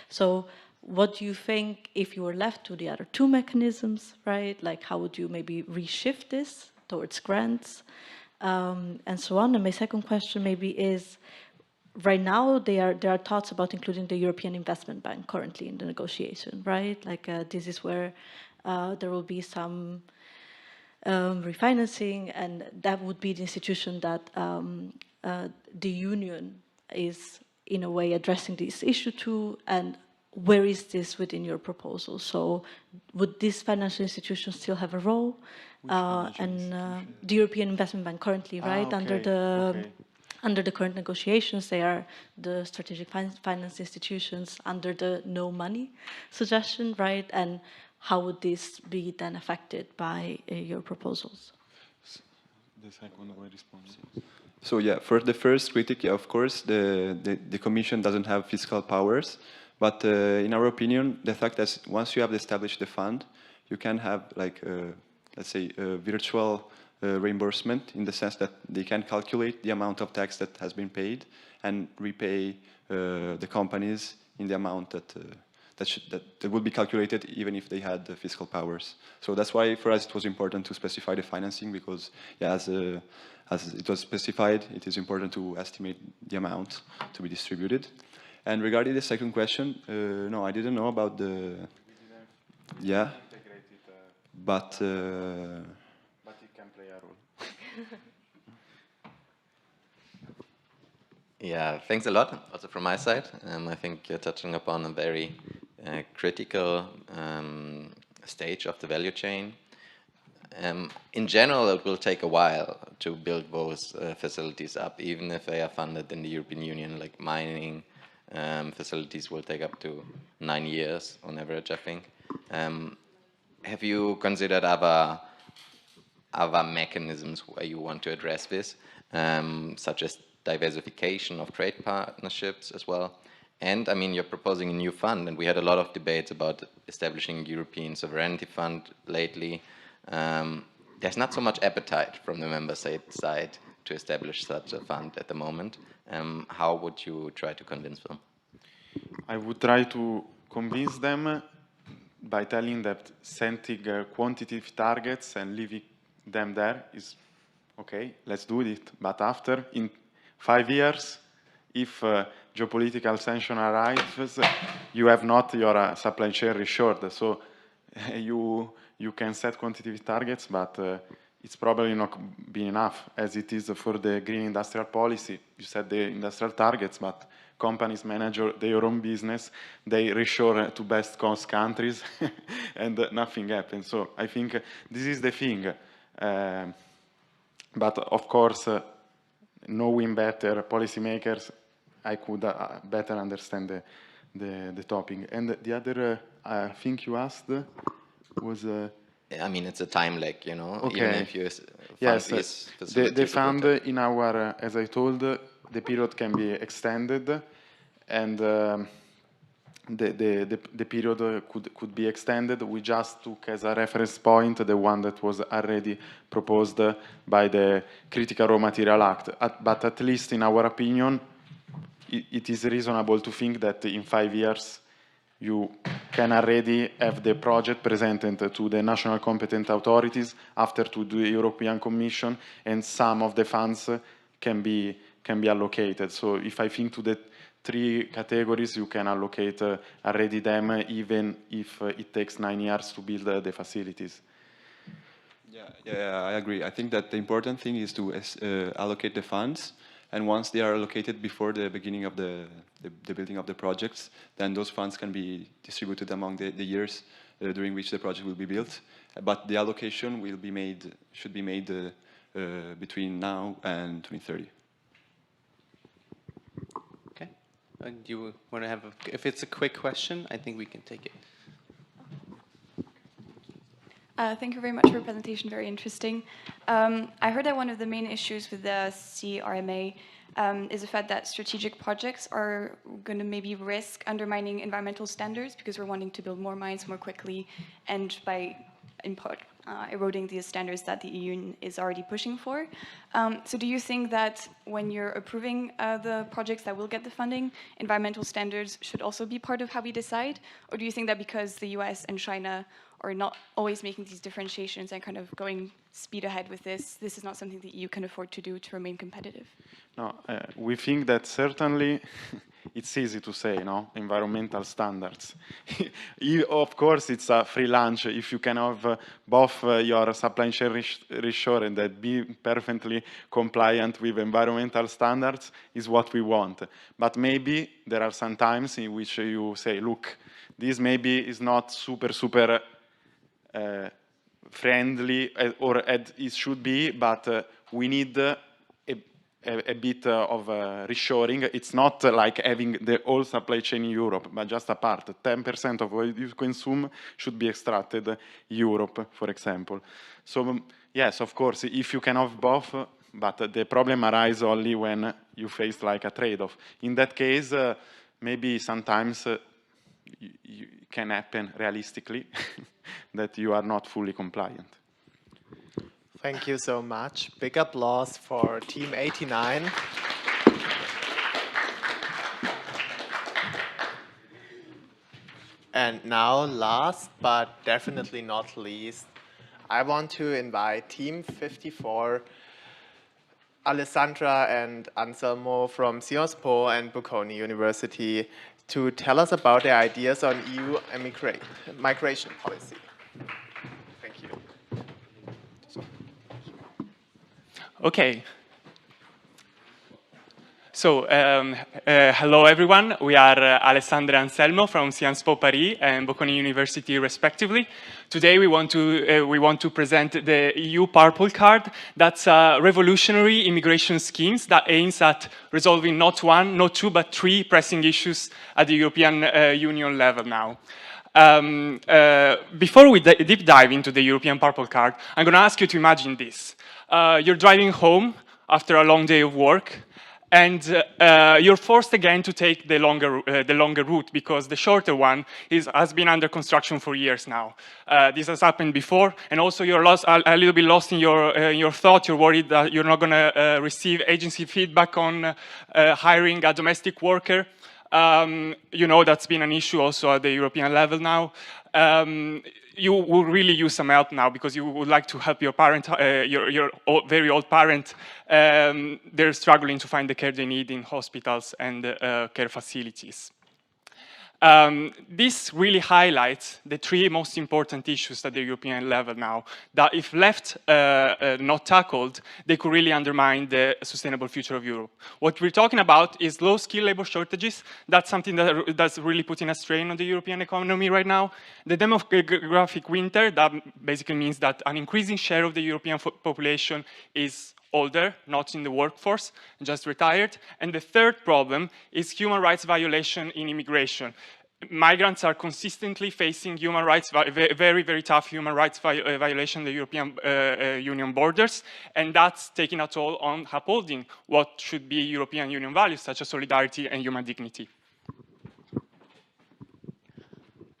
So what do you think if you were left to the other two mechanisms, right? Like, how would you maybe reshift this towards grants and so on? And my second question maybe is, right now there are thoughts about including the European Investment Bank currently in the negotiation, right? Like this is where there will be some refinancing, and that would be the institution that the Union is in a way addressing this issue to, and where is this within your proposal? So would this financial institution still have a role? And the European Investment Bank currently, right, Okay. under the current negotiations, they are the strategic finance institutions under the no money suggestion, right? And how would this be then affected by your proposals? The second way response. So yeah, for the first critic, yeah, of course, the Commission doesn't have fiscal powers, but in our opinion, the fact that once you have established the fund, you can have, like, let's say, a virtual reimbursement, in the sense that they can calculate the amount of tax that has been paid and repay the companies in the amount that would be calculated even if they had the fiscal powers. So that's why for us it was important to specify the financing, because yeah, as it was specified, it is important to estimate the amount to be distributed. And regarding the second question, no, I didn't know about the... Yeah, but it can play a role. Yeah, thanks a lot, also from my side. I think you're touching upon a very critical stage of the value chain. In general, it will take a while to build those facilities up, even if they are funded in the European Union, like mining facilities will take up to 9 years on average, I think. Have you considered other mechanisms where you want to address this, such as diversification of trade partnerships as well? And I mean, you're proposing a new fund, and we had a lot of debates about establishing European Sovereignty Fund lately. There's not so much appetite from the member state side to establish such a fund at the moment. How would you try to convince them? I would try to convince them by telling that setting quantitative targets and leaving them there is okay, let's do it. But after, in 5 years, if geopolitical tension arrives, you have not your supply chain reassured. So you can set quantitative targets, but it's probably not be enough, as it is for the green industrial policy. You set the industrial targets, but companies manage their own business. They reassure to best cost countries, and nothing happens. So I think this is the thing. But of course, knowing better policymakers, I could better understand the topic. And the other thing you asked was... I mean, it's a time lag, you know, okay. even if you fund yes, these the facilities. fund in our, as I told, the period can be extended, and the period could be extended. We just took as a reference point the one that was already proposed by the Critical Raw Material Act. But at least in our opinion, it is reasonable to think that in 5 years you can already have the project presented to the national competent authorities, after to the European Commission, and some of the funds can be allocated. So if I think to the 3 categories, you can allocate already them, even if it takes 9 years to build the facilities. Yeah, I agree. I think that the important thing is to allocate the funds, and once they are allocated before the beginning of the building of the projects, then those funds can be distributed among the years during which the project will be built. But the allocation will be should be made between now and 2030. Okay. Do you want to have if it's a quick question, I think we can take it. Thank you very much for your presentation, very interesting. I heard that one of the main issues with the CRMA is the fact that strategic projects are going to maybe risk undermining environmental standards because we're wanting to build more mines more quickly, and by in part eroding these standards that the EU is already pushing for. So do you think that when you're approving the projects that will get the funding, environmental standards should also be part of how we decide? Or do you think that because the US and China are not always making these differentiations and kind of going speed ahead with this is not something that you can afford to do to remain competitive? No, we think that certainly it's easy to say, no? Environmental standards. Of course, it's a free lunch. If you can have both your supply chain reshoring and that be perfectly compliant with environmental standards is what we want. But maybe there are some times in which you say, look, this maybe is not super friendly or it should be, but we need a bit of reshoring. It's not like having the whole supply chain in Europe, but just a part. 10% of what you consume should be extracted Europe, for example. So yes, of course, if you can have both, but the problem arises only when you face like a trade-off. In that case, maybe sometimes it can happen realistically that you are not fully compliant. Thank you so much. Big applause for Team 89. And now, last but definitely not least, I want to invite Team 54, Alessandra and Anselmo from Sciences Po and Bocconi University, to tell us about their ideas on EU migration policy. Thank you. Okay. So, hello everyone. We are Alessandra and Anselmo from Sciences Po Paris and Bocconi University, respectively. Today we want to present the EU Purple Card. That's a revolutionary immigration scheme that aims at resolving not one, not two, but 3 pressing issues at the European Union level now. Before we deep dive into the European Purple Card, I'm going to ask you to imagine this. You're driving home after a long day of work, and you're forced again to take the longer route because the shorter one has been under construction for years now. This has happened before, and also you're a little bit lost in your thought. You're worried that you're not going to receive agency feedback on hiring a domestic worker. You know that's been an issue also at the European level now. You will really use some help now because you would like to help your parent, your very old parent. They're struggling to find the care they need in hospitals and care facilities. This really highlights the 3 most important issues at the European level now, that if left not tackled, they could really undermine the sustainable future of Europe. What we're talking about is low-skilled labor shortages. That's something that's really putting a strain on the European economy right now. The demographic winter, that basically means that an increasing share of the European population is older, not in the workforce, just retired. And the third problem is human rights violation in immigration. Migrants are consistently facing human rights, very, very tough human rights violation in the European Union borders, and that's taking a toll on upholding what should be European Union values, such as solidarity and human dignity.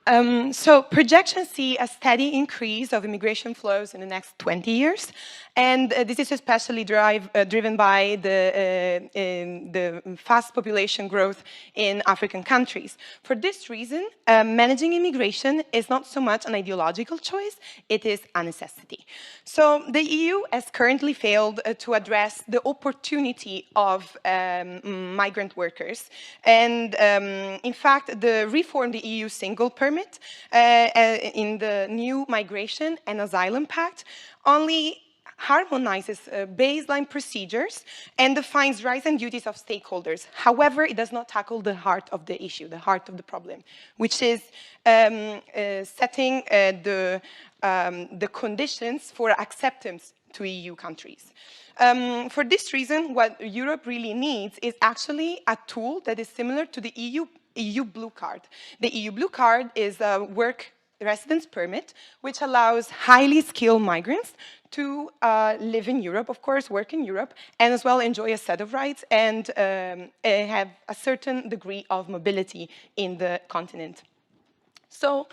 So projections see a steady increase of immigration flows in the next 20 years. And this is especially driven by the fast population growth in African countries. For this reason, managing immigration is not so much an ideological choice, it is a necessity. So the EU has currently failed to address the opportunity of migrant workers. And in fact, the reformed EU single permit in the new Migration and Asylum Pact only harmonizes baseline procedures and defines rights and duties of stakeholders. However, it does not tackle the heart of the issue, the heart of the problem, which is setting the conditions for acceptance to EU countries. For this reason, what Europe really needs is actually a tool that is similar to the EU Blue Card. The EU Blue Card is a work residence permit, which allows highly skilled migrants to live in Europe, of course, work in Europe, and as well enjoy a set of rights and have a certain degree of mobility in the continent. So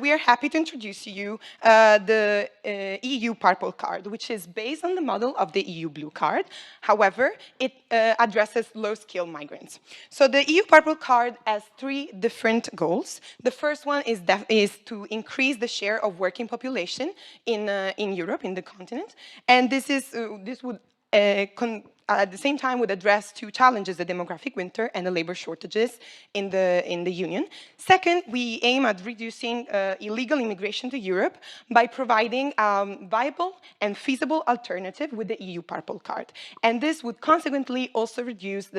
we are happy to introduce to you the EU Purple Card, which is based on the model of the EU Blue Card. However, it addresses low-skilled migrants. So the EU Purple Card has three different goals. The first one is to increase the share of working population in Europe, in the continent. And this would at the same time would address two challenges, the demographic winter and the labor shortages in the Union. Second, we aim at reducing illegal immigration to Europe by providing a viable and feasible alternative with the EU Purple Card. And this would consequently also reduce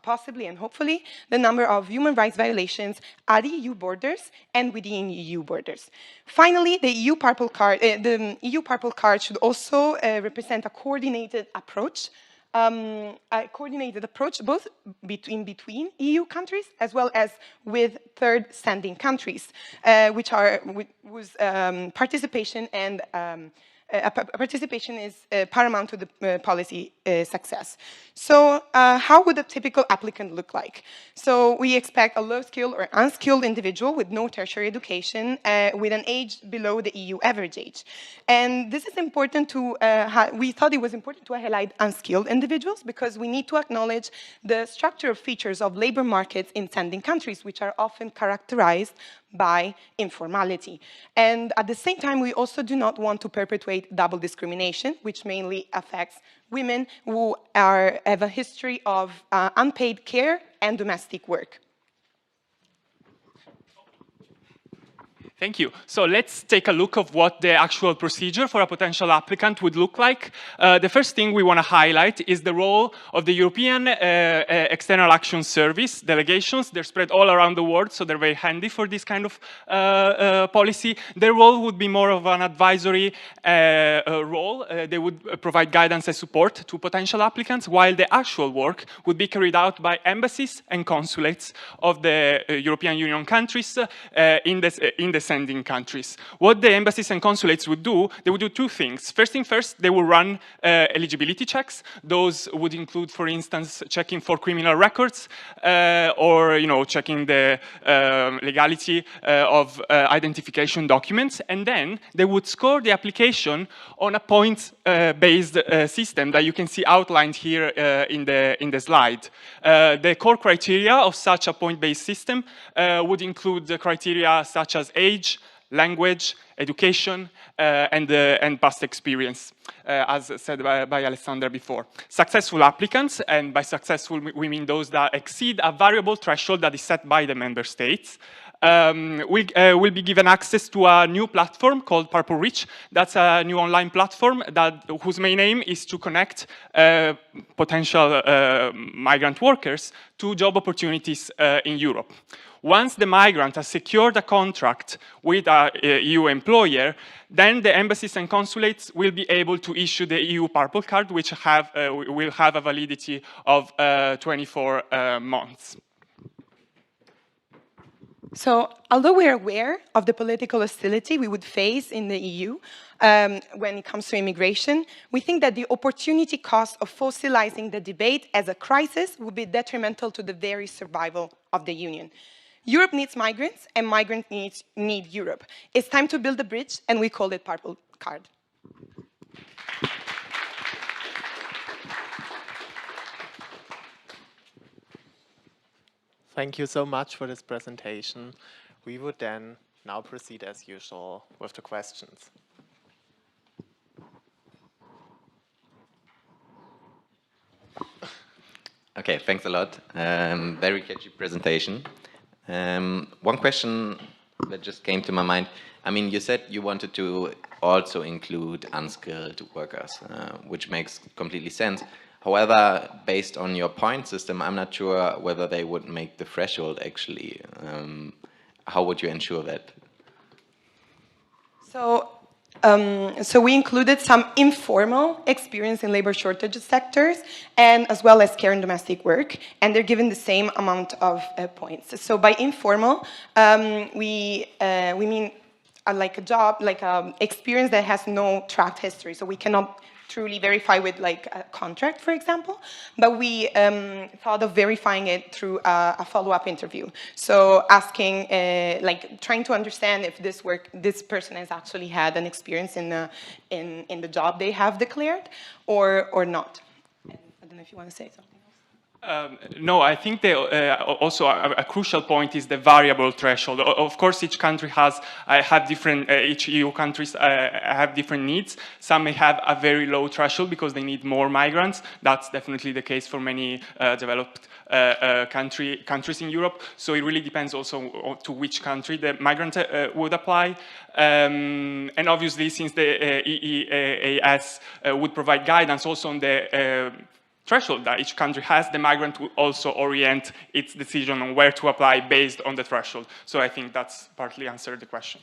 possibly and hopefully the number of human rights violations at EU borders and within EU borders. Finally, the EU Purple Card, should also represent a coordinated approach both between EU countries as well as with third standing countries, whose participation and participation is paramount to the policy success. So how would a typical applicant look like? So we expect a low-skilled or unskilled individual with no tertiary education with an age below the EU average age. And this is important to, we thought it was important to highlight unskilled individuals because we need to acknowledge the structural features of labor markets in sending countries, which are often characterized by informality. And at the same time, we also do not want to perpetuate double discrimination, which mainly affects women who have a history of unpaid care and domestic work. Thank you. So let's take a look of what the actual procedure for a potential applicant would look like. The first thing we want to highlight is the role of the European External Action Service delegations. They're spread all around the world, so they're very handy for this kind of policy. Their role would be more of an advisory role. They would provide guidance and support to potential applicants, while the actual work would be carried out by embassies and consulates of the European Union countries in the sending countries. What the embassies and consulates would do, they would do two things. First thing first, they will run eligibility checks. Those would include, for instance, checking for criminal records or checking the legality of identification documents. And then they would score the application on a points-based system that you can see outlined here in the slide. The core criteria of such a point-based system would include the criteria such as age, language, education, and past experience, as said by Alessandra before. Successful applicants, and by successful we mean those that exceed a variable threshold that is set by the member states, will be given access to a new platform called Purple Reach. That's a new online platform whose main aim is to connect potential migrant workers to job opportunities in Europe. Once the migrant has secured a contract with an EU employer, then the embassies and consulates will be able to issue the EU Purple Card, which will have a validity of 24 months. So, although we're aware of the political hostility we would face in the EU when it comes to immigration, we think that the opportunity cost of fossilizing the debate as a crisis would be detrimental to the very survival of the Union. Europe needs migrants, and migrants need Europe. It's time to build a bridge, and we call it Purple Card. Thank you so much for this presentation. We would then now proceed as usual with the questions. Okay, thanks a lot. Very catchy presentation. One question that just came to my mind. I mean, you said you wanted to also include unskilled workers, which makes completely sense. However, based on your point system, I'm not sure whether they would make the threshold actually. How would you ensure that? So we included some informal experience in labor shortage sectors, and as well as care and domestic work, and they're given the same amount of points. So by informal, we mean like a job, like experience that has no tracked history. So we cannot truly verify with like a contract, for example, but we thought of verifying it through a follow-up interview. So asking, like trying to understand if this person has actually had an experience in the job they have declared or not. I don't know if you want to say something. No, I think also a crucial point is the variable threshold. Of course, each country have different. Each EU countries have different needs. Some may have a very low threshold because they need more migrants. That's definitely the case for many developed countries in Europe. So it really depends also to which country the migrant would apply. And obviously, since the EEAS would provide guidance also on the threshold that each country has, the migrant will also orient its decision on where to apply based on the threshold. So I think that's partly answered the question.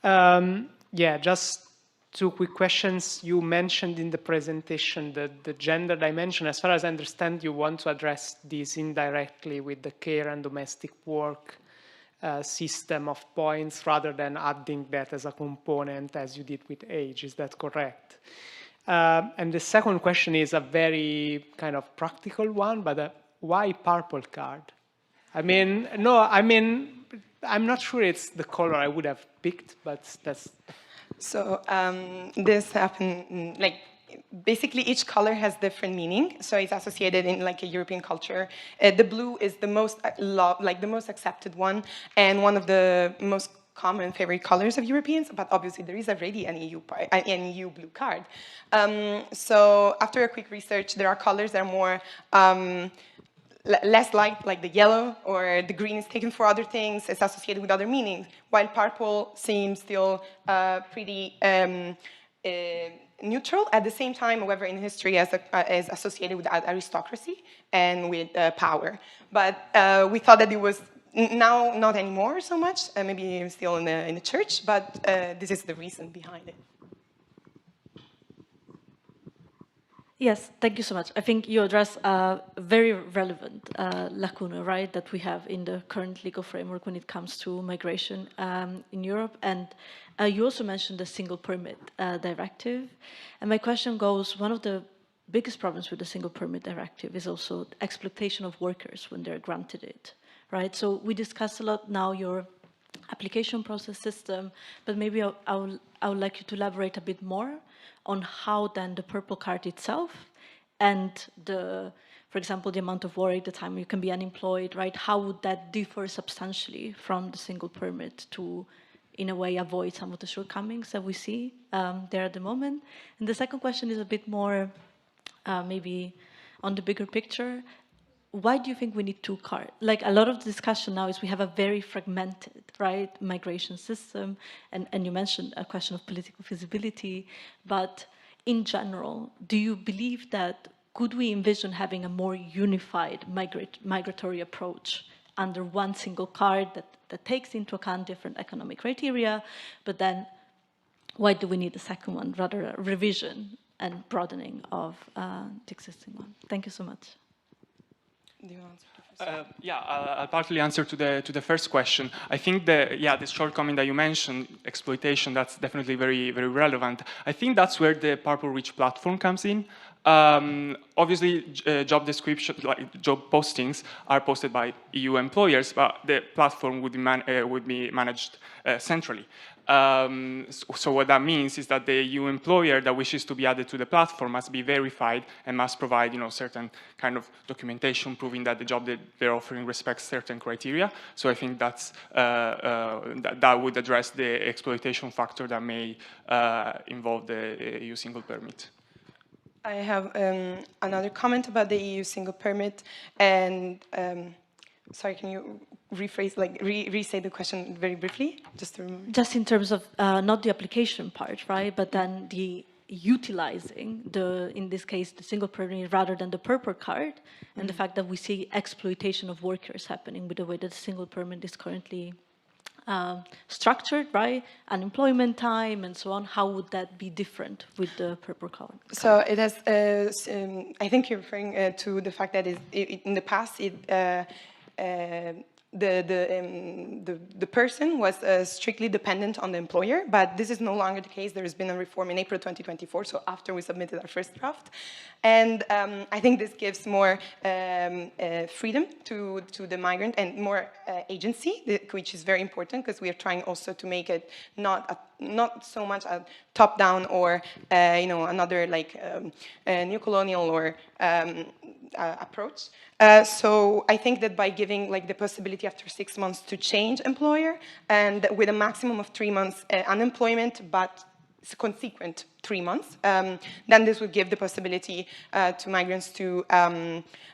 Yeah, just two quick questions. You mentioned in the presentation the gender dimension. As far as I understand, you want to address this indirectly with the care and domestic work system of points rather than adding that as a component as you did with age. Is that correct? And the second question is a very kind of practical one, but why purple card? I mean, no, I mean, I'm not sure it's the color I would have picked, but that's... So this happened, like, basically each color has different meaning, so it's associated in like a European culture. The blue is the most the most accepted one and one of the most common favorite colors of Europeans, but obviously there is already an EU blue card. So after a quick research, there are colors that are more less like the yellow, or the green is taken for other things, it's associated with other meanings, while purple seems still pretty neutral. At the same time, however, in history is associated with aristocracy and with power. But we thought that it was now not anymore so much, maybe still in the church, but this is the reason behind it. Yes, thank you so much. I think you address a very relevant lacuna, right, that we have in the current legal framework when it comes to migration in Europe. And you also mentioned the single permit directive. And my question goes, one of the biggest problems with the single permit directive is also exploitation of workers when they're granted it, right? So we discussed a lot now your application process system, but maybe I would like you to elaborate a bit more on how then the purple card itself and for example, the amount of work, the time you can be unemployed, right? How would that differ substantially from the single permit to, in a way, avoid some of the shortcomings that we see there at the moment? And the second question is a bit more maybe on the bigger picture. Why do you think we need two cards? Like, a lot of the discussion now is we have a very fragmented, right, migration system, and you mentioned a question of political feasibility, but in general, do you believe that could we envision having a more unified migratory approach under one single card that takes into account different economic criteria, but then why do we need a second one, rather a revision and broadening of the existing one? Thank you so much. Do you answer the first? Yeah, I'll partly answer to the first question. I think the shortcoming that you mentioned, exploitation, that's definitely very, very relevant. I think that's where the Purple Reach platform comes in. Obviously, job description, like job postings, are posted by EU employers, but the platform would be managed centrally. So what that means is that the EU employer that wishes to be added to the platform must be verified and must provide, certain kind of documentation proving that the job that they're offering respects certain criteria. So I think that's that would address the exploitation factor that may involve the EU single permit. I have another comment about the EU single permit, and sorry, can you rephrase, like re-say the question very briefly, just to remember? Just in terms of not the application part, right, but then the utilizing in this case, the single permit rather than the purple card, and the fact that we see exploitation of workers happening with the way that the single permit is currently structured, right? Unemployment time and so on. How would that be different with the purple card? So it has, I think you're referring to the fact that in the past, the person was strictly dependent on the employer, but this is no longer the case. There has been a reform in April 2024, so after we submitted our first draft. And I think this gives more freedom to the migrant and more agency, which is very important because we are trying also to make it not so much a top-down or another like neo-colonial or approach. So I think that by giving like the possibility after 6 months to change employer and with a maximum of 3 months unemployment, but consequent 3 months, then this would give the possibility to migrants to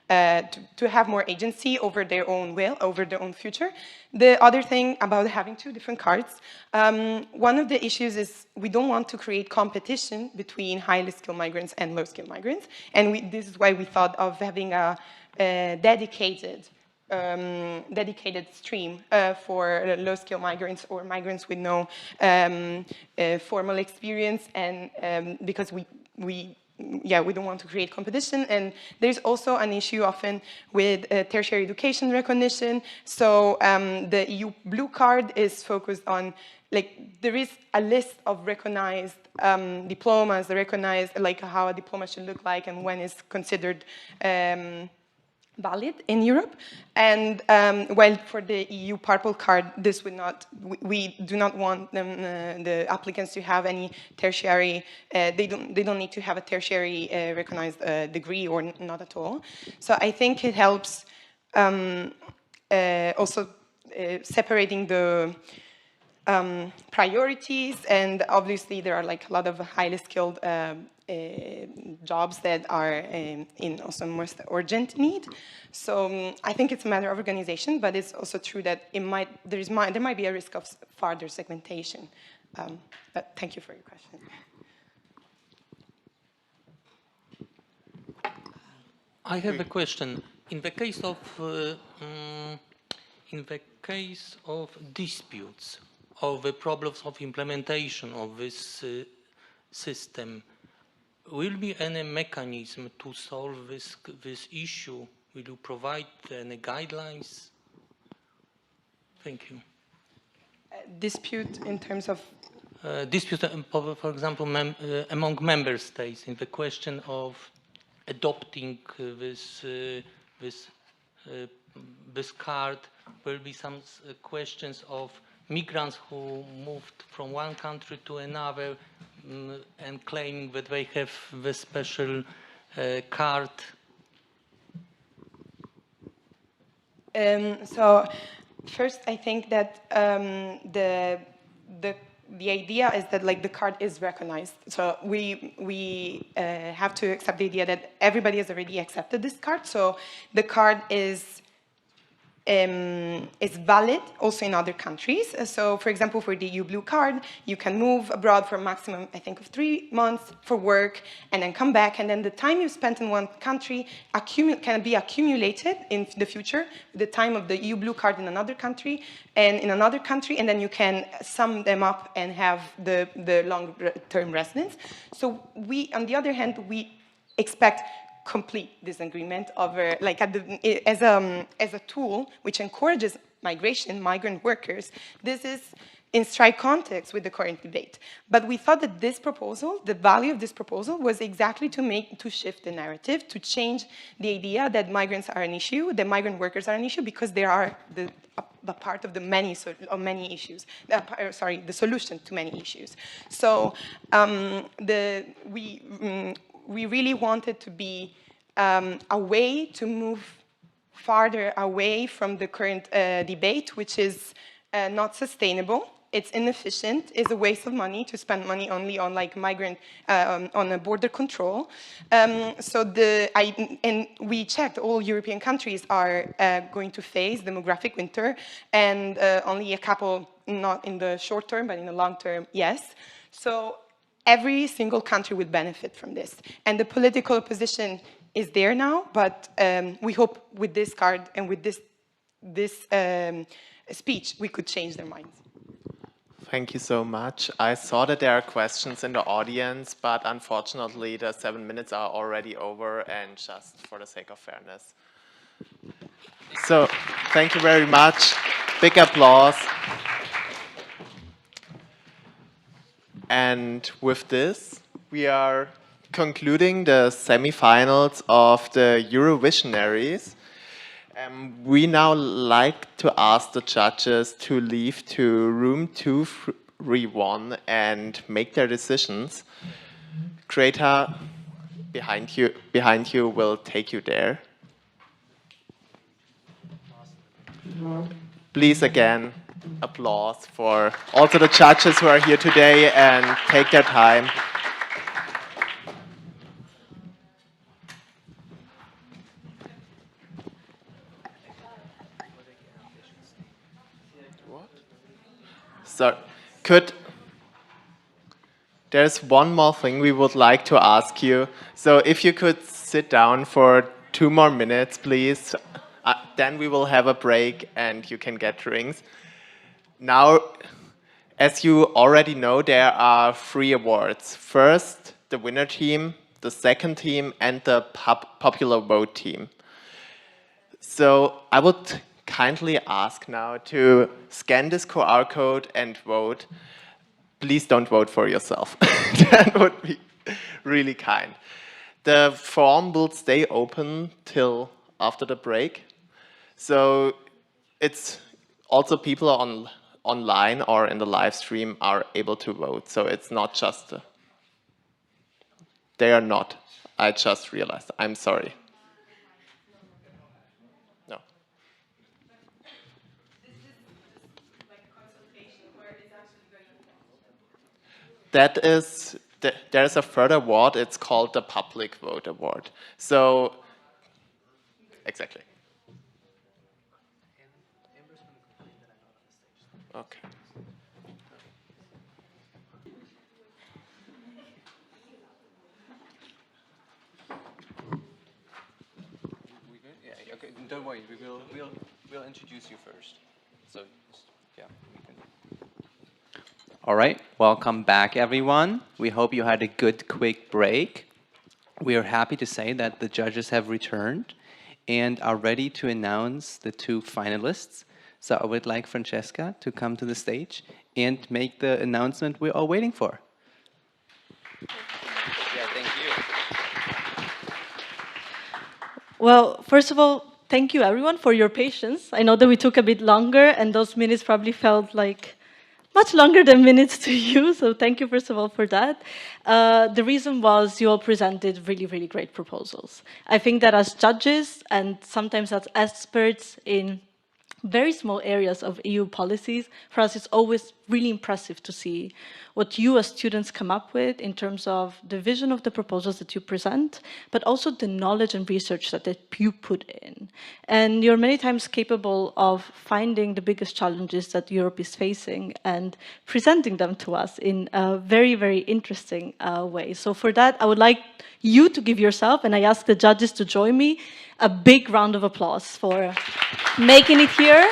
have more agency over their own will, over their own future. The other thing about having 2 different cards, one of the issues is we don't want to create competition between highly skilled migrants and low skilled migrants, and this is why we thought of having a dedicated stream for low-skilled migrants or migrants with no formal experience, and because we don't want to create competition. And there's also an issue often with tertiary education recognition. So the EU Blue Card is focused on, like, there is a list of recognized diplomas, recognized like how a diploma should look like and when it's considered valid in Europe, and while for the EU Purple Card, this would not. We do not want them, the applicants, to have any tertiary. They don't need to have a tertiary recognized degree, or not at all. So I think it helps also separating the priorities, and obviously there are like a lot of highly skilled jobs that are in also most urgent need. So I think it's a matter of organization, but it's also true that there might be a risk of further segmentation. But thank you for your question. I have a question. In the case of disputes or the problems of implementation of this system, will be any mechanism to solve this issue? Will you provide any guidelines? Thank you. Dispute in terms of? Dispute, for example, among member states in the question of adopting this card. Will be some questions of migrants who moved from one country to another and claiming that they have the special card. So first, I think that the idea is that like the card is recognized. So we have to accept the idea that everybody has already accepted this card. So the card is valid also in other countries. So for example, for the EU Blue Card, you can move abroad for a maximum, I think, of 3 months for work and then come back. And then the time you spent in one country can be accumulated in the future, the time of the EU Blue Card in another country, and then you can sum them up and have the long-term residence. So we, on the other hand, we expect complete disagreement over, like as a tool which encourages migration, migrant workers. This is in strike context with the current debate. But we thought that this proposal, the value of this proposal, was exactly to shift the narrative, to change the idea that migrants are an issue, that migrant workers are an issue, because they are the part of the many issues. The solution to many issues. So we really wanted to be a way to move farther away from the current debate, which is not sustainable. It's inefficient. It's a waste of money to spend money only on like migrant, on a border control. And we checked all European countries are going to face demographic winter, and only a couple, not in the short term, but in the long term, yes. So every single country would benefit from this. And the political opposition is there now, but we hope with this card and with this speech, we could change their minds. Thank you so much. I saw that there are questions in the audience, but unfortunately the 7 minutes are already over, and just for the sake of fairness. So, thank you very much. Big applause. And with this, we are concluding the semifinals of the Eurovisionaries. We now like to ask the judges to leave to room 231 and make their decisions. Greta, behind you will take you there. Please again, applause for also the judges who are here today and take their time. So, there's one more thing we would like to ask you. So if you could sit down for 2 more minutes, please. Then we will have a break and you can get drinks. Now, as you already know, there are 3 awards. First, the winner team, the second team, and the popular vote team. So I would kindly ask now to scan this QR code and vote. Please don't vote for yourself. That would be really kind. The form will stay open till after the break. So it's also people online or in the live stream are able to vote. So it's not just, they are not. I just realized, I'm sorry. That is, there's a further award, it's called the Public Vote Award. So, exactly. Okay. Yeah, okay, don't worry, we'll introduce you first. So, yeah. All right, welcome back, everyone. We hope you had a good, quick break. We are happy to say that the judges have returned and are ready to announce the 2 finalists. So I would like Francesca to come to the stage and make the announcement we're all waiting for. Yeah, thank you. Well, first of all, thank you, everyone, for your patience. I know that we took a bit longer, and those minutes probably felt like much longer than minutes to you, so thank you first of all for that. The reason was you all presented really, really great proposals. I think that as judges and sometimes as experts in very small areas of EU policies, for us it's always really impressive to see what you as students come up with in terms of the vision of the proposals that you present, but also the knowledge and research that you put in. And you're many times capable of finding the biggest challenges that Europe is facing and presenting them to us in a very, very interesting way. So for that, I would like you to give yourself, and I ask the judges to join me, a big round of applause for making it here.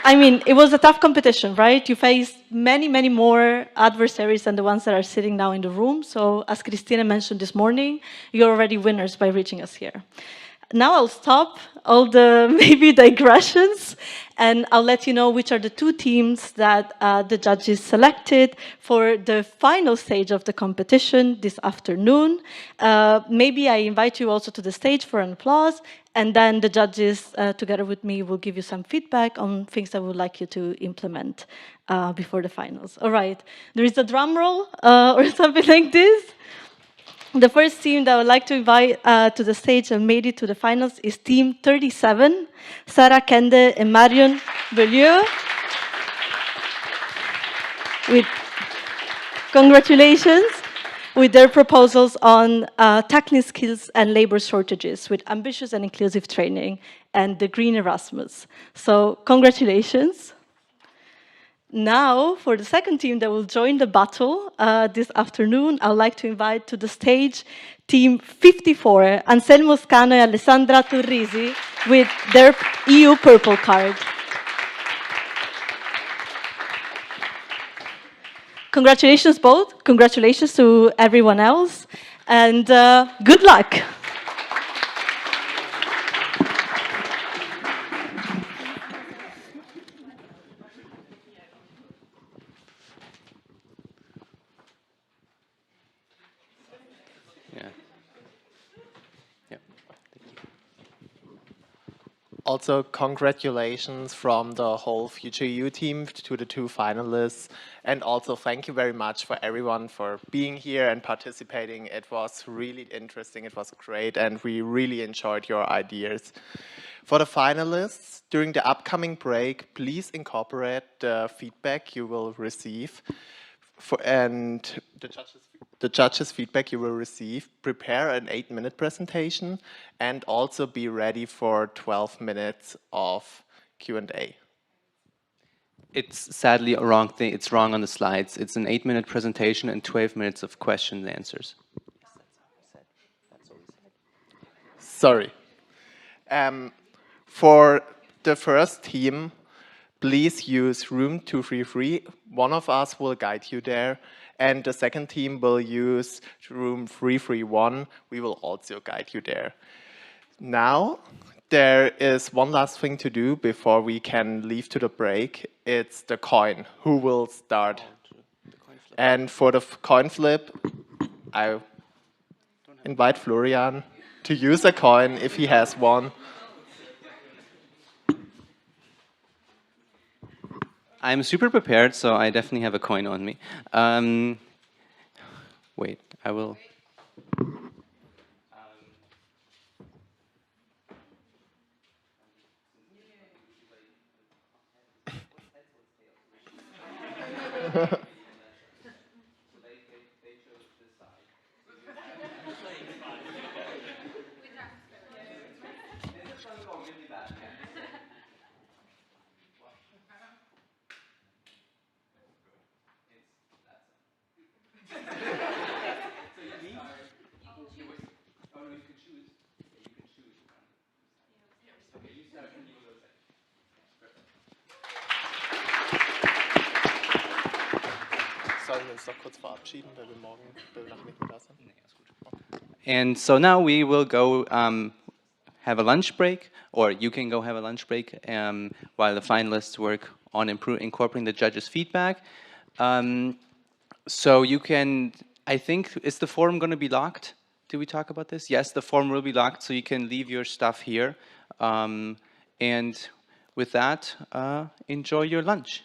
I mean, it was a tough competition, right? You faced many, many more adversaries than the ones that are sitting now in the room. So as Christina mentioned this morning, you're already winners by reaching us here. Now I'll stop all the maybe digressions and I'll let you know which are the two teams that the judges selected for the final stage of the competition this afternoon. Maybe I invite you also to the stage for an applause, and then the judges, together with me, will give you some feedback on things that we would like you to implement before the finals. All right, there is a drum roll or something like this. The first team that I would like to invite to the stage and made it to the finals is Team 37, Sarah Kende and Marion Beaulieu. With congratulations with their proposals on tackling skills and labor shortages with ambitious and inclusive training and the Green Erasmus. So congratulations. Now, for the second team that will join the battle this afternoon, I would like to invite to the stage Team 54, Anselmo Scano and Alessandra Turrisi, with their EU purple card. Congratulations both, congratulations to everyone else, and good luck. Also, congratulations from the whole futurEU team to the two finalists. And also, thank you very much for everyone for being here and participating. It was really interesting. It was great. And we really enjoyed your ideas. For the finalists, during the upcoming break, please incorporate the feedback you will receive. And the judges' feedback you will receive, prepare an 8-minute presentation, and also be ready for 12 minutes of Q&A. It's sadly a wrong thing. It's wrong on the slides. It's an 8-minute presentation and 12 minutes of question and answers. Sorry. For the first team, please use room 233. One of us will guide you there. And the second team will use room 331. We will also guide you there. Now, there is one last thing to do before we can leave to the break. It's the coin. Who will start? And for the coin flip, I invite Florian to use a coin if he has one. I'm super prepared, so I definitely have a coin on me. Wait, I will... Sollen wir uns doch kurz verabschieden, weil wir morgen nach nicht mehr da sind? And so now we will go have a lunch break, or you can go have a lunch break while the finalists work on incorporating the judges' feedback. So you can, I think, is the forum going to be locked? Did we talk about this? Yes, the forum will be locked, so you can leave your stuff here. And with that, enjoy your lunch.